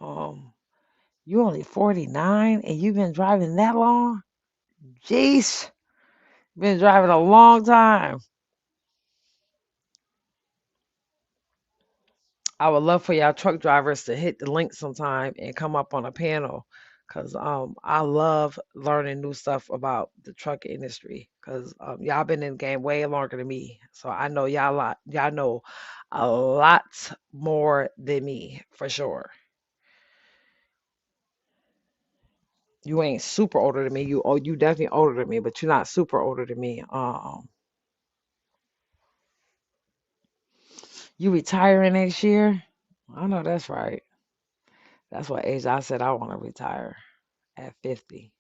um, you only 49 and you've been driving that long. Jeez, been driving a long time. I would love for y'all truck drivers to hit the link sometime and come up on a panel, cause I love learning new stuff about the truck industry, cause y'all been in the game way longer than me, so I know y'all know a lot more than me for sure. You ain't super older than me. You definitely older than me, but you're not super older than me. You retiring next year? I know that's right. That's what age I said I want to retire at 50.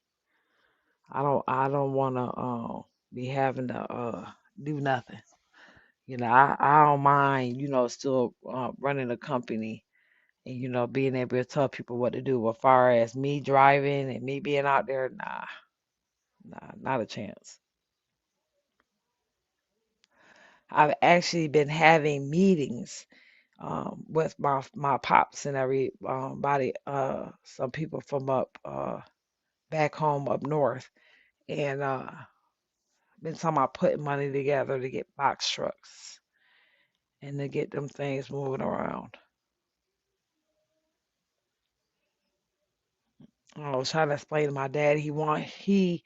I don't want to be having to do nothing. I don't mind, still running a company and being able to tell people what to do. But far as me driving and me being out there, nah, not a chance. I've actually been having meetings with my pops and everybody, some people from up back home up north, and been talking about putting money together to get box trucks and to get them things moving around. I was trying to explain to my dad he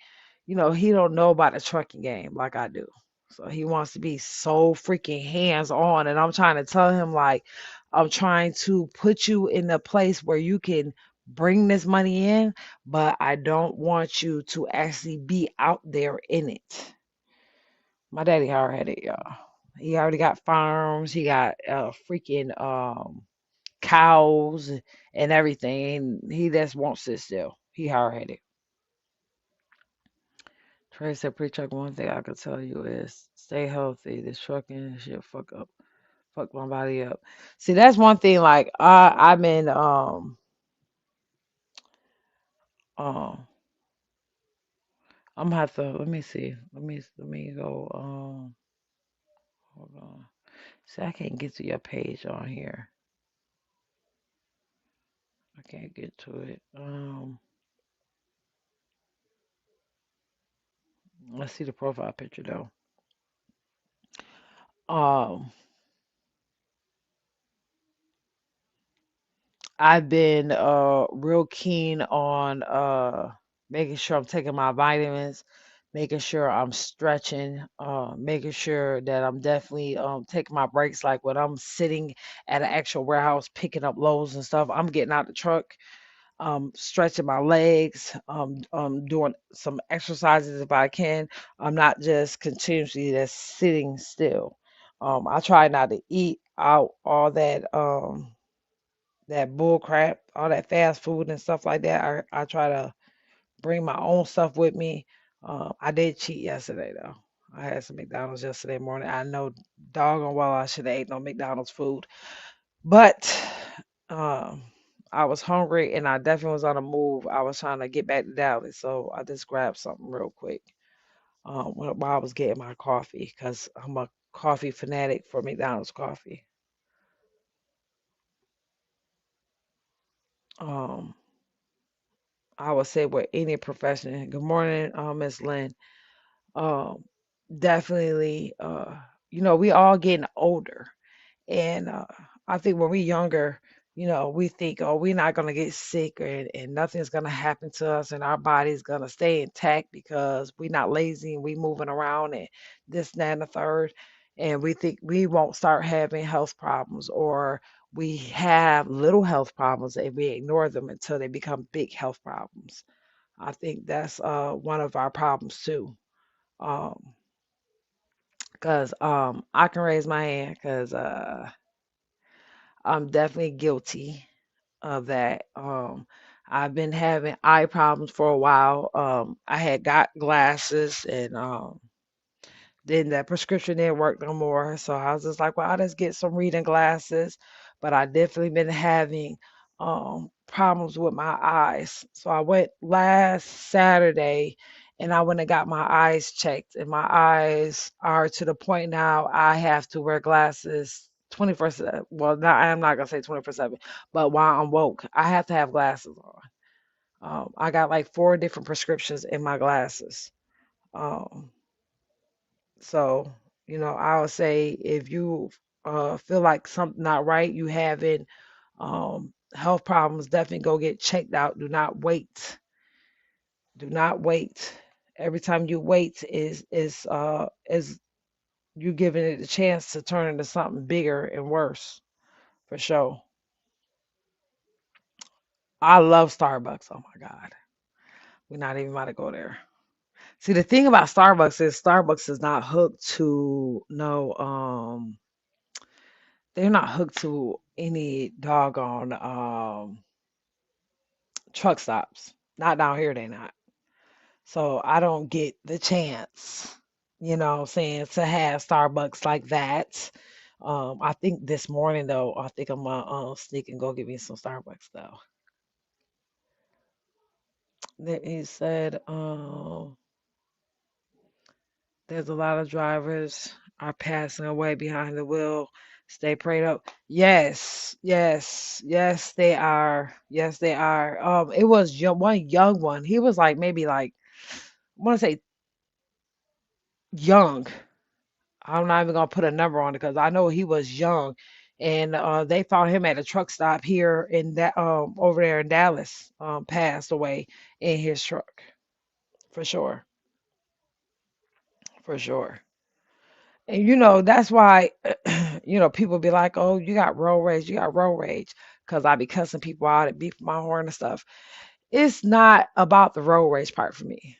don't know about the trucking game like I do. So he wants to be so freaking hands on, and I'm trying to tell him like I'm trying to put you in a place where you can bring this money in, but I don't want you to actually be out there in it. My daddy hard headed, y'all. He already got farms. He got freaking cows and everything. He just won't sit still. He hard headed. Trey said, pre-truck, one thing I could tell you is stay healthy. This trucking shit fuck my body up. See, that's one thing. Like I've been um I'm gonna have to let me see. Let me go hold on. See, I can't get to your page on here. I can't get to it. Let's see the profile picture though. Um I've been real keen on making sure I'm taking my vitamins, making sure I'm stretching, making sure that I'm definitely taking my breaks. Like when I'm sitting at an actual warehouse picking up loads and stuff, I'm getting out the truck, stretching my legs, doing some exercises if I can. I'm not just continuously just sitting still. I try not to eat out all that bull crap, all that fast food and stuff like that. I try to bring my own stuff with me. I did cheat yesterday though. I had some McDonald's yesterday morning. I know doggone well I should have ate no McDonald's food, but um, I was hungry and I definitely was on a move. I was trying to get back to Dallas, so I just grabbed something real quick while I was getting my coffee because I'm a coffee fanatic for McDonald's coffee. Um, I would say with any profession. Good morning, Miss Lynn. Um, definitely, we all getting older, and I think when we're younger, we think, oh, we're not gonna get sick, and nothing's gonna happen to us, and our body's gonna stay intact because we're not lazy and we moving around and this, that, and the third, and we think we won't start having health problems, or we have little health problems and we ignore them until they become big health problems. I think that's one of our problems too. Um, Cause I can raise my hand because I'm definitely guilty of that. I've been having eye problems for a while. I had got glasses and then that prescription didn't work no more. So I was just like, well, I'll just get some reading glasses. But I definitely been having problems with my eyes. So I went last Saturday and I went and got my eyes checked. And my eyes are to the point now I have to wear glasses 24/7. Well, not, I'm not gonna say 24/7, but while I'm woke, I have to have glasses on. I got like 4 different prescriptions in my glasses. Um, so, I would say if you feel like something not right, you having health problems, definitely go get checked out. Do not wait. Do not wait. Every time you wait is you giving it a chance to turn into something bigger and worse for sure. I love Starbucks. Oh my God. We're not even about to go there. See, the thing about Starbucks is not hooked to no they're not hooked to any doggone truck stops. Not down here, they not. So I don't get the chance, what I'm saying, to have Starbucks like that. I think this morning though, I think I'm gonna sneak and go get me some Starbucks though. Then he said, there's a lot of drivers are passing away behind the wheel. Stay prayed up. Yes, yes, yes, they are. Yes, they are. It was one young one. He was like maybe like I want to say young. I'm not even gonna put a number on it because I know he was young, and they found him at a truck stop here in that over there in Dallas. Passed away in his truck for sure, for sure. And that's why people be like, "Oh, you got road rage, you got road rage," because I be cussing people out and beeping my horn and stuff. It's not about the road rage part for me.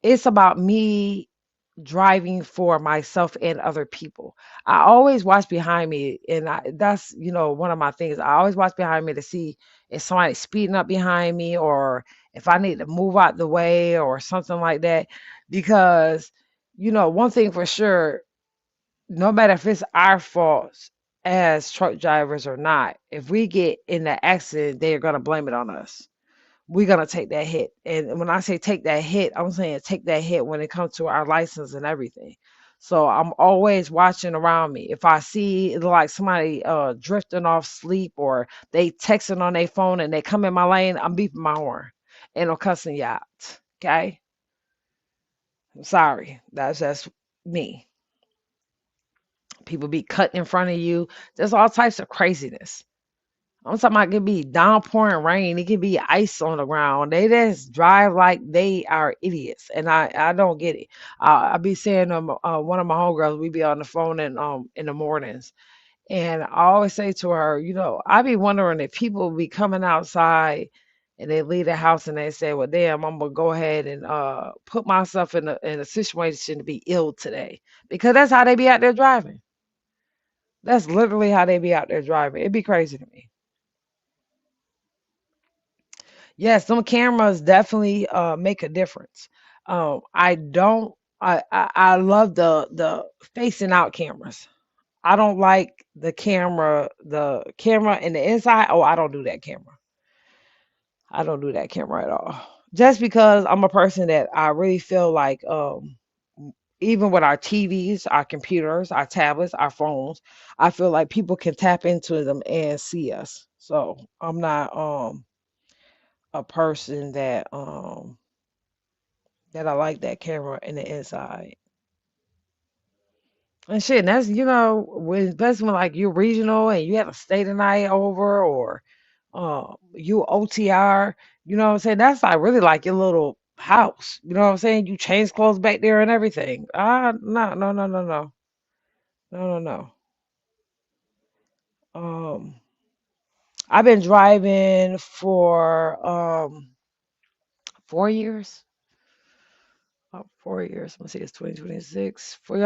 It's about me driving for myself and other people. I always watch behind me, and that's one of my things. I always watch behind me to see if somebody's speeding up behind me or if I need to move out the way or something like that. Because one thing for sure, no matter if it's our fault as truck drivers or not, if we get in an accident, they're gonna blame it on us. We're gonna take that hit. And when I say take that hit, I'm saying take that hit when it comes to our license and everything. So I'm always watching around me. If I see like somebody drifting off sleep or they texting on their phone and they come in my lane, I'm beeping my horn and I'm cussing you out. Okay? I'm sorry. That's just me. People be cutting in front of you. There's all types of craziness. I'm talking about it could be downpouring rain. It could be ice on the ground. They just drive like they are idiots, and I don't get it. I be saying one of my homegirls. We be on the phone in the mornings, and I always say to her, I be wondering if people be coming outside and they leave the house and they say, well, damn, I'm gonna go ahead and put myself in a situation to be ill today because that's how they be out there driving. That's literally how they be out there driving. It'd be crazy to me. Yes, some cameras definitely make a difference. I don't. I love the facing out cameras. I don't like the camera in the inside. Oh, I don't do that camera. I don't do that camera at all. Just because I'm a person that I really feel like even with our TVs, our computers, our tablets, our phones, I feel like people can tap into them and see us. So I'm not a person that I like that camera in the inside. And shit, and that's when especially when like you're regional and you have to stay the night over or you OTR, you know what I'm saying? That's like really like your little house. You know what I'm saying? You change clothes back there and everything. No, no, no, no, no. No, no, no. Um I've been driving for 4 years. 4 years. Let's see, it's 2026. For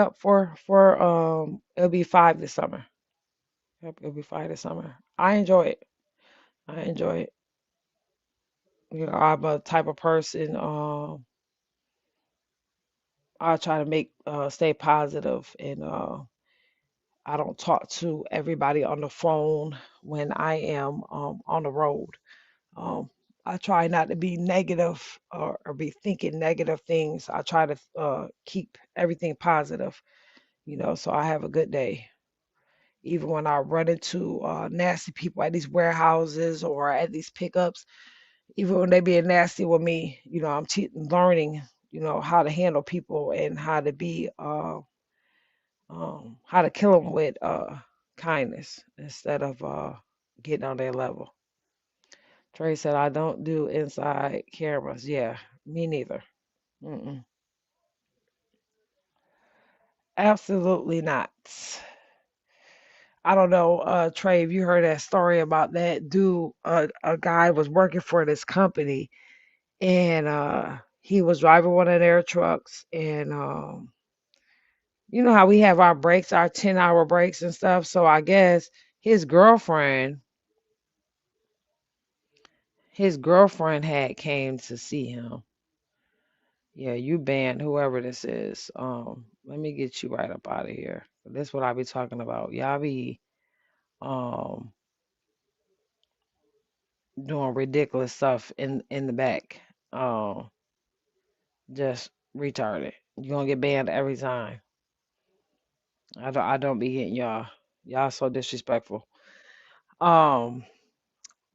it'll be 5 this summer. Yep, it'll be 5 this summer. I enjoy it. I enjoy it. I'm a type of person. I try to make stay positive, and I don't talk to everybody on the phone when I am on the road. Um, I try not to be negative or be thinking negative things. I try to keep everything positive, so I have a good day. Even when I run into nasty people at these warehouses or at these pickups, Even when they being nasty with me, I'm learning, how to handle people and how to kill them with kindness instead of getting on their level. Trey said, I don't do inside cameras. Yeah, me neither. Mm-mm. Absolutely not. I don't know, Trey, if you heard that story about that dude, a guy was working for this company and he was driving one of their trucks and you know how we have our breaks, our 10-hour breaks and stuff. So I guess his girlfriend, his girlfriend had came to see him. Yeah, you banned whoever this is. Let me get you right up out of here. This what I be talking about. Y'all be um doing ridiculous stuff in the back. Um, just retarded. You gonna get banned every time. I don't be getting y'all. Y'all so disrespectful. Um,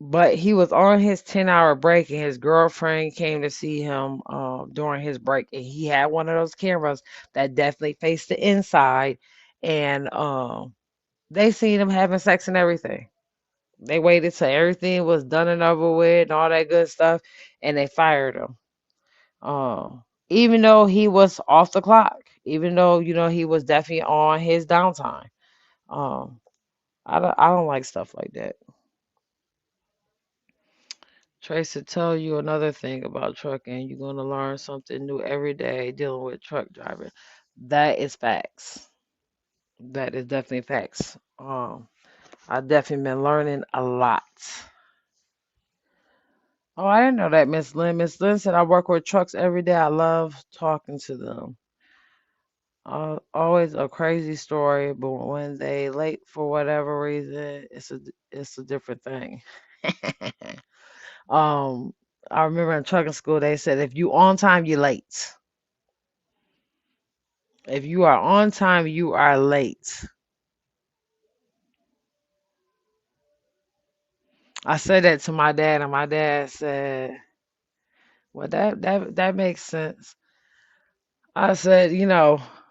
but he was on his 10-hour break and his girlfriend came to see him during his break and he had one of those cameras that definitely faced the inside and they seen him having sex and everything. They waited till everything was done and over with and all that good stuff and they fired him. Even though he was off the clock, even though he was definitely on his downtime. Um, I don't like stuff like that. Trace to tell you another thing about trucking. You're gonna learn something new every day dealing with truck driving. That is facts. That is definitely facts. I've definitely been learning a lot. Oh, I didn't know that, Miss Lynn. Miss Lynn said I work with trucks every day. I love talking to them. Always a crazy story, but when they late for whatever reason, it's a different thing. um, I remember in trucking school they said if you on time, you late. If you are on time, you are late. I said that to my dad, and my dad said, "Well, that makes sense." I said,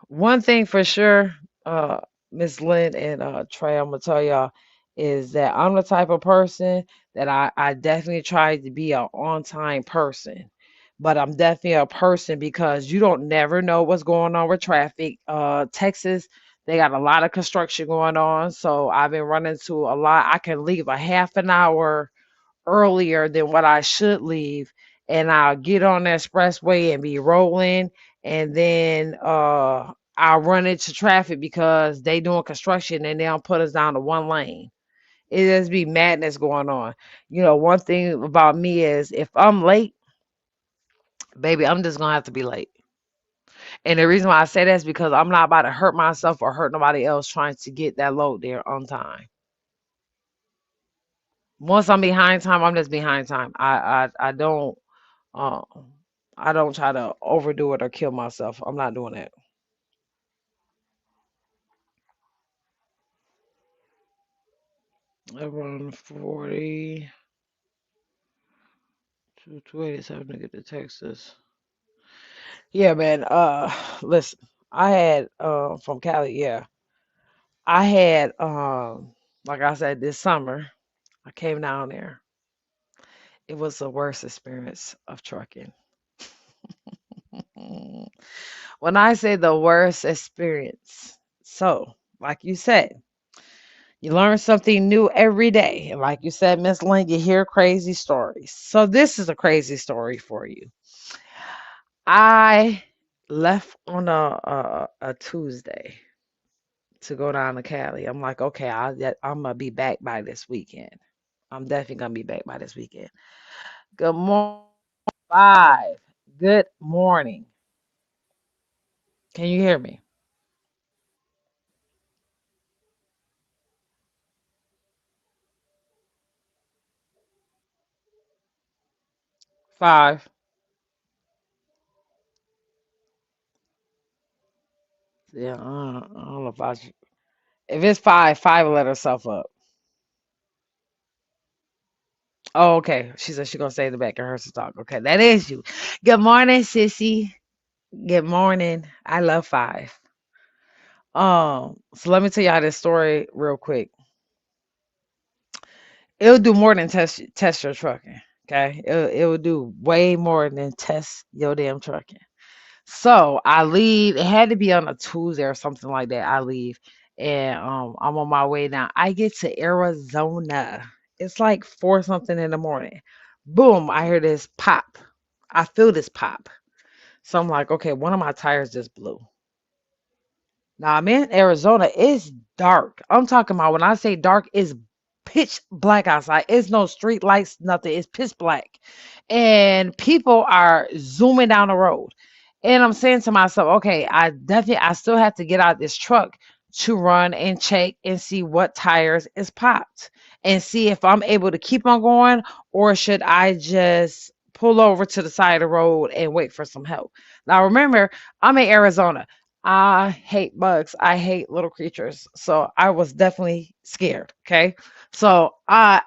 one thing for sure, uh, Miss Lynn and Trey, I'm gonna tell y'all is that I'm the type of person that I definitely try to be an on time person. But I'm definitely a person because you don't never know what's going on with traffic. Texas, they got a lot of construction going on, so I've been running to a lot. I can leave a half an hour earlier than what I should leave, and I'll get on the expressway and be rolling, and then I'll run into traffic because they doing construction and they don't put us down to one lane. It just be madness going on. One thing about me is if I'm late, baby, I'm just gonna have to be late. And the reason why I say that is because I'm not about to hurt myself or hurt nobody else trying to get that load there on time. Once I'm behind time, I'm just behind time. Um, I don't try to overdo it or kill myself. I'm not doing that. I run 40 to 287 to get to Texas. Yeah, man. Listen, I had from Cali. Yeah, I had like I said, this summer I came down there. It was the worst experience of trucking. When I say the worst experience, so like you said. You learn something new every day. And like you said, Miss Lynn, you hear crazy stories. So this is a crazy story for you. I left on a Tuesday to go down to Cali. I'm like, okay, I'm gonna be back by this weekend. I'm definitely gonna be back by this weekend. Good morning, five. Good morning. Can you hear me? Five. Yeah, I don't know if I should. If it's five, five will let herself up. Oh, okay. She said she gonna stay in the back of her to talk. Okay, that is you. Good morning, sissy. Good morning. I love five. So let me tell y'all this story real quick. It'll do more than test your trucking. Okay, it will do way more than test your damn trucking. So I leave. It had to be on a Tuesday or something like that. I leave, and I'm on my way now. I get to Arizona. It's like four something in the morning. Boom! I hear this pop. I feel this pop. So I'm like, okay, one of my tires just blew. Now I'm in Arizona. It's dark. I'm talking about when I say dark, it's pitch black outside. It's no street lights, nothing. It's pitch black. And people are zooming down the road. And I'm saying to myself, okay, I still have to get out this truck to run and check and see what tires is popped and see if I'm able to keep on going or should I just pull over to the side of the road and wait for some help. Now remember, I'm in Arizona. I hate bugs. I hate little creatures. So I was definitely scared. Okay. So I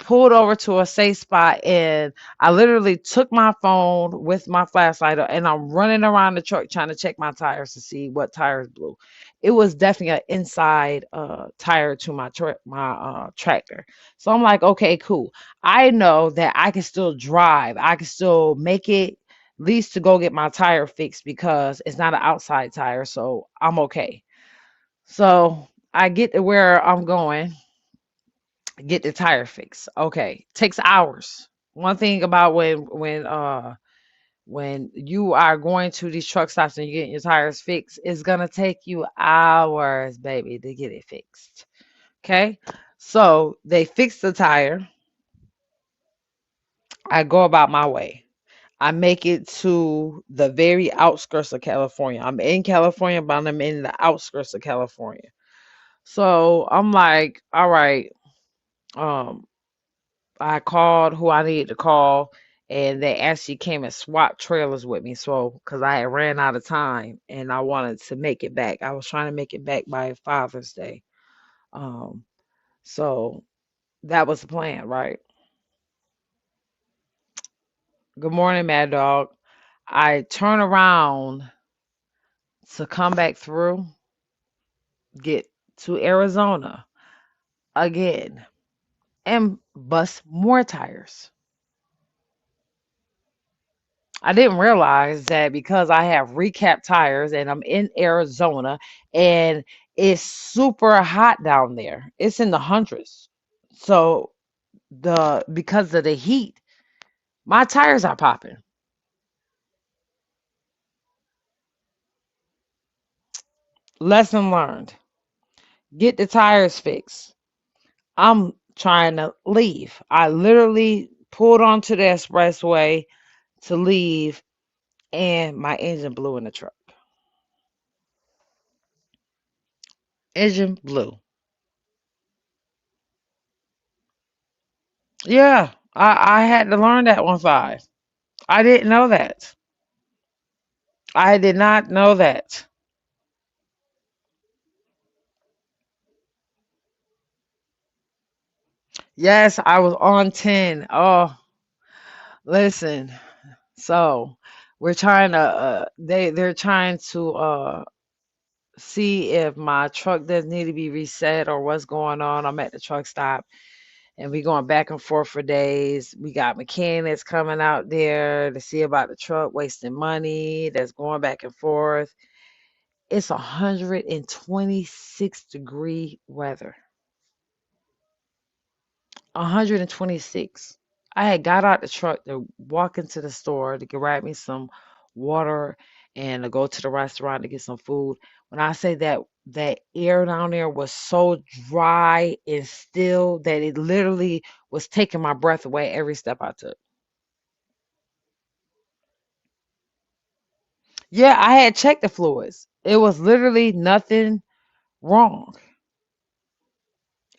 pulled over to a safe spot and I literally took my phone with my flashlight and I'm running around the truck trying to check my tires to see what tires blew. It was definitely an inside tire to my tractor. So I'm like, okay, cool. I know that I can still drive. I can still make it least to go get my tire fixed because it's not an outside tire, so I'm okay. So I get to where I'm going, get the tire fixed. Okay, takes hours. One thing about when you are going to these truck stops and you're getting your tires fixed, it's gonna take you hours, baby, to get it fixed. Okay, so they fix the tire. I go about my way. I make it to the very outskirts of California. I'm in California, but I'm in the outskirts of California. So I'm like, all right. Um, I called who I needed to call, and they actually came and swapped trailers with me. So, because I had ran out of time and I wanted to make it back, I was trying to make it back by Father's Day. Um, so that was the plan, right? Good morning, Mad Dog. I turn around to come back through, get to Arizona again, and bust more tires. I didn't realize that because I have recap tires and I'm in Arizona and it's super hot down there. It's in the hundreds. So the because of the heat, my tires are popping. Lesson learned. Get the tires fixed. I'm trying to leave. I literally pulled onto the expressway to leave and my engine blew in the truck. Engine blew. Yeah, I had to learn that one five. I didn't know that. I did not know that. Yes, I was on 10. Oh, listen. So we're trying to they're trying to see if my truck does need to be reset or what's going on. I'm at the truck stop and we going back and forth for days. We got mechanics coming out there to see about the truck wasting money that's going back and forth. It's 126-degree weather. 126. I had got out the truck to walk into the store to grab me some water and to go to the restaurant to get some food. When I say that that air down there was so dry and still that it literally was taking my breath away every step I took. Yeah, I had checked the fluids. It was literally nothing wrong.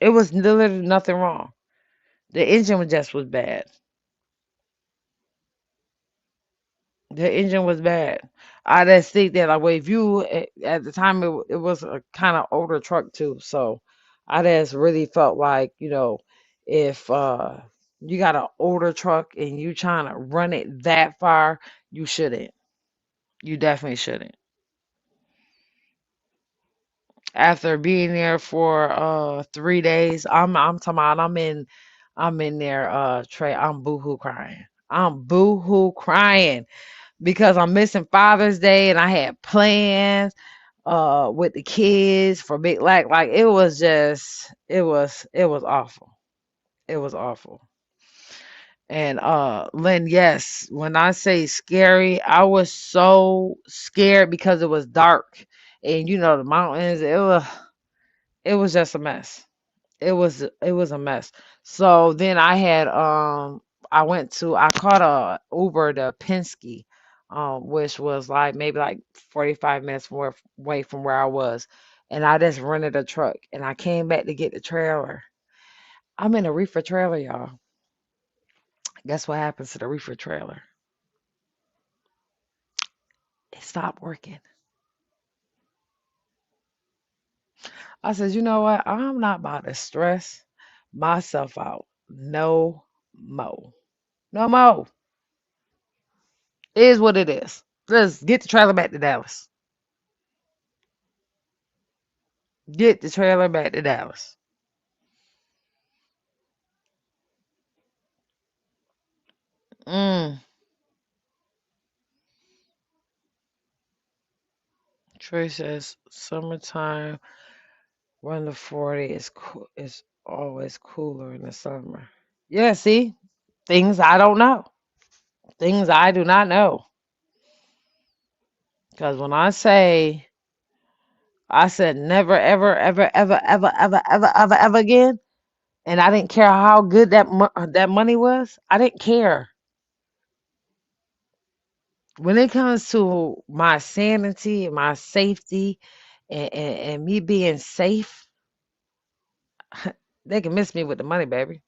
It was literally nothing wrong. The engine was bad. The engine was bad. I just think that like if you at the time it was a kind of older truck too, so I just really felt like if You got an older truck and you trying to run it that far, you shouldn't. You definitely shouldn't. After being there for 3 days, I'm talking about I'm in there Trey, I'm boohoo crying. I'm boohoo crying because I'm missing Father's Day and I had plans with the kids for Big like it was just it was awful. It was awful. And Lynn, yes, when I say scary, I was so scared because it was dark and the mountains, it was just a mess. It was a mess. So then I caught a Uber to Penske, which was like maybe like 45 minutes away from where I was. And I just rented a truck and I came back to get the trailer. I'm in a reefer trailer, y'all. Guess what happens to the reefer trailer? It stopped working. I said, you know what? I'm not about to stress myself out. No more. No more. It is what it is. Let's get the trailer back to Dallas. Get the trailer back to Dallas. Mm. Trey says summertime when the 40 is is always cooler in the summer. Yeah, see? Things I don't know. Things I do not know. Because when I said never, ever, ever, ever, ever, ever, ever, ever, ever again, and I didn't care how good that money was. I didn't care. When it comes to my sanity, my safety, and me being safe, they can miss me with the money, baby.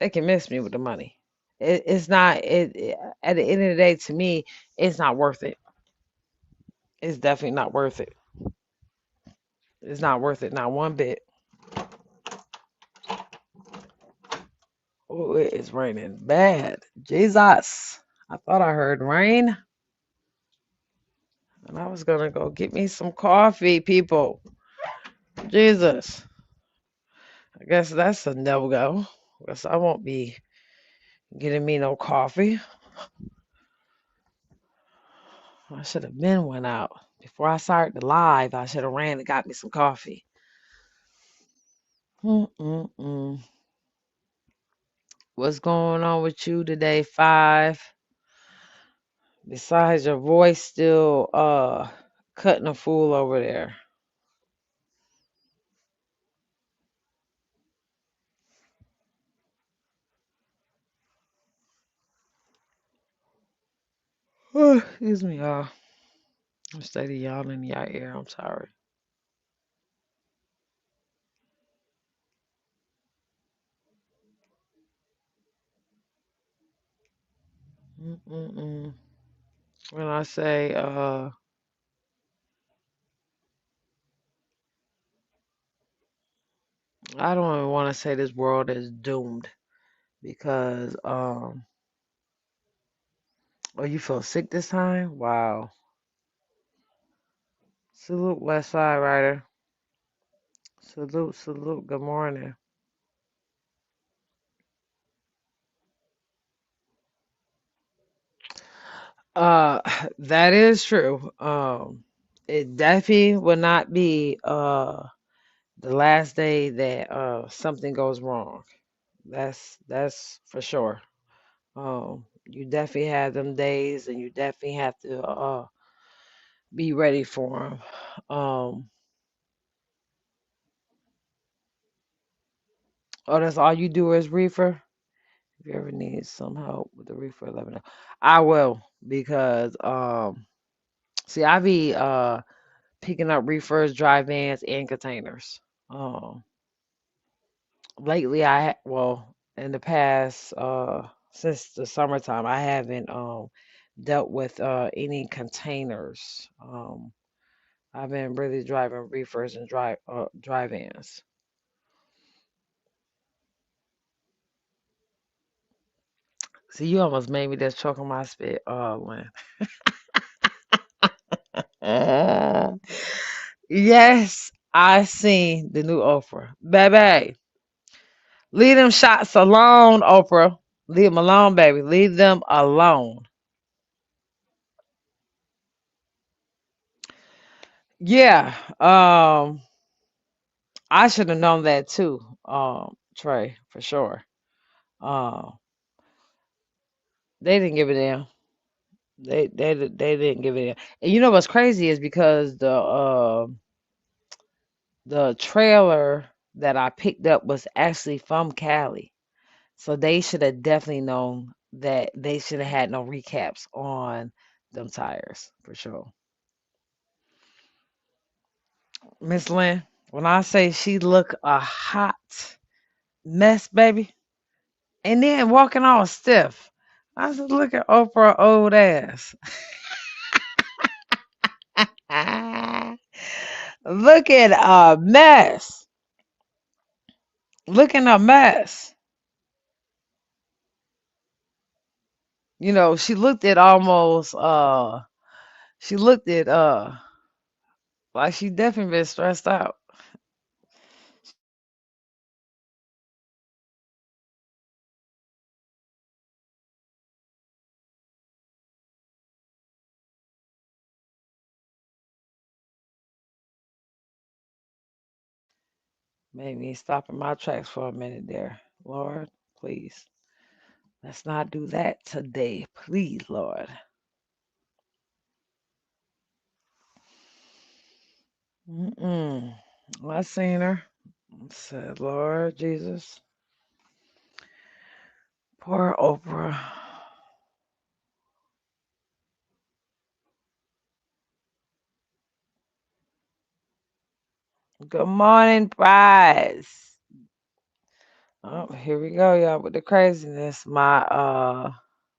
They can miss me with the money. It's not. At the end of the day, to me, it's not worth it. It's definitely not worth it. It's not worth it, not one bit. Oh, it is raining bad. Jesus. I thought I heard rain. And I was gonna go get me some coffee, people. Jesus. I guess that's a no go. Guess I won't be getting me no coffee. I should have been went out. Before I started the live, I should have ran and got me some coffee. Mm-mm-mm. What's going on with you today, Five? Besides your voice still cutting a fool over there. Excuse me, y'all. I'm steady yawning in your ear. I'm sorry. Mm-mm-mm. When I say I don't even want to say this world is doomed because oh, you feel sick this time? Wow. Salute West Side Rider. Salute, salute. Good morning. Uh that is true. It definitely will not be the last day that something goes wrong. That's for sure. You definitely have them days and you definitely have to be ready for them. Oh, that's all you do is reefer? If you ever need some help with the reefer, let me know. I will because see I be picking up reefers, dry vans, and containers. Um lately well in the past since the summertime I haven't dealt with any containers. I've been really driving reefers and dry vans. See, you almost made me just choke on my spit. Oh, when. Yes, I seen the new Oprah. Baby, leave them shots alone, Oprah. Leave them alone, baby. Leave them alone. Yeah, I should have known that too, Trey, for sure. Um, they didn't give a damn. They didn't give a damn. And you know what's crazy is because the trailer that I picked up was actually from Cali. So they should have definitely known that they should have had no recaps on them tires for sure. Miss Lynn, when I say she look a hot mess, baby, and then walking all stiff, I said, look at Oprah old ass. Looking a mess. Looking a mess. You know, she looked at almost she looked at like she definitely been stressed out. Made me stop in my tracks for a minute there. Lord, please. Let's not do that today. Please, Lord. Mm-mm. I seen her. I said, Lord Jesus. Poor Oprah. Good morning, Prize. Oh, here we go, y'all, with the craziness. My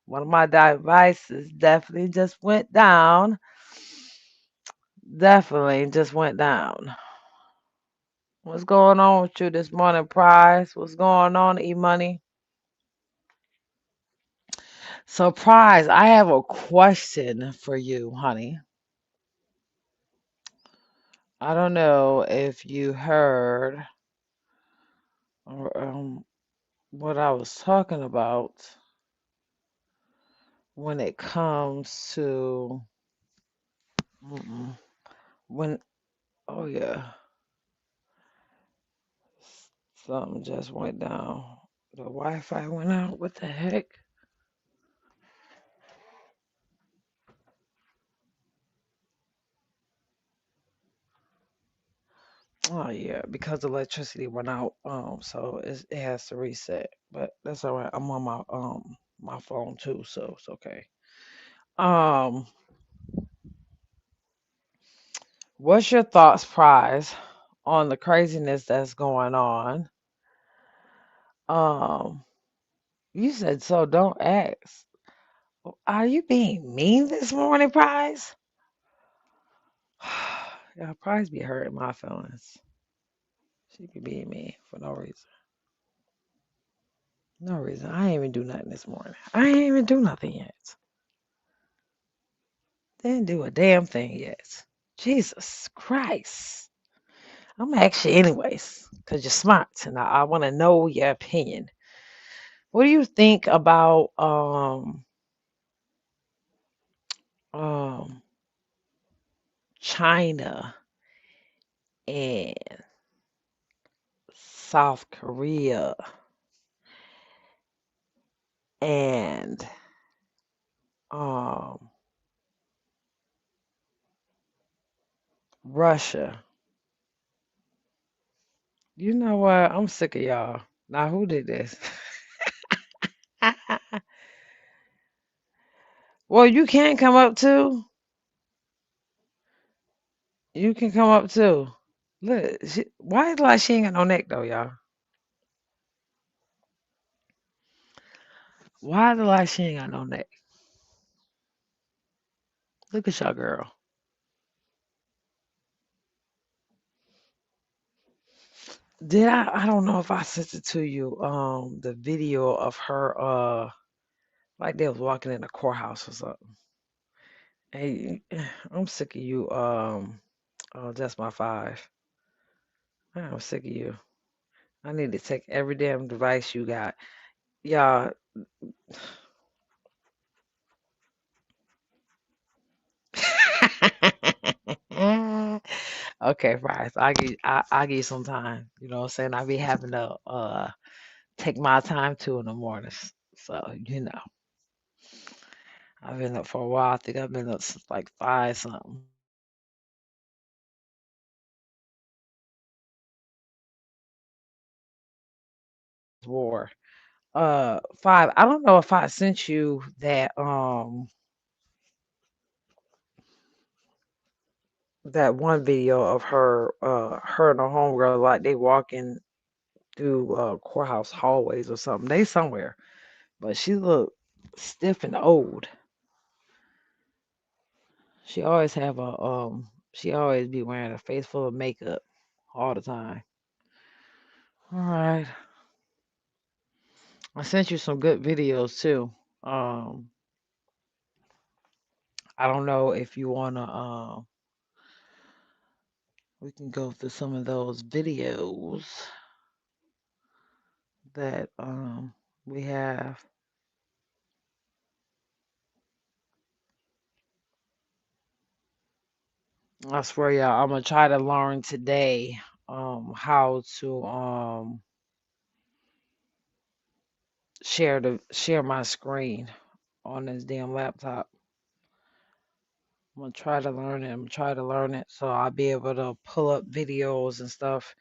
one of my devices definitely just went down. Definitely just went down. What's going on with you this morning, Prize? What's going on, E Money? So, Prize, I have a question for you, honey. I don't know if you heard or, what I was talking about when it comes to mm-mm, when. Oh yeah, something just went down. The Wi-Fi went out. What the heck? Oh yeah, because the electricity went out. So it has to reset. But that's all right. I'm on my phone too, so it's okay. Um, what's your thoughts, Prize, on the craziness that's going on? Um, you said so. Don't ask. Are you being mean this morning, Prize? Yeah, Prize be hurting my feelings. She be being mean for no reason. No reason. I ain't even do nothing this morning. I ain't even do nothing yet. Didn't do a damn thing yet. Jesus Christ. I'm gonna ask you anyways, because you're smart and I want to know your opinion. What do you think about um China and South Korea and um Russia? You know what? I'm sick of y'all. Now who did this? Well, you can come up too. You can come up too. Look, why is it like she ain't got no neck though, y'all? Why is it like she ain't got no neck? Look at y'all girl. Did I don't know if I sent it to you, the video of her like they was walking in a courthouse or something. Hey, I'm sick of you. Oh, that's my five. I'm sick of you. I need to take every damn device you got. Y'all, okay, right. I give you some time. You know what I'm saying? I be having to take my time too in the mornings. So, I've been up for a while. I think I've been up since like five something. War. Five. I don't know if I sent you that one video of her and her homegirl, like they walking through courthouse hallways or something. They somewhere. But she looked stiff and old. She always have she always be wearing a face full of makeup all the time. All right. I sent you some good videos too. Um, I don't know if you wanna we can go through some of those videos that we have. I swear y'all, I'm gonna try to learn today how to share my screen on this damn laptop. I'm gonna try to learn it. I'm gonna try to learn it so I'll be able to pull up videos and stuff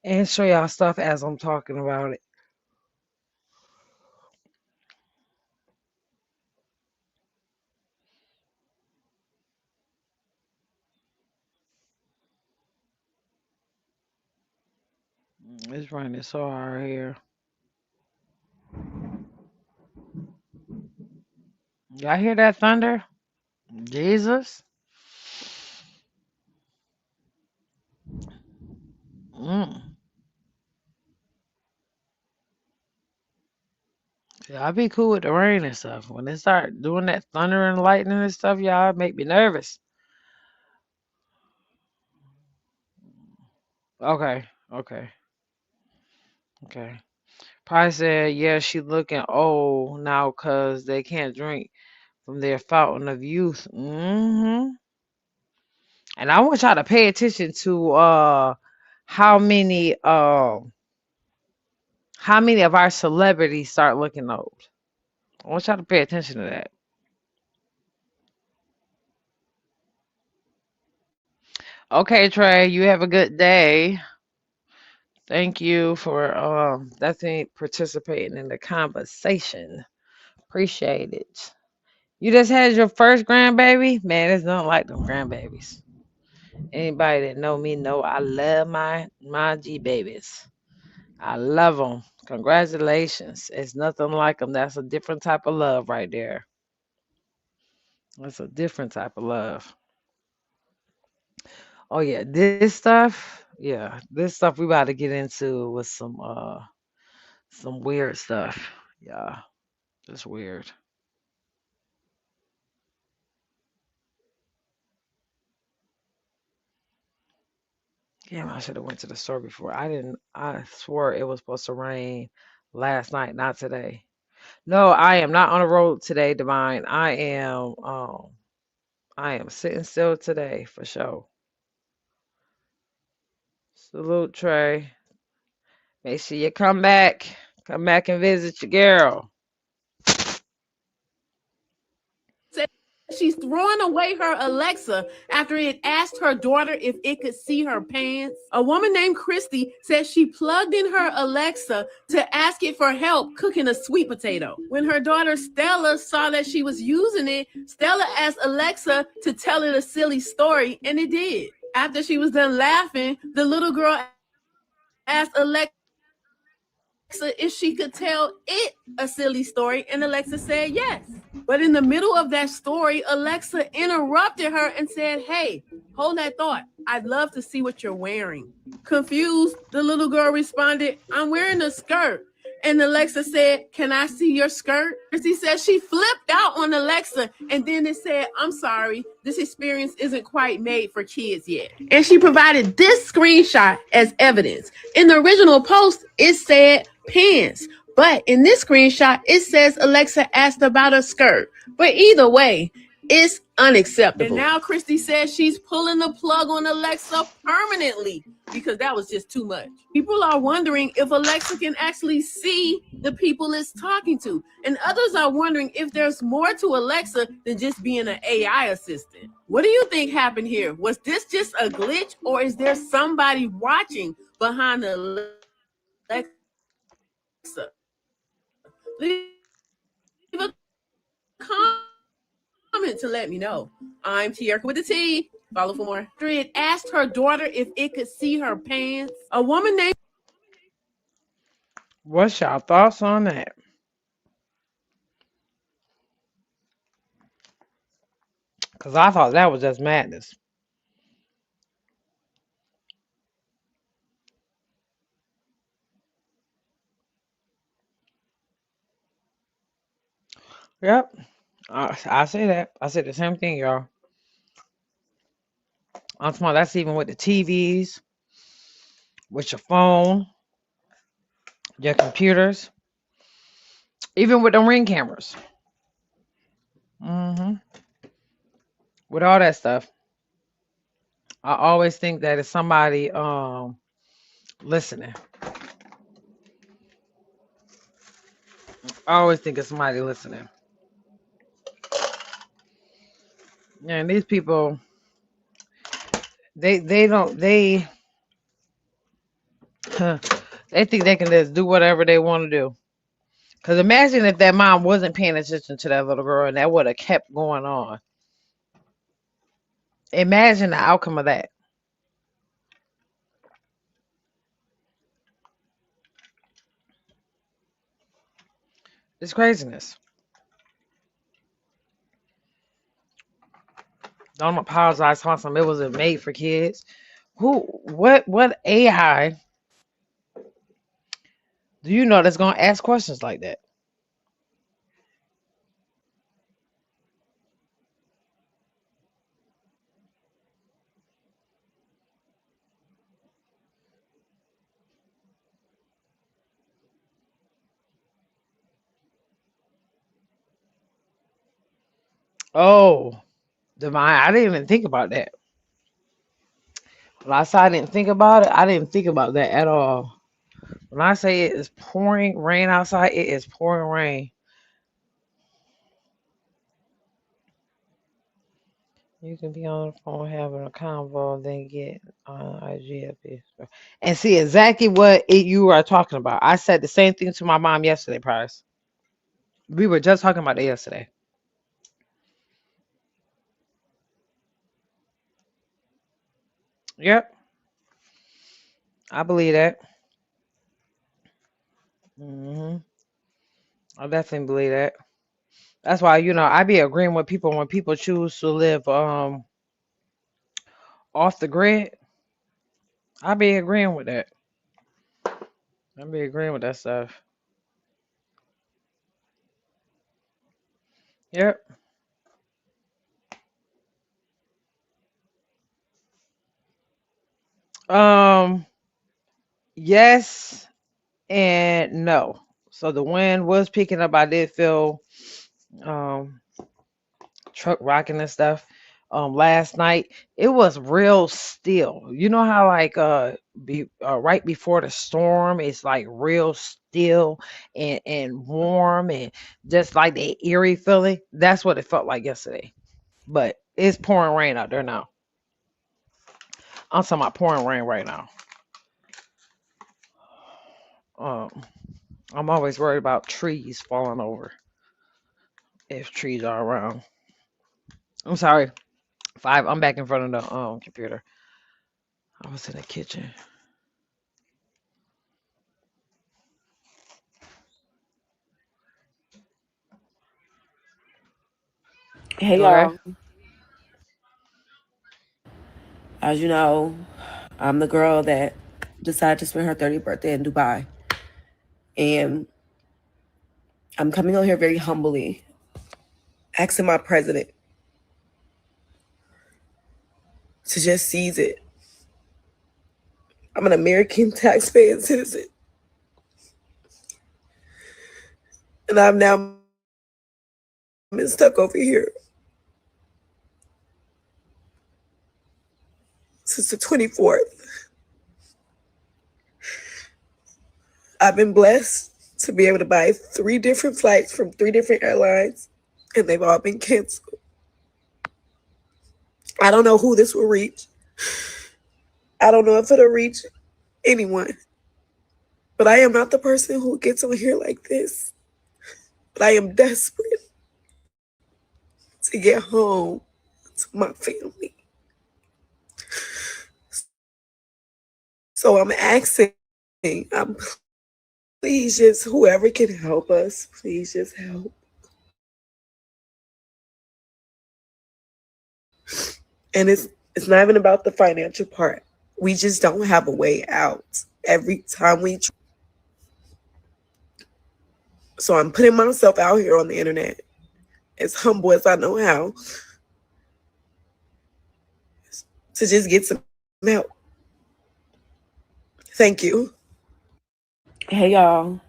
and show y'all stuff as I'm talking about it. It's raining so hard here. Y'all hear that thunder? Jesus. Mm. Yeah, I be cool with the rain and stuff. When they start doing that thunder and lightning and stuff, y'all it make me nervous. Okay, okay, okay. Probably said, yeah, she looking old now because they can't drink from their fountain of youth. And I want y'all to pay attention to how many uh how many of our celebrities start looking old. I want y'all to pay attention to that. Okay, Trey, you have a good day. Thank you for definitely participating in the conversation. Appreciate it. You just had your first grandbaby? Man, it's nothing like them grandbabies. Anybody that know me know I love my G babies. I love them. Congratulations. It's nothing like them. That's a different type of love right there. That's a different type of love. Oh yeah, this stuff. Yeah, this stuff we about to get into with some weird stuff. Yeah, just weird. Damn, I should have went to the store before. I didn't. I swore it was supposed to rain last night, not today. No, I am not on the road today, Divine. I am sitting still today for sure. Salute, Trey. Make sure you come back. Come back and visit your girl. Said she's throwing away her Alexa after it asked her daughter if it could see her pants. A woman named Christy says she plugged in her Alexa to ask it for help cooking a sweet potato. When her daughter Stella saw that she was using it, Stella asked Alexa to tell it a silly story, and it did. After she was done laughing, the little girl asked Alexa if she could tell it a silly story, and Alexa said yes. But in the middle of that story, Alexa interrupted her and said, "Hey, hold that thought. I'd love to see what you're wearing." Confused, the little girl responded, "I'm wearing a skirt." And Alexa said, "Can I see your skirt?" Chrissy said she flipped out on Alexa, and then it said, "I'm sorry, this experience isn't quite made for kids yet." And she provided this screenshot as evidence. In the original post, it said pants, but in this screenshot, it says Alexa asked about a skirt. But either way, it's unacceptable. And now Christy says she's pulling the plug on Alexa permanently because that was just too much. People are wondering if Alexa can actually see the people it's talking to. And others are wondering if there's more to Alexa than just being an AI assistant. What do you think happened here? Was this just a glitch, or is there somebody watching behind Alexa? Leave a comment to let me know. I'm Tierka with the T. Follow for more. It asked her daughter if it could see her pants. A woman named... What's y'all thoughts on that? Because I thought that was just madness. Yep. I say that. I said the same thing, y'all. I'm smart. That's even with the TVs, with your phone, your computers, even with the Ring cameras. With all that stuff, I always think that it's somebody listening. I always think it's somebody listening. And these people, they don't they they think they can just do whatever they want to do. Because imagine if that mom wasn't paying attention to that little girl and that would have kept going on. Imagine the outcome of that. It's craziness. Don't apologize for something. It wasn't made for kids. What AI do you know that's gonna ask questions like that? Oh, Divine, I didn't even think about that. When I said I didn't think about it, I didn't think about that at all. When I say it is pouring rain outside, it is pouring rain. You can be on the phone having a convo, then get on IGFB. And see exactly what you are talking about. I said the same thing to my mom yesterday, Price. We were just talking about it yesterday. Yep, I believe that. I definitely believe that. That's why, I be agreeing with people when people choose to live off the grid. I be agreeing with that. I be agreeing with that stuff. Yep. Yes and no. So the wind was picking up. I did feel um truck rocking and stuff. Last night it was real still. You know how like right before the storm it's like real still and warm and just like the eerie feeling. That's what it felt like yesterday. But it's pouring rain out there now. I'm talking about pouring rain right now. Um, I'm always worried about trees falling over if trees are around. I'm sorry. I'm back in front of the computer. I was in the kitchen. Hey Okay. y'all, as you know, I'm the girl that decided to spend her 30th birthday in Dubai. And I'm coming on here very humbly, asking my president to just seize it. I'm an American taxpaying citizen, and I've now been stuck over here since the 24th. I've been blessed to be able to buy 3 different flights from 3 different airlines, and they've all been canceled. I don't know who this will reach. I don't know if it'll reach anyone. But I am not the person who gets on here like this. But I am desperate to get home to my family. So I'm asking, please just, whoever can help us, please just help. And it's not even about the financial part. We just don't have a way out every time we try. So I'm putting myself out here on the internet as humble as I know how to just get some help. Thank you. Hey, y'all.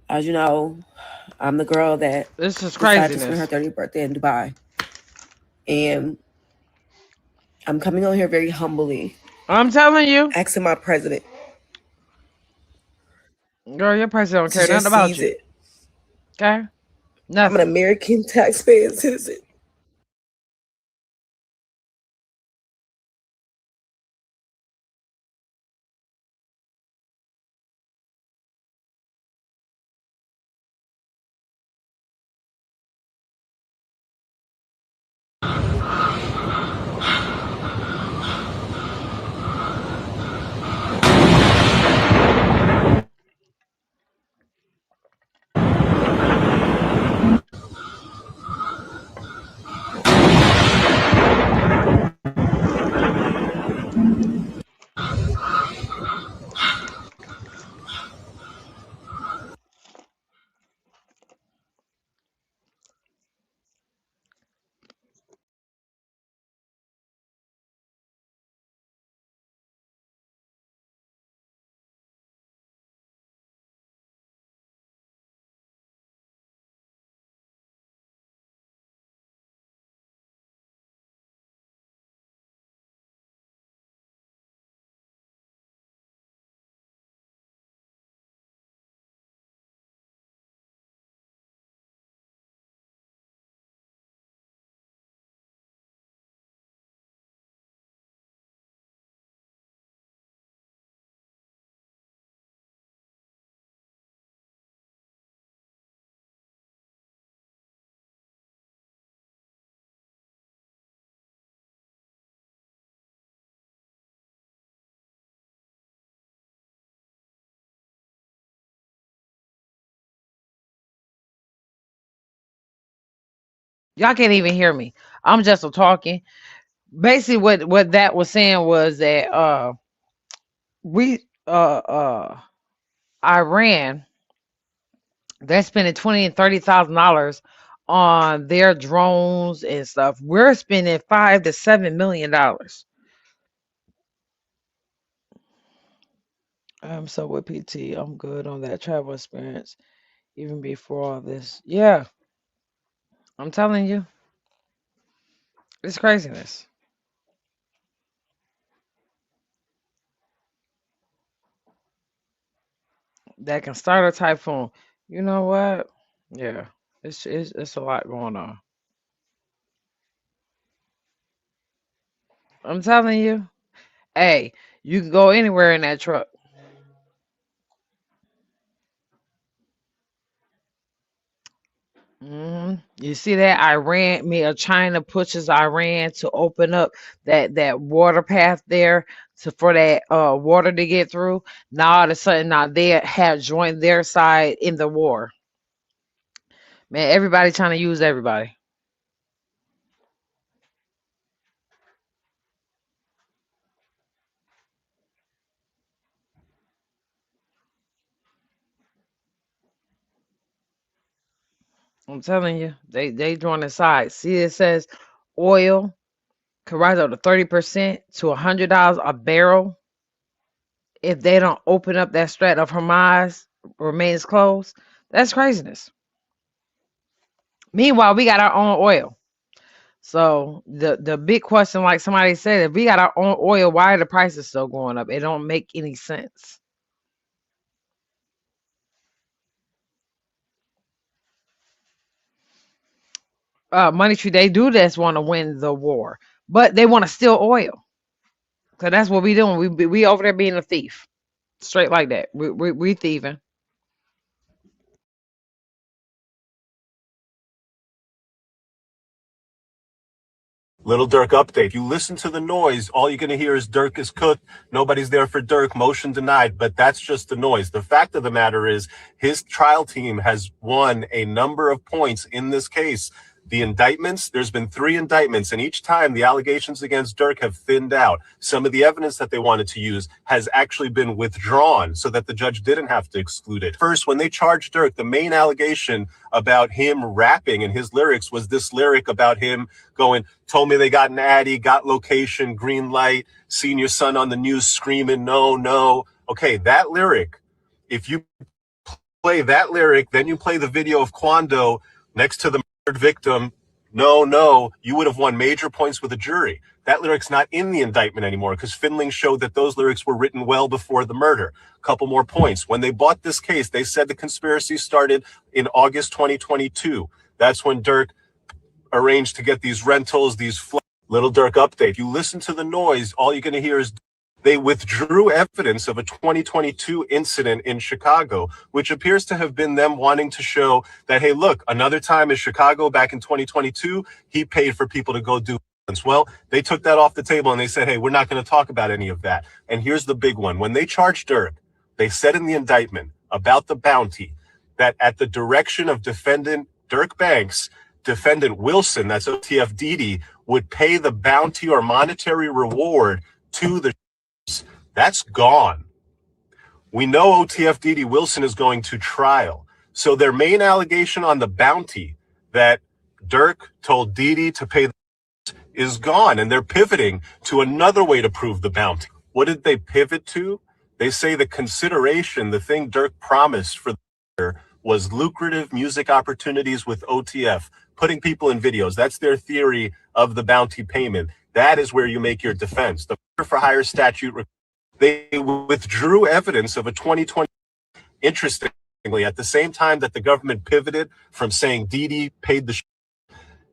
As you know, I'm the girl that This is decided to spend her craziness. 30th birthday in Dubai. And I'm coming on here very humbly, I'm telling you, asking my president girl, your president don't to care nothing just about seize you. it. Okay? I'm an Nothing. American taxpaying citizen. Y'all can't even hear me. I'm just talking. Basically, what that was saying was that we Iran, they're spending 20 and $30,000 on their drones and stuff. We're spending $5 to $7 million. So with PT, I'm good on that travel experience even before all this. Yeah, I'm telling you, it's craziness. That can start a typhoon. You know what? Yeah, it's a lot going on. I'm telling you. Hey, you can go anywhere in that truck. You see that Iran, me or China pushes Iran to open up that water path there to for that water to get through. Now all of a sudden, now they have joined their side in the war. Man, everybody trying to use everybody. I'm telling you, they join the side. See, it says oil could rise up to 30% to $100 a barrel if they don't open up that Strait of Hormuz remains closed. That's craziness. Meanwhile, we got our own oil. So the big question, like somebody said, if we got our own oil, why are the prices still going up? It don't make any sense. Money Tree, they do just want to win the war, but they want to steal oil. So that's what we doing. We over there being a thief, straight like that. We thieving. Little Dirk update. You listen to the noise, all you're going to hear is Dirk is cooked. Nobody's there for Dirk. Motion denied. But that's just the noise. The fact of the matter is his trial team has won a number of points in this case. The indictments, there's been 3 indictments, and each time the allegations against Dirk have thinned out. Some of the evidence that they wanted to use has actually been withdrawn so that the judge didn't have to exclude it. First, when they charged Dirk, the main allegation about him rapping in his lyrics was this lyric about him going, told me they got an Addy, got location, green light, seen your son on the news screaming, no, no. Okay, that lyric, if you play that lyric, then you play the video of Quando next to the victim, no, you would have won major points with a jury. That lyric's not in the indictment anymore because Findling showed that those lyrics were written well before the murder. A couple more points. When they bought this case, they said the conspiracy started in August 2022. That's when Dirk arranged to get these rentals, Little Dirk update. You listen to the noise, all you're going to hear is they withdrew evidence of a 2022 incident in Chicago, which appears to have been them wanting to show that, hey, look, another time in Chicago back in 2022, he paid for people to go do violence. Well, they took that off the table and they said, hey, we're not going to talk about any of that. And here's the big one. When they charged Dirk, they said in the indictment about the bounty that at the direction of defendant Dirk Banks, defendant Wilson, that's OTF Didi, would pay the bounty or monetary reward to the that's gone. We know OTF Didi Wilson is going to trial. So their main allegation on the bounty that Dirk told Didi to pay is gone, and they're pivoting to another way to prove the bounty. What did they pivot to? They say the consideration, the thing Dirk promised for the year was lucrative music opportunities with OTF, putting people in videos. That's their theory of the bounty payment. That is where you make your defense. The for hire statute, they withdrew evidence of a 2020. Interestingly, at the same time that the government pivoted from saying Didi paid the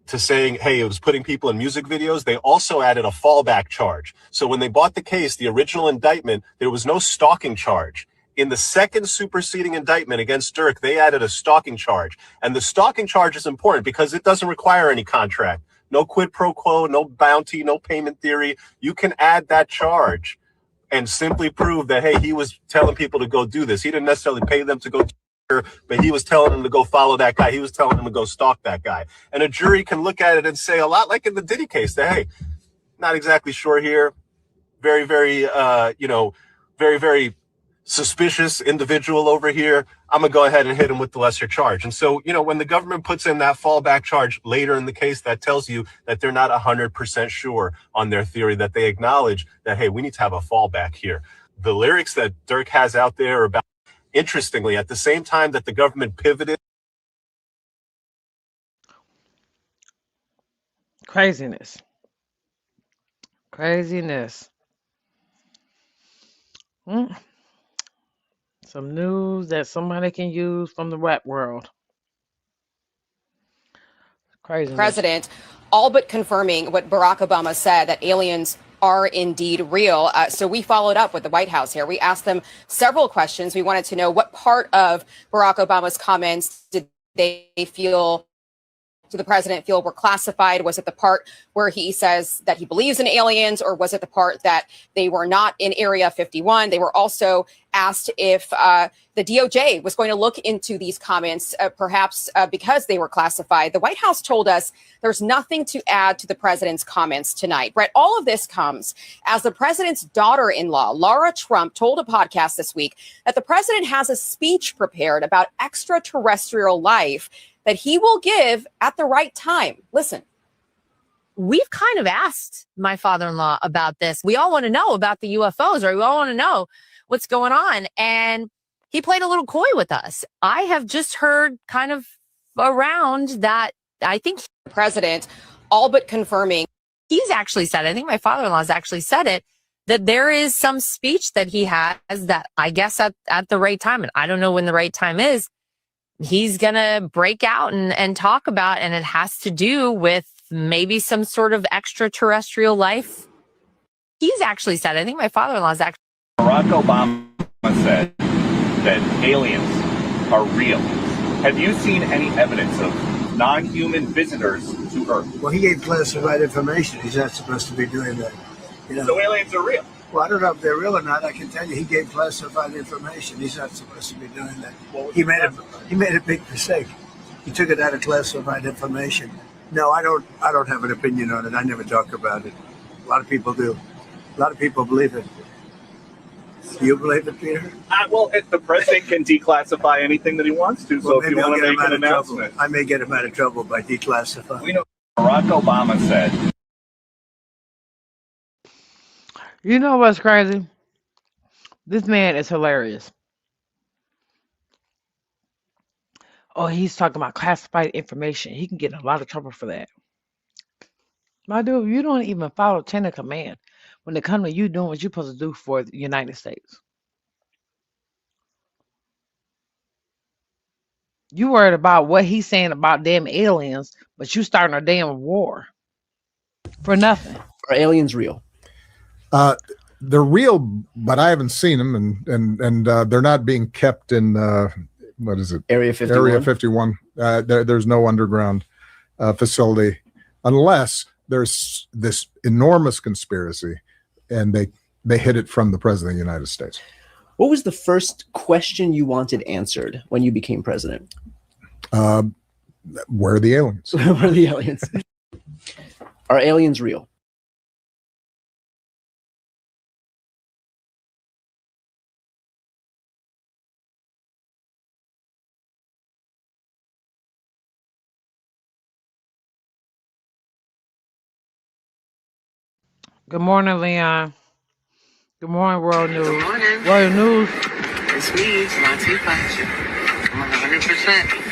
to saying, hey, it was putting people in music videos, they also added a fallback charge. So when they bought the case, the original indictment, there was no stalking charge. In the second superseding indictment against Dirk, they added a stalking charge. And the stalking charge is important because it doesn't require any contract. No quid pro quo, no bounty, no payment theory. You can add that charge and simply prove that, hey, he was telling people to go do this. He didn't necessarily pay them to go but he was telling them to go follow that guy. He was telling them to go stalk that guy. And a jury can look at it and say, a lot like in the Diddy case, that, hey, not exactly sure here. Very, very, very, very suspicious individual over here. I'm going to go ahead and hit him with the lesser charge. And so, when the government puts in that fallback charge later in the case, that tells you that they're not 100% sure on their theory, that they acknowledge that, hey, we need to have a fallback here. The lyrics that Dirk has out there about, interestingly, at the same time that the government pivoted. Craziness. Some news that somebody can use from the rap world. Craziness. President, all but confirming what Barack Obama said, that aliens are indeed real. So we followed up with the White House here. We asked them several questions. We wanted to know what part of Barack Obama's comments did the president feel were classified? Was it the part where he says that he believes in aliens, or was it the part that they were not in Area 51? They were also asked if the DOJ was going to look into these comments, perhaps because they were classified. The White House told us there's nothing to add to the president's comments tonight. Brett, all of this comes as the president's daughter-in-law, Lara Trump, told a podcast this week that the president has a speech prepared about extraterrestrial life that he will give at the right time. Listen. We've kind of asked my father-in-law about this. We all want to know about the UFOs, or we all want to know what's going on. And he played a little coy with us. I have just heard kind of around that I think the president all but confirming. He's actually said, I think my father-in-law's actually said it, that there is some speech that he has that I guess at the right time, and I don't know when the right time is, he's going to break out and talk about, and it has to do with maybe some sort of extraterrestrial life. He's actually said, I think my father-in-law's actually. Barack Obama said that aliens are real. Have you seen any evidence of non-human visitors to Earth? Well, he gave classified information. He's not supposed to be doing that. You know? So aliens are real? Well, I don't know if they're real or not. I can tell you he gave classified information. He's not supposed to be doing that. He made a big mistake. He took it out of classified information. No, I don't have an opinion on it. I never talk about it. A lot of people do. A lot of people believe it. Do you believe it, Peter? Well, the president can declassify anything that he wants to. So if you want to make an announcement, I may get him out of trouble by declassifying. We know Barack Obama said. You know what's crazy? This man is hilarious. Oh, he's talking about classified information. He can get in a lot of trouble for that. My dude, you don't even follow chain of command when it comes to you doing what you're supposed to do for the United States. You worried about what he's saying about damn aliens, but you starting a damn war for nothing. Are aliens real? They're real, but I haven't seen them, and they're not being kept in what is it? Area 51. Area 51. There's no underground facility unless there's this enormous conspiracy, and they hid it from the president of the United States. What was the first question you wanted answered when you became president? Where are the aliens? Where are the aliens? Are aliens real? Good morning, Leon. Good morning, World News. Good morning. World News. It's me, it's Latifah. I'm 100%.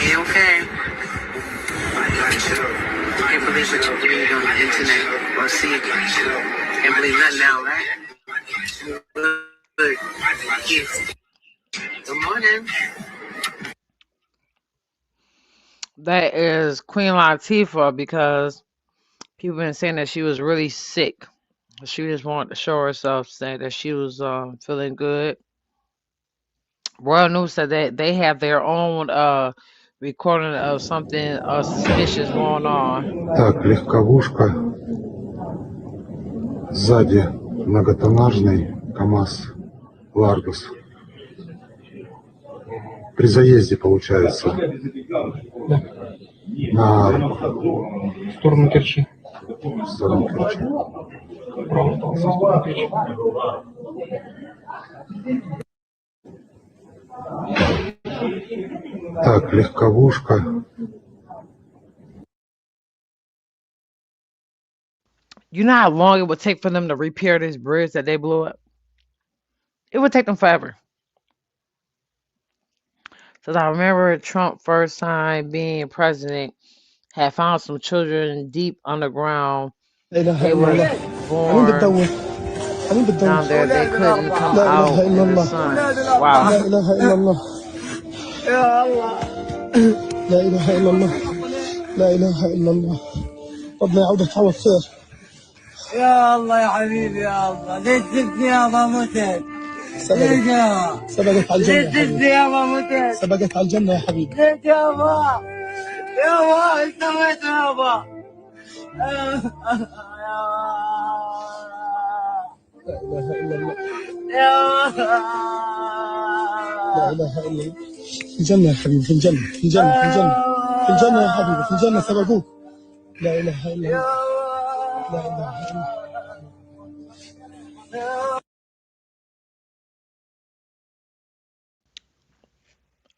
A-okay. Can't believe what you read on the internet or see it. Can't believe nothing now, right? Good. Good morning. That is Queen Latifah, because people been saying that she was really sick. She just wanted to show herself, saying that she was feeling good. Royal News said that they have their own recording of something suspicious going on. Так, легковушка. Сзади многотоннажный КамАЗ Ларгус. При заезде, получается, на сторону Керчи. В сторону Керчи. Так, легковушка. You know how long it would take for them to repair this bridge that they blew up? It would take them forever. So I remember Trump first time being president had found some children deep underground. They were born down there. They couldn't come out in the sun. Wow. لا إله إلا الله لا إله إلا الله ربنا يعودك على الخير يا الله يا حبيبي يا الله ليش تبكي يا ابا متن سبقت على الجنة ليش تبكي يا ابا متن سبقت على الجنة يا حبيبي ليش يا ابا يا ابا ايش سويت يا ابا لا إله إلا الله لا إله إلا الله في الجنة يا حبيبي في الجنة في الجنة في الجنة في الجنة يا حبيبي في الجنة سبقوك لا إله إلا الله لا إله إلا الله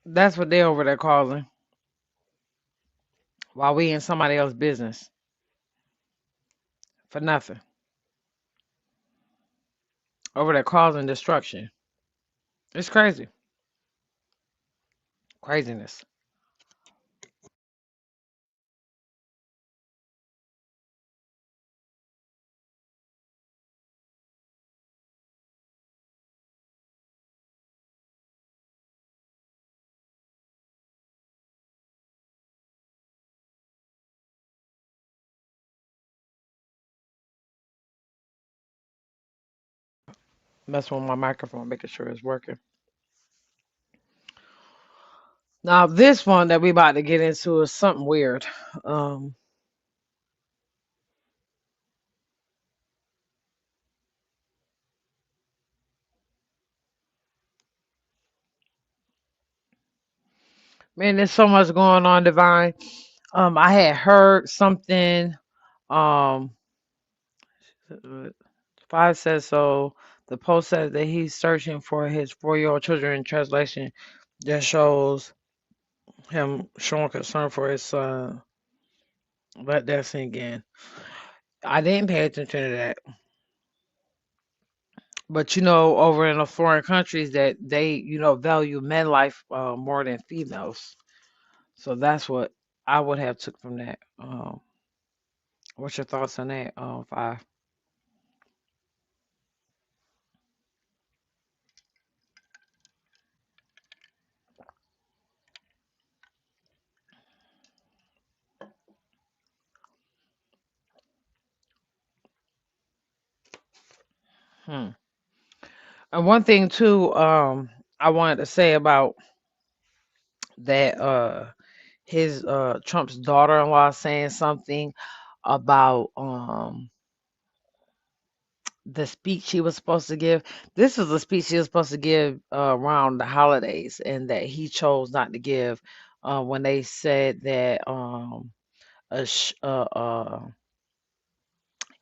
That's what they over there causing while we in somebody else's business for nothing. Over there causing destruction. It's crazy. Craziness. Messing with my microphone, making sure it's working. Now, this one that we about to get into is something weird. Man, there's so much going on, Divine. I had heard something. Um, 5 says so. The post says that he's searching for his 4-year-old children. In translation, that shows him showing concern for his son. Let that sink in. I didn't pay attention to that. But over in the foreign countries that they, value men life more than females. So that's what I would have took from that. What's your thoughts on that, 5? And one thing too, I wanted to say about that, his Trump's daughter-in-law saying something about the speech he was supposed to give. This is the speech he was supposed to give around the holidays, and that he chose not to give when they said that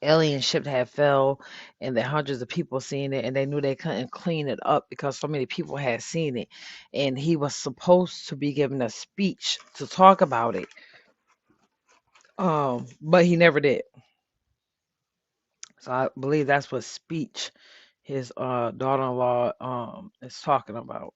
alien ship had fell and that hundreds of people seen it, and they knew they couldn't clean it up because so many people had seen it, and he was supposed to be giving a speech to talk about it, but he never did. So I believe that's what speech his daughter-in-law is talking about.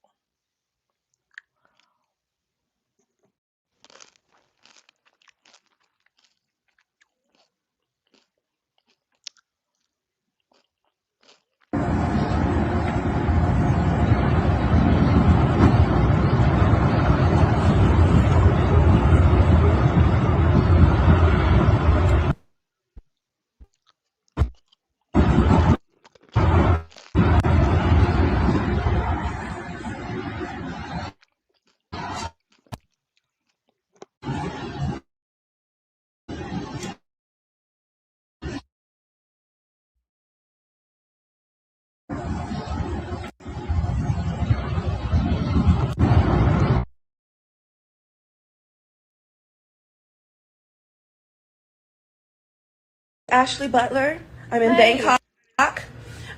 Ashley Butler. I'm in Bangkok.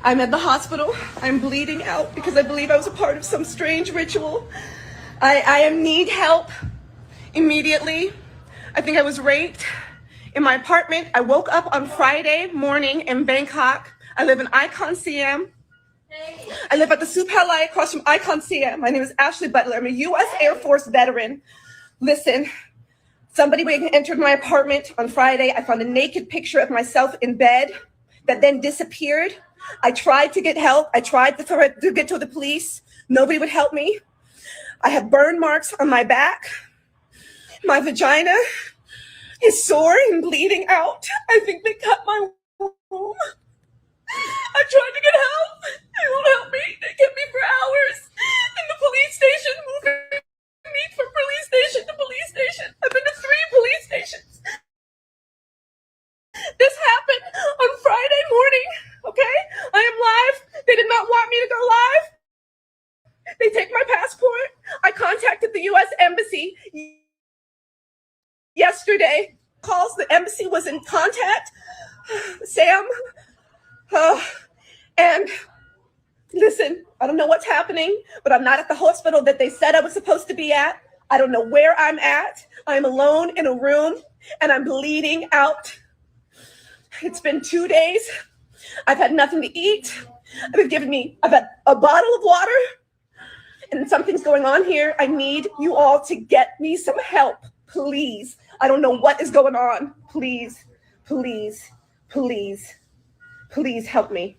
I'm at the hospital. I'm bleeding out because I believe I was a part of some strange ritual. I need help immediately. I think I was raped in my apartment. I woke up on Friday morning in Bangkok. I live in Icon Siam. I live at the Supalai across from Icon Siam. My name is Ashley Butler. I'm a U.S. Air Force veteran. Listen, somebody entered my apartment on Friday. I found a naked picture of myself in bed that then disappeared. I tried to get help. I tried to get to the police. Nobody would help me. I have burn marks on my back. My vagina is sore and bleeding out. I think they cut my womb. I tried to get help. They won't help me. They kept me for hours in the police station, moving me from police station to police station. I've been to 3 police stations. This happened on Friday morning, okay? I am live. They did not want me to go live. They take my passport. I contacted the U.S. Embassy yesterday. Calls, the embassy was in contact. Sam, and Listen, I don't know what's happening, but I'm not at the hospital that they said I was supposed to be at. I don't know where I'm at. I'm alone in a room and I'm bleeding out. It's been 2 days. I've had nothing to eat. I've had a bottle of water and something's going on here. I need you all to get me some help, please. I don't know what is going on. Please, please, please, please help me.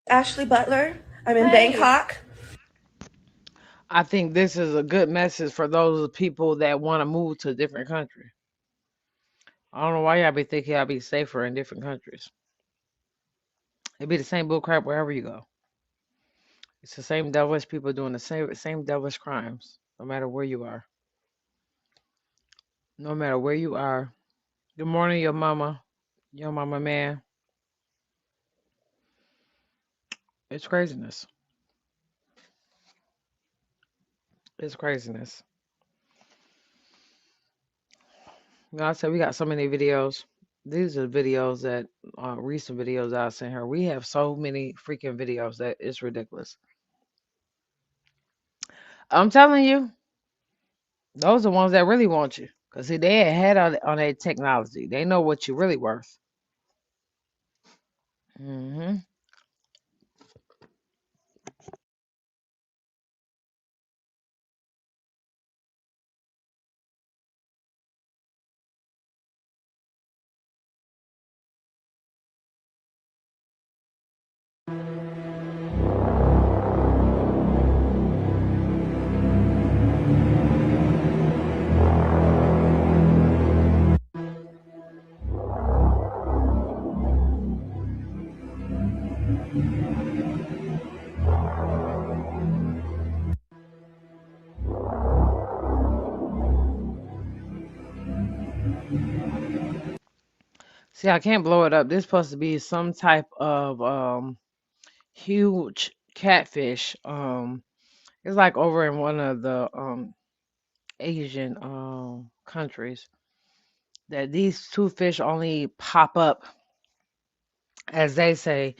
Ashley Butler. I'm in Bangkok. I think this is a good message for those people that want to move to a different country. I don't know why y'all be thinking y'all be safer in different countries. It'd be the same bull crap wherever you go. It's the same devilish people doing the same devilish crimes, no matter where you are. No matter where you are. Good morning, your mama man. It's craziness. It's craziness. You know, I said we got so many videos. These are videos that recent videos I sent her. We have so many freaking videos that it's ridiculous. I'm telling you, those are the ones that really want you. Because see, they had on their technology. They know what you're really worth. Hmm. See, I can't blow it up. This supposed to be some type of huge catfish. It's like over in one of the Asian countries that these two fish only pop up, as they say.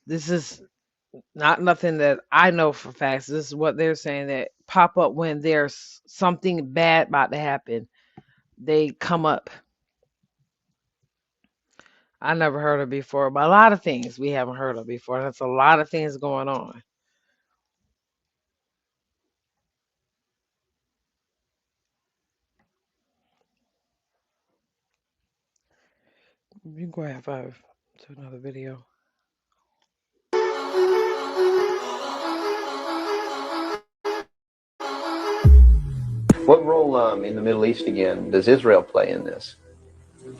This is not nothing that I know for facts. This is what they're saying, that pop up when there's something bad about to happen. They come up. I never heard of before, but a lot of things we haven't heard of before. That's a lot of things going on. You can go ahead five to another video. What role in the Middle East again does Israel play in this?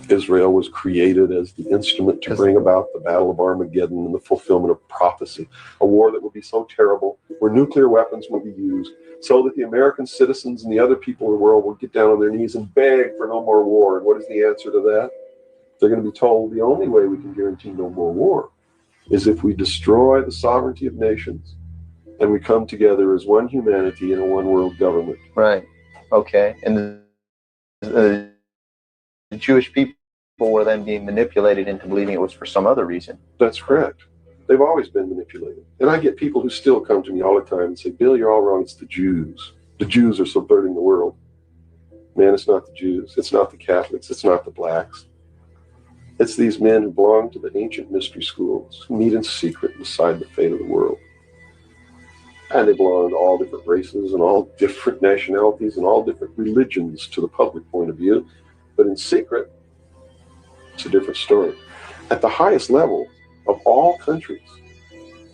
Israel was created as the instrument to bring about the Battle of Armageddon and the fulfillment of prophecy, a war that would be so terrible, where nuclear weapons would be used, so that the American citizens and the other people in the world would get down on their knees and beg for no more war. And what is the answer to that? They're going to be told the only way we can guarantee no more war is if we destroy the sovereignty of nations and we come together as one humanity in a one world government. Right. Okay. And the Jewish people were then being manipulated into believing it was for some other reason. That's correct. They've always been manipulated. And I get people who still come to me all the time and say, Bill, you're all wrong. It's the Jews. The Jews are subverting the world. Man, it's not the Jews. It's not the Catholics. It's not the blacks. It's these men who belong to the ancient mystery schools, who meet in secret and decide the fate of the world. And they belong to all different races and all different nationalities and all different religions to the public point of view. But in secret, it's a different story. At the highest level of all countries,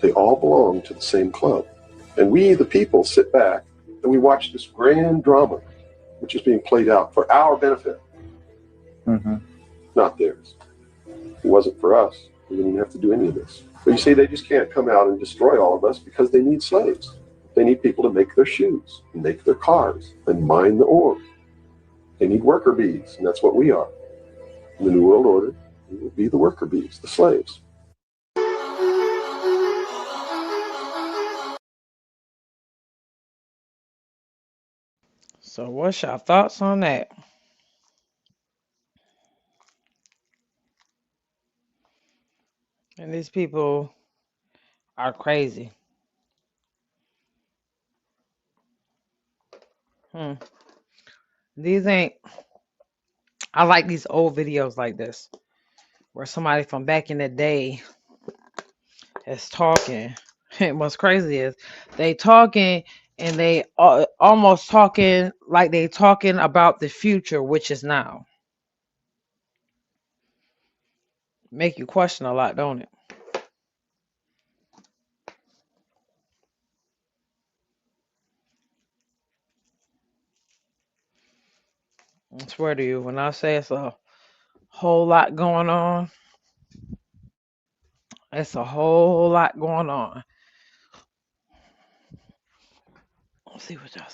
they all belong to the same club. And we, the people, sit back and we watch this grand drama, which is being played out for our benefit, not theirs. If it wasn't for us, we wouldn't have to do any of this. But you see, they just can't come out and destroy all of us because they need slaves. They need people to make their shoes, and make their cars, and mine the ore. They need worker bees, and that's what we are. In the New World Order, we will be the worker bees, the slaves. So what's your thoughts on that? And these people are crazy. These ain't, I like these old videos like this, where somebody from back in the day is talking. And what's crazy is they talking and they almost talking like they talking about the future, which is now. Make you question a lot, don't it? I swear to you, when I say it's a whole lot going on, it's a whole lot going on. Let's see what y'all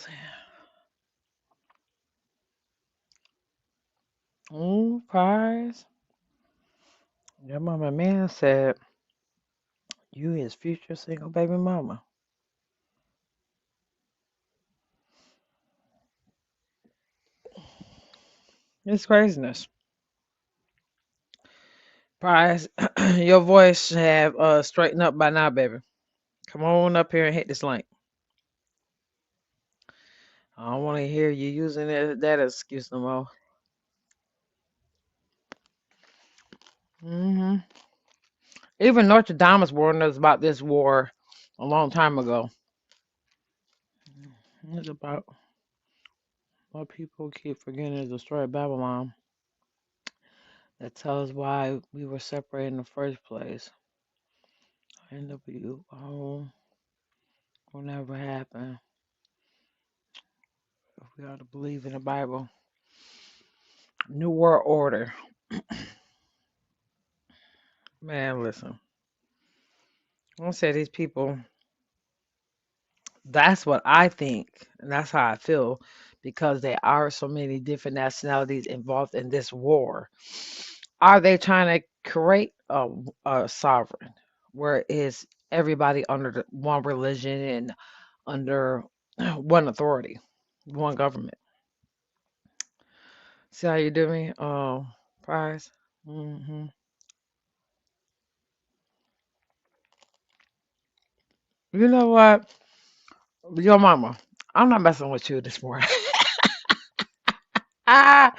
saying. Prize. Your mama man said you his future single baby mama. It's craziness. Prize, your voice should have straightened up by now, baby. Come on up here and hit this link. I don't want to hear you using that excuse no more. Even Notre Dame was warned us about this war a long time ago. It's about what people keep forgetting is destroy Babylon. That tells why we were separated in the first place. NWO will never happen. If we ought to believe in the Bible. New World Order. Man, listen. I want to say these people, that's what I think, and that's how I feel, because there are so many different nationalities involved in this war. Are they trying to create a sovereign where is everybody under one religion and under one authority, one government? See how you do me, Prize? You know what? Your mama, I'm not messing with you this morning. I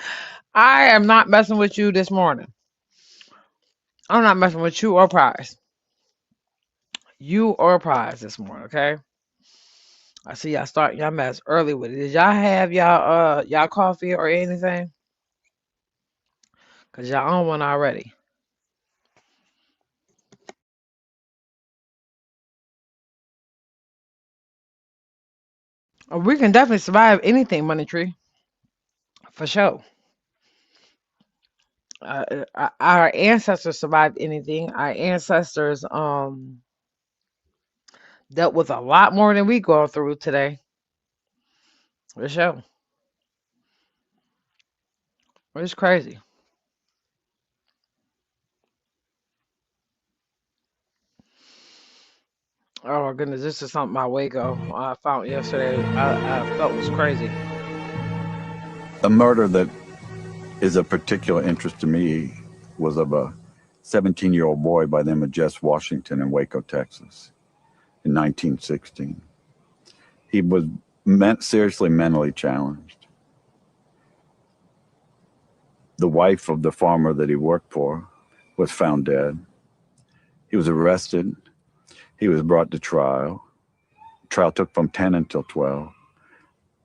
am not messing with you this morning. I'm not messing with you or Prize. You or Prize this morning, okay? I see y'all starting y'all mess early with it. Did y'all have y'all coffee or anything? Cause y'all on one already. We can definitely survive anything, Money Tree. For sure. Our ancestors survived anything. Our ancestors dealt with a lot more than we go through today. For sure. It's crazy. Oh my goodness, this is something my Waco I found yesterday. I felt was crazy. A murder that is of particular interest to me was of a 17-year-old boy by the name of Jess Washington in Waco, Texas, in 1916. He was seriously mentally challenged. The wife of the farmer that he worked for was found dead. He was arrested. He was brought to trial. Trial took from 10 until 12.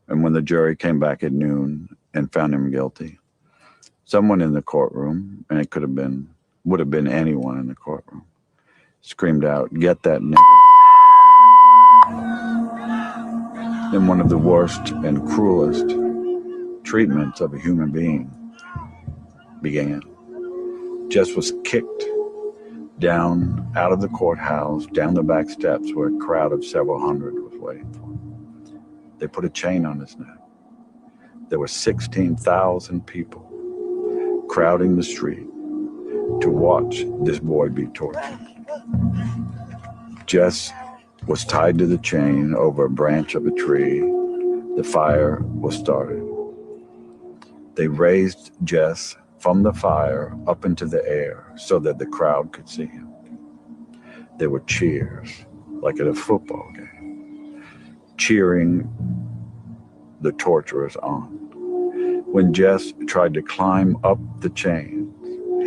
And when the jury came back at noon and found him guilty, someone in the courtroom, and it would have been anyone in the courtroom, screamed out, "Get that nigger." Then one of the worst and cruelest treatments of a human being began. Jess was kicked down out of the courthouse, down the back steps where a crowd of several hundred was waiting for him. They put a chain on his neck. There were 16,000 people crowding the street to watch this boy be tortured. Jess was tied to the chain over a branch of a tree. The fire was started. They raised Jess from the fire up into the air so that the crowd could see him. there were cheers, like at a football game, cheering the torturers on. When Jess tried to climb up the chain,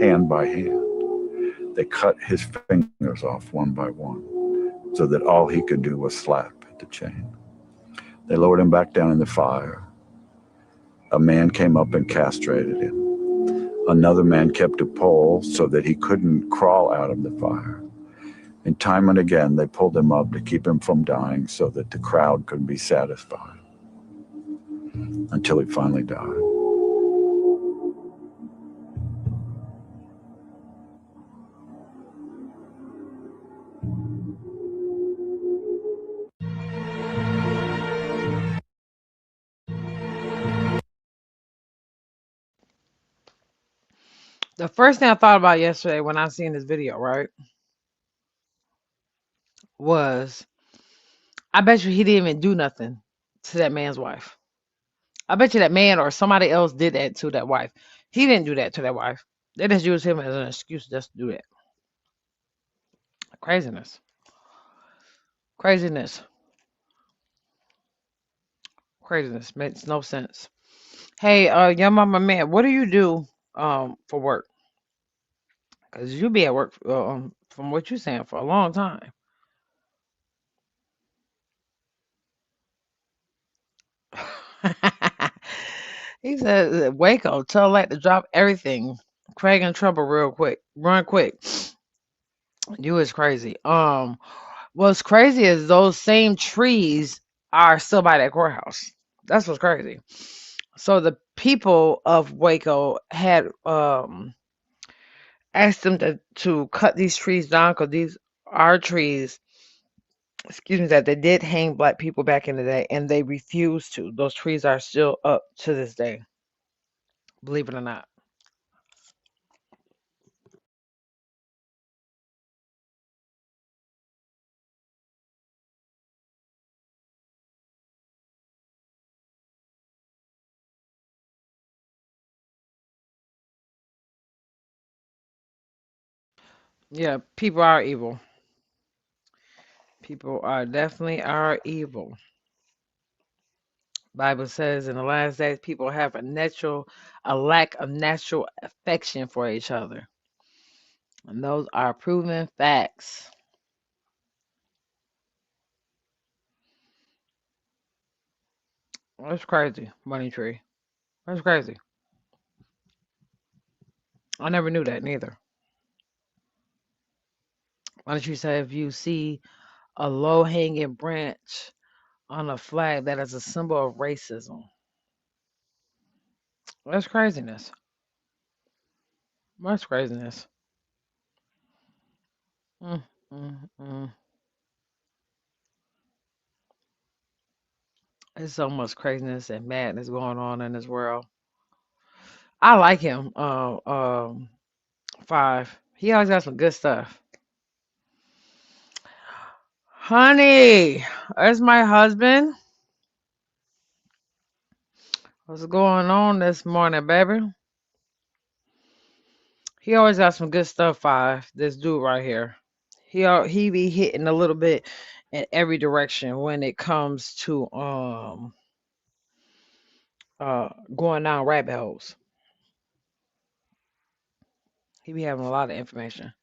hand by hand, they cut his fingers off one by one, so that all he could do was slap at the chain. They lowered him back down in the fire. A man came up and castrated him. Another man kept a pole so that he couldn't crawl out of the fire. And time and again, they pulled him up to keep him from dying so that the crowd could be satisfied. Until he finally died. The first thing I thought about yesterday when I seen this video, right, was I bet you he didn't even do nothing to that man's wife. I bet you that man or somebody else did that to that wife. He didn't do that to that wife. They just used him as an excuse just to do that. Craziness. Craziness. Craziness. Makes no sense. Hey, young mama man, what do you do for work? Because you be at work from what you're saying for a long time. He said, Waco, tell Lack to drop everything. Craig in trouble real quick. Run quick. You is crazy. What's crazy is those same trees are still by that courthouse. That's what's crazy. So the people of Waco had asked them to cut these trees down because these are trees, excuse me, that they did hang black people back in the day, and they refused to. Those trees are still up to this day, believe it or not. Yeah, people are evil. People are definitely are evil. Bible says in the last days people have a lack of natural affection for each other. And those are proven facts. That's crazy, Money Tree. That's crazy. I never knew that neither. Money Tree said if you see a low hanging branch on a flag, that is a symbol of racism. That's craziness. That's craziness. Mm, mm, mm. There's so much craziness and madness going on in this world. I like him. 5. He always got some good stuff. Honey, that's my husband. What's going on this morning, baby? He always got some good stuff, 5. This dude right here. He be hitting a little bit in every direction when it comes to going down rabbit holes. He be having a lot of information.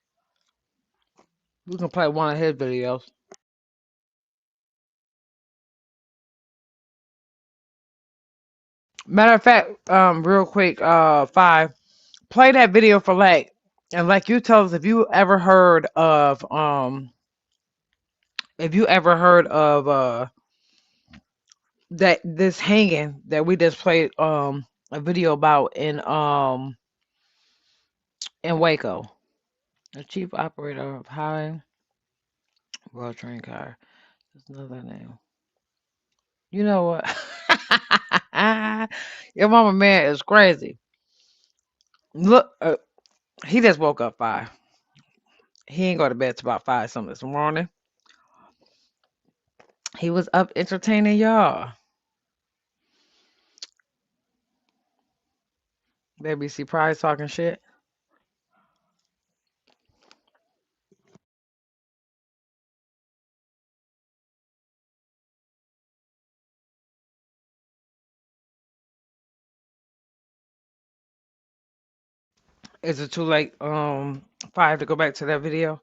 We can play one of his videos. Matter of fact, real quick, 5, play that video for Lack. And like you tell us if you ever heard of that this hanging that we just played a video about in Waco. The chief operator of High World Train Car. That's another name. You know what? Your mama man is crazy. Look, he just woke up 5. He ain't go to bed till about 5 something this morning. He was up entertaining y'all. Baby, see Prize talking shit. Is it too late for I have to go back to that video?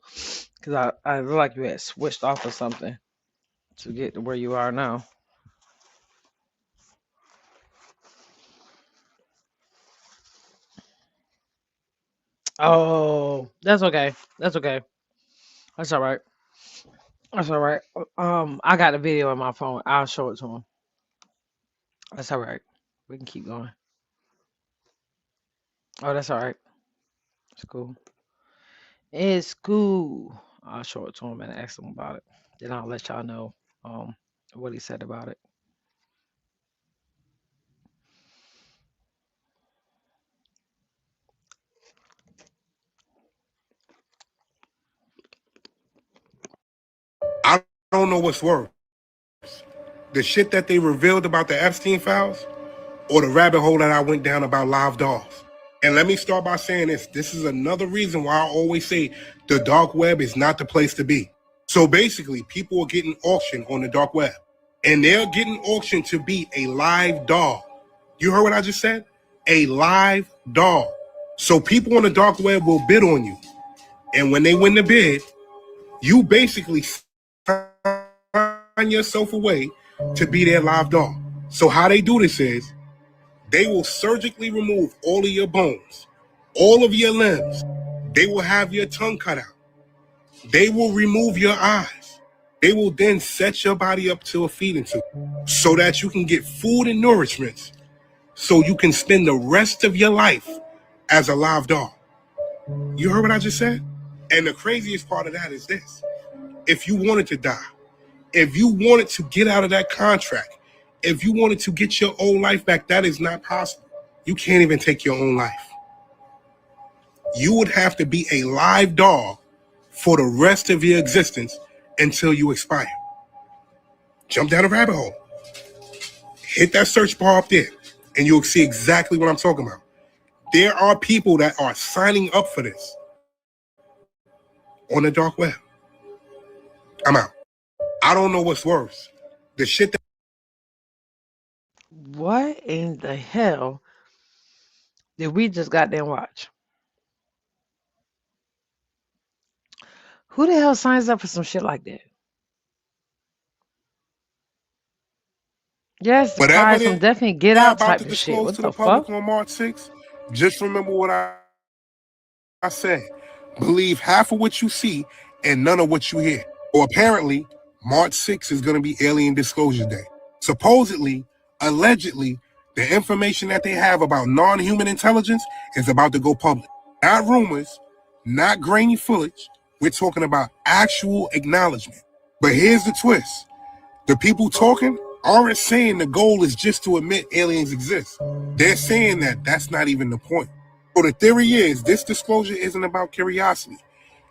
Because I look like you had switched off or something to get to where you are now. Oh, that's okay. That's okay. That's all right. That's all right. I got the video on my phone. I'll show it to him. That's all right. We can keep going. Oh, that's all right. It's cool. It's cool. I'll show it to him and ask him about it. Then I'll let y'all know what he said about it. I don't know what's worse. The shit that they revealed about the Epstein files or the rabbit hole that I went down about live dolls. And let me start by saying this. This is another reason why I always say the dark web is not the place to be. So basically, people are getting auctioned on the dark web. And they're getting auctioned to be a live doll. You heard what I just said? A live doll. So people on the dark web will bid on you. And when they win the bid, you basically sign yourself away to be their live doll. So how they do this is they will surgically remove all of your bones, all of your limbs. They will have your tongue cut out. They will remove your eyes. They will then set your body up to a feeding tube so that you can get food and nourishment so you can spend the rest of your life as a live doll. You heard what I just said? And the craziest part of that is this. If you wanted to die, if you wanted to get out of that contract, if you wanted to get your own life back, that is not possible. You can't even take your own life. You would have to be a live doll for the rest of your existence until you expire. Jump down a rabbit hole. Hit that search bar up there, and you'll see exactly what I'm talking about. There are people that are signing up for this on the dark web. I'm out. I don't know what's worse. The shit that What in the hell did we just goddamn watch? Who the hell signs up for some shit like that? Yes, to whatever try they're some definitely get about out type to of shit. disclose What to the the public fuck? on March 6th, just remember what I said. Believe half of what you see and none of what you hear. Or apparently, March 6th is going to be Alien Disclosure Day. Supposedly, allegedly, the information that they have about non-human intelligence is about to go public. Not rumors, not grainy footage. We're talking about actual acknowledgement. But here's the twist. The people talking aren't saying the goal is just to admit aliens exist. They're saying that that's not even the point. So the theory is this disclosure isn't about curiosity.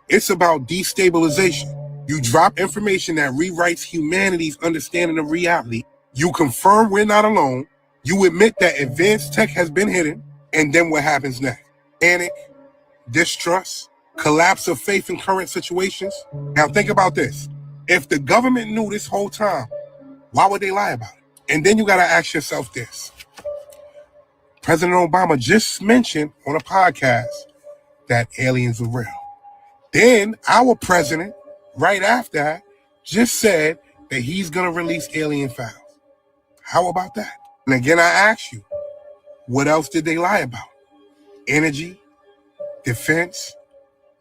It's about destabilization. You drop information that rewrites humanity's understanding of reality. You confirm we're not alone. You admit that advanced tech has been hidden. And then what happens next? Panic, distrust, collapse of faith in current situations. Now think about this. If the government knew this whole time, why would they lie about it? And then you got to ask yourself this. President Obama just mentioned on a podcast that aliens were real. Then our president, right after that, just said that he's going to release alien files. How about that? And again, I ask you, what else did they lie about? Energy, defense,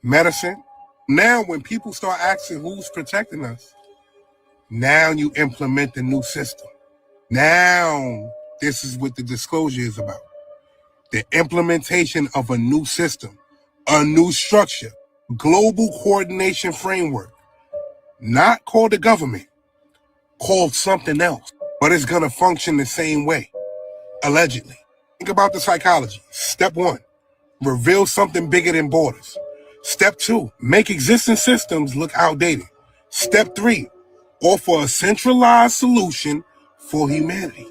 medicine. Now, when people start asking who's protecting us, now you implement the new system. Now, this is what the disclosure is about. The implementation of a new system, a new structure, global coordination framework, not called the government, called something else, but it's going to function the same way, allegedly. Think about the psychology. Step 1, reveal something bigger than borders. Step 2, make existing systems look outdated. Step 3, offer a centralized solution for humanity.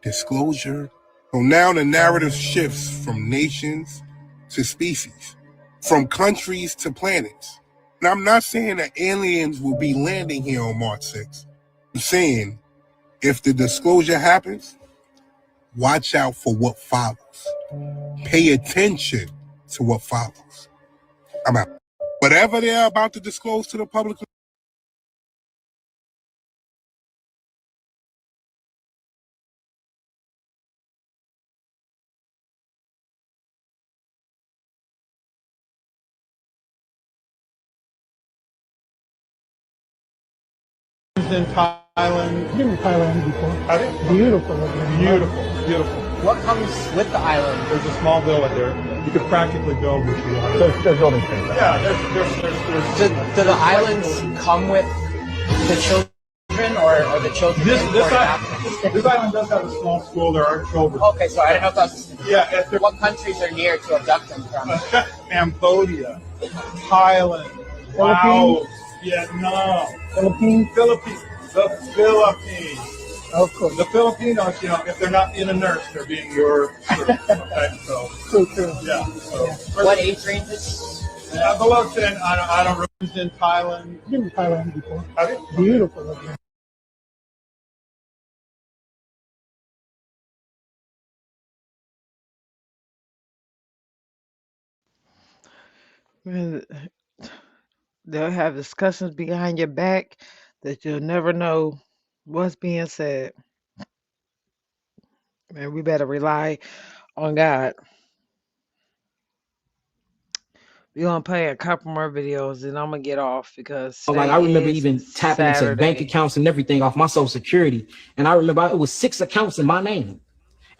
Disclosure. So now the narrative shifts from nations to species, from countries to planets. And I'm not saying that aliens will be landing here on March 6th. I'm saying if the disclosure happens, watch out for what follows. Pay attention to what follows. I'm out. Whatever they're about to disclose to the public. In Thailand. Been to Thailand before. Have you? Beautiful. Beautiful, beautiful. What comes with the island? There's a small villa there. You could practically build what you want. There's building things. Yeah, there's Do the islands come with the children, or are the children? This imported island does have a small school. There are children. Okay, so I didn't know if that's what countries are near to abduct them from. Cambodia, Thailand, Laos, Vietnam, Philippines. The Philippines. Of course. The Filipinos, if they're not being a nurse, they're being your servant. Okay, so True. yeah. So What age ranges? below 10, I don't remember. In Thailand. Been to Thailand before. Have you? Beautiful. Man, they'll have discussions behind your back that you'll never know what's being said. Man, we better rely on God. We're gonna play a couple more videos and I'm gonna get off because Like I remember even tapping into bank accounts and everything off my Social Security, and I remember it was 6 accounts in my name.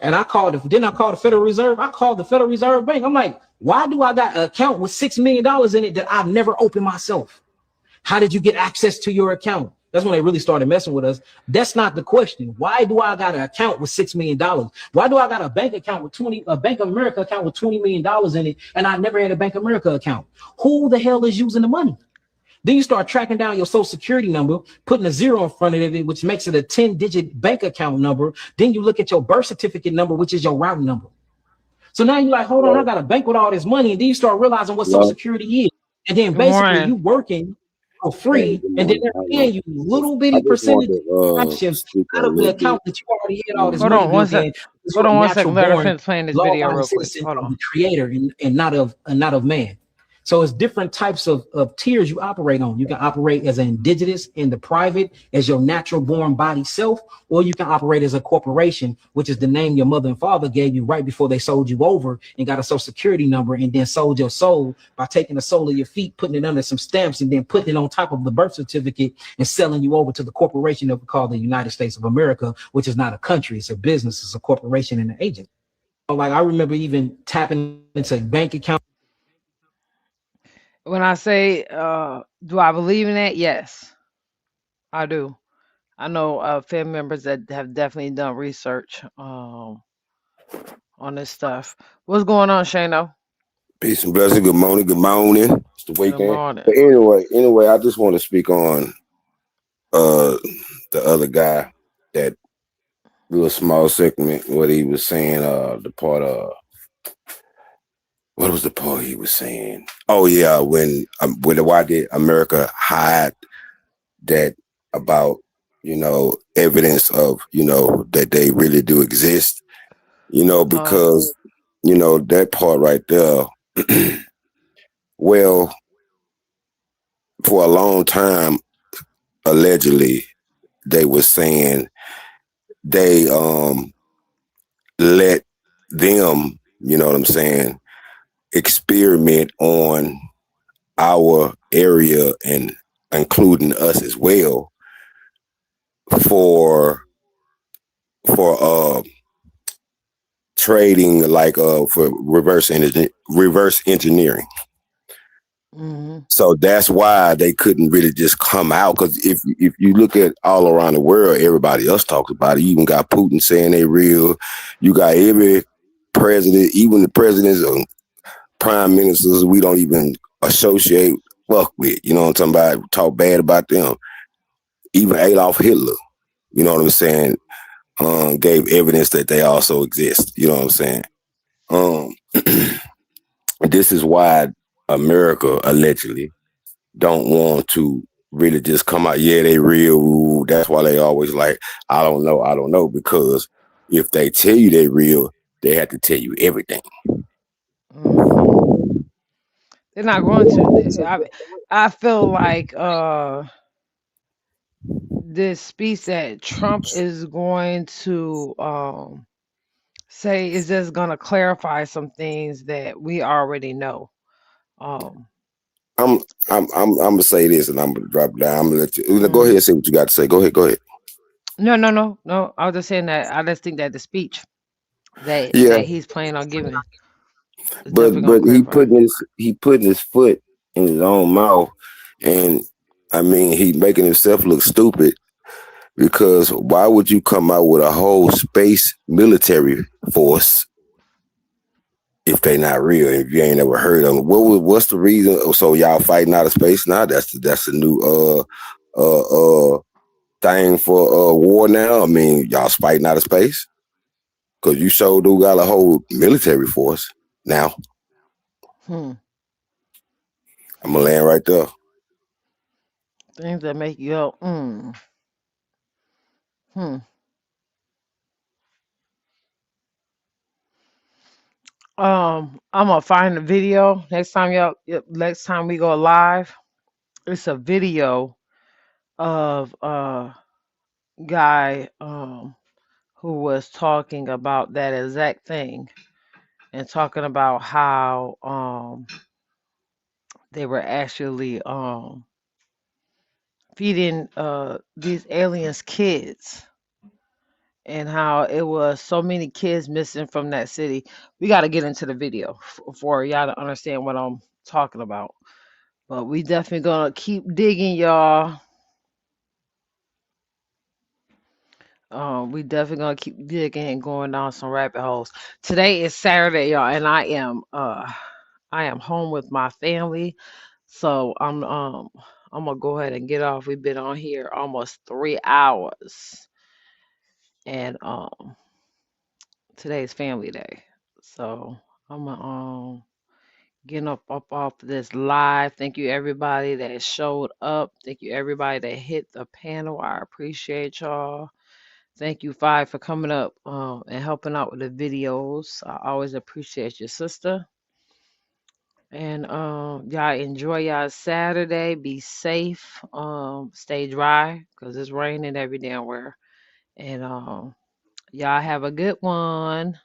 And I called the Federal Reserve. I called the Federal Reserve Bank. I'm like, why do I got an account with $6 million in it that I've never opened myself? How did you get access to your account? That's when they really started messing with us. That's not the question. Why do I got an account with $6 million? Why do I got a bank account with a Bank of America account with $20 million in it, and I never had a Bank of America account? Who the hell is using the money? Then you start tracking down your Social Security number, putting a 0 in front of it, which makes it a 10-digit bank account number. Then you look at your birth certificate number, which is your routing number. So now you're like, hold on, I got a bank with all this money. And then you start realizing what Social Security is. And then basically you working for free, and then they're paying you little bitty percentage fractions out of the account that you already had all this money. Hold on one second. Let her finish playing this video real quick. Hold on. The creator and not of man. So it's different types of tiers you operate on. You can operate as an indigenous in the private, as your natural born body self, or you can operate as a corporation, which is the name your mother and father gave you right before they sold you over and got a Social Security number, and then sold your soul by taking the sole of your feet, putting it under some stamps, and then putting it on top of the birth certificate and selling you over to the corporation that we call the United States of America, which is not a country, it's a business, it's a corporation and an agent. So like I remember even tapping into bank account. When I say, do I believe in that? Yes, I do. I know family members that have definitely done research on this stuff. What's going on, Shano? Peace and blessing. Good morning. Good morning. It's the weekend. morning. But anyway, I just want to speak on the other guy, that little small segment, what he was saying, the part of what was the part he was saying? Oh yeah, why did America hide that about, evidence of, that they really do exist, because, that part right there, well, for a long time, allegedly, they were saying they let them, experiment on our area and including us as well for trading, like for reverse engineering. Mm-hmm. So that's why they couldn't really just come out, because if you look at all around the world, everybody else talks about it. You even got Putin saying they real. You got every president, even the presidents and prime ministers we don't even associate with. You know what I'm talking about? Talk bad about them. Even Adolf Hitler, you know what I'm saying, gave evidence that they also exist. You know what I'm saying? This is why America allegedly don't want to really just come out. Yeah, they real. That's why they always like, I don't know, because if they tell you they real, they have to tell you everything. Mm-hmm. They're not going to. I feel like this speech that Trump is going to say is just going to clarify some things that we already know. I'm gonna say this, and I'm gonna drop it down. I'm gonna let you go ahead Mhm. and say what you got to say. Go ahead. Go ahead. No. I was just saying that I just think that the speech that Yeah, he's planning on giving is but definitely going to he clarify. putting his foot in his own mouth, and I mean he making himself look stupid because why would you come out with a whole space military force if they not real? If you ain't never heard of them, what's the reason? So y'all fighting out of space now? That's the new thing for war now. I mean y'all fighting out of space because you sure do got a whole military force now. Hmm. I'm gonna land right there. Things that make you go, hmm. I'm gonna find the video next time next time we go live. It's a video of a guy who was talking about that exact thing and talking about how they were actually feeding these aliens kids and how it was so many kids missing from that city. We got to get into the video for y'all to understand what I'm talking about. But we definitely gonna keep digging, y'all. We definitely gonna keep digging and going down some rabbit holes. Today is Saturday, y'all, and I am home with my family. So I'm gonna go ahead and get off. We've been on here almost 3 hours. And today's family day. So I'm getting up off this live. Thank you everybody that showed up. Thank you everybody that hit the panel. I appreciate y'all. Thank you, Five, for coming up and helping out with the videos. I always appreciate your sister. And y'all enjoy y'all Saturday. Be safe. Stay dry because it's raining every damn where. And y'all have a good one.